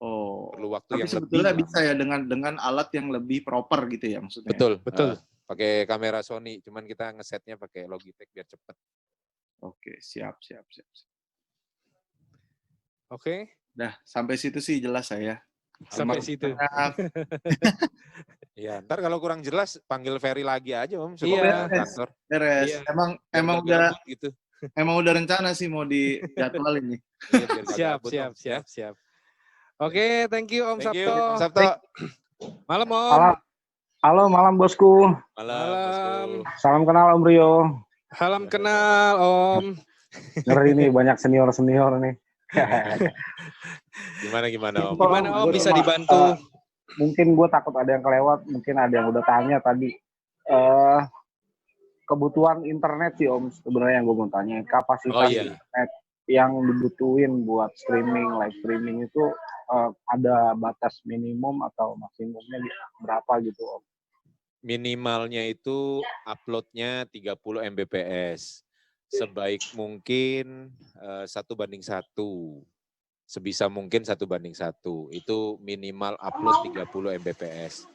S8: Oh.
S2: Perlu waktu yang
S8: sebetulnya
S2: lebih
S8: bisa ya dengan alat yang lebih proper gitu ya maksudnya.
S2: Betul. Pakai kamera Sony, cuman kita ngesetnya pakai Logitech biar cepet.
S8: Oke, siap.
S1: Oke.
S8: Dah, sampai situ sih jelas saya.
S1: Sampai situ.
S2: Ya, ntar kalau kurang jelas panggil Ferry lagi aja Om.
S1: Iya.
S2: Kantor.
S8: Beres. Emang udah rencana sih mau dijadwalin nih.
S1: Siap. Oke, thank you Om Sabto.
S2: Om Sabto.
S1: Malam Om.
S9: Halo, malam bosku.
S2: Malam.
S9: Salam kenal Om Rio.
S1: Salam kenal Om.
S9: Ngeri nih banyak senior nih.
S2: Gimana Om?
S1: Gimana Om bisa dibantu?
S9: Mungkin gue takut ada yang kelewat, mungkin ada yang udah tanya tadi. Kebutuhan internet sih Om sebenarnya yang gue mau tanya. Kapasitas internet yang dibutuhin buat live streaming itu ada batas minimum atau maksimumnya berapa gitu Om?
S2: Minimalnya itu uploadnya 30 Mbps. Sebaik mungkin 1:1. Sebisa mungkin 1:1. Itu minimal upload 30 Mbps.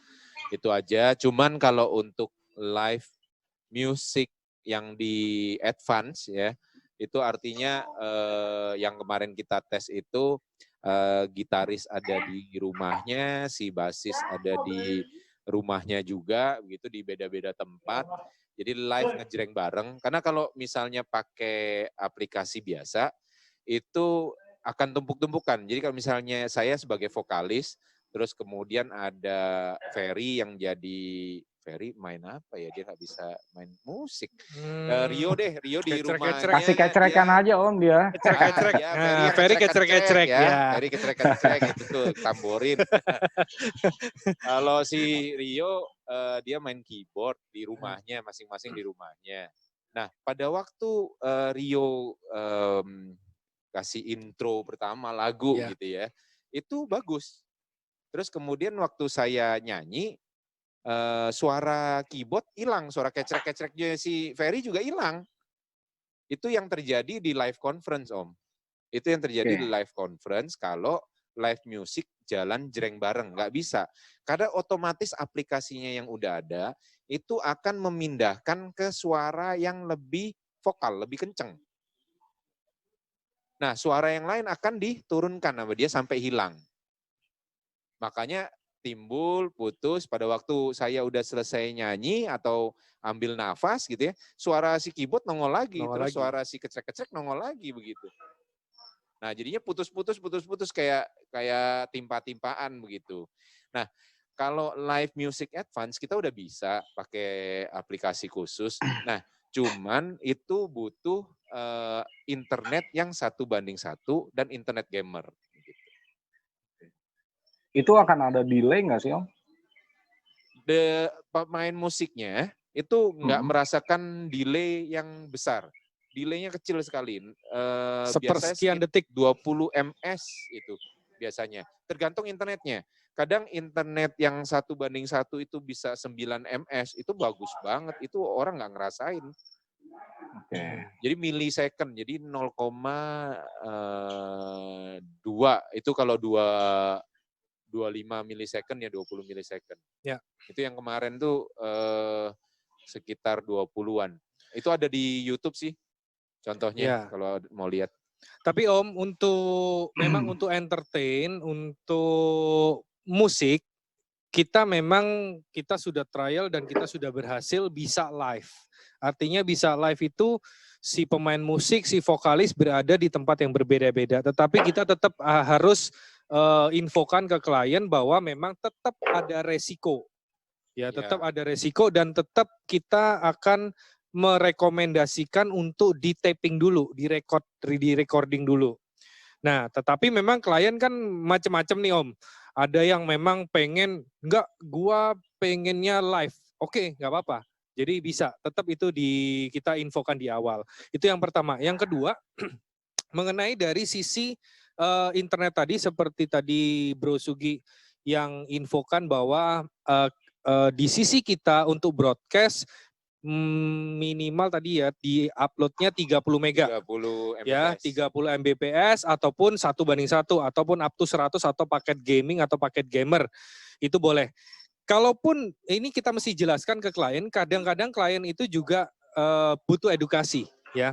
S2: Itu aja. Cuman kalau untuk live music yang di advance ya, itu artinya yang kemarin kita tes itu gitaris ada di rumahnya, si basis ada di rumahnya juga, begitu di beda-beda tempat. Jadi live ngejreng bareng. Karena kalau misalnya pakai aplikasi biasa, itu akan tumpuk-tumpukan. Jadi kalau misalnya saya sebagai vokalis, terus kemudian ada Ferry yang jadi Ferry main apa ya? Dia nggak bisa main musik. Rio di rumahnya.
S9: Kasih kecrekan aja Om dia.
S1: Kecrek-kecrek.
S2: Ya,
S1: Ferry kecrek-kecrek ya.
S2: Ferry kecrek-kecrek itu tuh tamborin. Kalau si Rio dia main keyboard di rumahnya, masing-masing di rumahnya. Nah, pada waktu Rio kasih intro pertama lagu gitu ya, itu bagus. Terus kemudian waktu saya nyanyi, suara keyboard hilang, suara kecrek-kecreknya si Ferry juga hilang. Itu yang terjadi di live conference, Om. Itu yang terjadi di live conference kalau live music jalan jreng bareng, nggak bisa. Karena otomatis aplikasinya yang udah ada, itu akan memindahkan ke suara yang lebih vokal, lebih kenceng. Nah, suara yang lain akan diturunkan sama dia sampai hilang. Makanya timbul, putus, pada waktu saya udah selesai nyanyi atau ambil nafas gitu ya, suara si keyboard nongol lagi, suara si kecrek-kecrek nongol lagi begitu. Nah, jadinya putus-putus kayak timpa-timpaan begitu. Nah, kalau live music advance kita udah bisa pakai aplikasi khusus. Nah, cuman itu butuh internet yang 1:1 dan internet gamer.
S9: Itu akan ada delay nggak sih Om?
S2: Pemain musiknya itu nggak merasakan delay yang besar. Delaynya kecil sekali.
S1: Sepersekian detik.
S2: 20 ms itu biasanya. Tergantung internetnya. Kadang internet yang 1:1 itu bisa 9 ms, itu bagus banget. Itu orang nggak ngerasain. Jadi millisecond, jadi 0,2 itu kalau 25 millisecond ya 20 millisecond.
S1: Ya.
S2: Itu yang kemarin tuh sekitar 20-an. Itu ada di YouTube sih. Contohnya kalau mau lihat.
S1: Tapi Om, memang untuk entertain, untuk musik, kita sudah trial dan kita sudah berhasil bisa live. Artinya bisa live itu si pemain musik, si vokalis berada di tempat yang berbeda-beda. Tetapi kita tetap harus infokan ke klien bahwa memang tetap ada resiko. Ya, tetap ada resiko dan tetap kita akan merekomendasikan untuk di taping dulu, di recording dulu. Nah, tetapi memang klien kan macam-macam nih Om. Ada yang memang pengen, gua pengennya live. Oke, nggak apa-apa. Jadi bisa, tetap itu kita infokan di awal. Itu yang pertama. Yang kedua, mengenai dari sisi internet tadi, seperti tadi Bro Sugi yang infokan bahwa di sisi kita untuk broadcast, minimal tadi ya di uploadnya 30 mega.
S2: 30 Mbps.
S1: Ya, 30 Mbps ataupun 1:1 ataupun up to 100 atau paket gaming atau paket gamer. Itu boleh. Kalaupun ini kita mesti jelaskan ke klien, kadang-kadang klien itu juga butuh edukasi ya.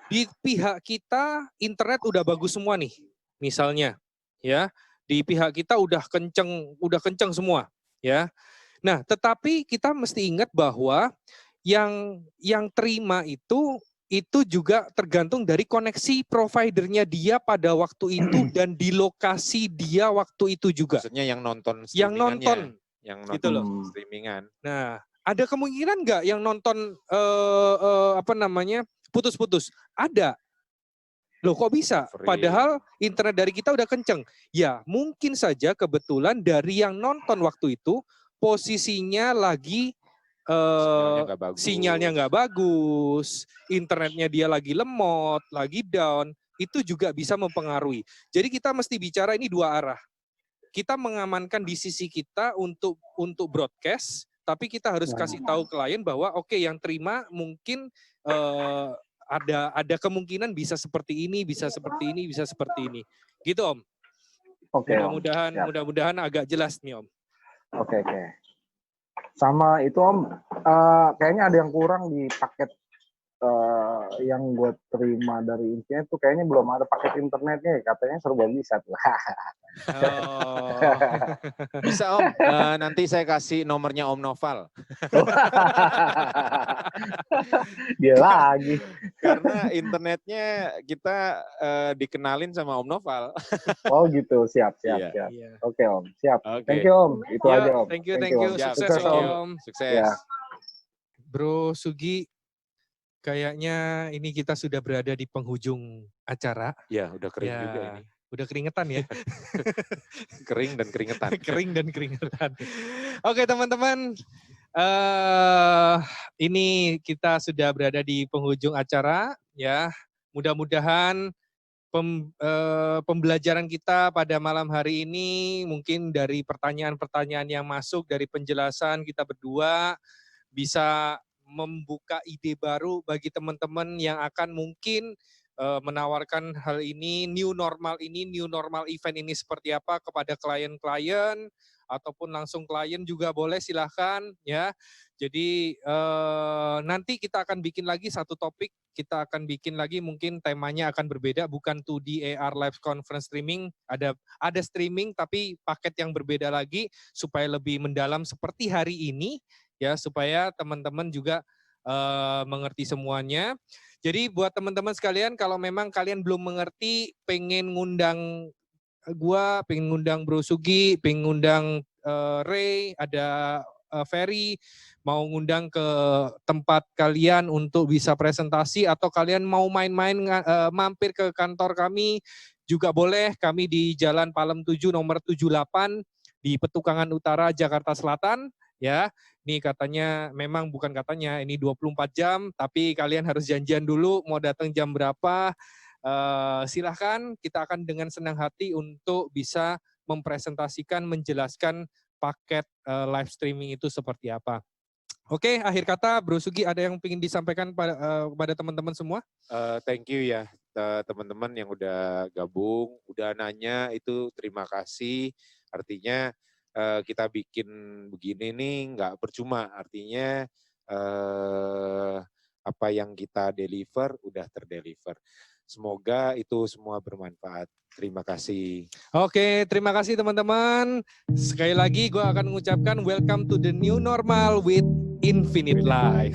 S1: Di pihak kita internet udah bagus semua nih. Misalnya ya, di pihak kita udah kenceng semua ya. Nah, tetapi kita mesti ingat bahwa yang terima itu juga tergantung dari koneksi providernya dia pada waktu itu dan di lokasi dia waktu itu juga.
S2: Maksudnya yang nonton
S1: gitu loh.
S2: Streamingan.
S1: Nah, ada kemungkinan nggak yang nonton putus-putus? Ada. Loh kok bisa? Padahal internet dari kita udah kenceng. Ya, mungkin saja kebetulan dari yang nonton waktu itu posisinya lagi sinyalnya nggak bagus, internetnya dia lagi lemot, lagi down, itu juga bisa mempengaruhi. Jadi kita mesti bicara ini dua arah. Kita mengamankan di sisi kita untuk broadcast, tapi kita harus kasih tahu klien bahwa oke, yang terima mungkin ada kemungkinan bisa seperti ini, bisa seperti ini, bisa seperti ini. Gitu Om.
S9: Oke.
S1: Mudah-mudahan agak jelas nih Om.
S9: Oke. Sama itu Om, kayaknya ada yang kurang di paket yang gue terima dari Insight tuh kayaknya belum ada paket internetnya, katanya serba bisa tuh.
S2: Bisa Om, nanti saya kasih nomornya Om Noval.
S9: Dia lagi.
S2: Karena internetnya kita dikenalin sama Om Noval.
S9: Oh gitu, siap.
S2: Iya.
S9: Oke Om, siap.
S2: Oke.
S9: Thank you Om, itu
S1: Ya,
S9: aja Om.
S1: thank you.
S9: Om.
S1: Sukses
S2: Thank you,
S1: Om.
S2: Sukses.
S9: Ya.
S1: Bro Sugi, kayaknya ini kita sudah berada di penghujung acara.
S2: Ya, udah kering juga ini.
S1: Udah keringetan ya.
S2: Kering dan keringetan.
S1: Kering dan keringetan. Oke teman-teman, ini kita sudah berada di penghujung acara ya. Mudah-mudahan pembelajaran kita pada malam hari ini mungkin dari pertanyaan-pertanyaan yang masuk, dari penjelasan kita berdua bisa membuka ide baru bagi teman-teman yang akan mungkin menawarkan hal ini, new normal event ini seperti apa kepada klien-klien ataupun langsung klien juga boleh, silahkan ya. Jadi nanti kita akan bikin lagi satu topik, kita akan bikin lagi mungkin temanya akan berbeda, bukan 2D AR live conference streaming, ada streaming tapi paket yang berbeda lagi supaya lebih mendalam seperti hari ini ya, supaya teman-teman juga mengerti semuanya. Jadi buat teman-teman sekalian, kalau memang kalian belum mengerti, pengen ngundang gua, pengen ngundang Bro Sugi, pengen ngundang Ray, ada Ferry, mau ngundang ke tempat kalian untuk bisa presentasi, atau kalian mau main-main mampir ke kantor kami juga boleh. Kami di Jalan Palem 7 nomor 78 di Petukangan Utara, Jakarta Selatan. Ya, ini katanya, memang bukan katanya, ini 24 jam, tapi kalian harus janjian dulu mau datang jam berapa. Silahkan, kita akan dengan senang hati untuk bisa mempresentasikan, menjelaskan paket live streaming itu seperti apa. Oke, akhir kata Bro Sugi, ada yang ingin disampaikan pada teman-teman semua?
S2: Thank you ya teman-teman yang udah gabung, udah nanya, itu terima kasih. Artinya kita bikin begini nih nggak percuma, artinya apa yang kita deliver udah terdeliver. Semoga itu semua bermanfaat. Terima kasih.
S1: Oke, terima kasih teman-teman. Sekali lagi gue akan mengucapkan welcome to the new normal with Infinite Life.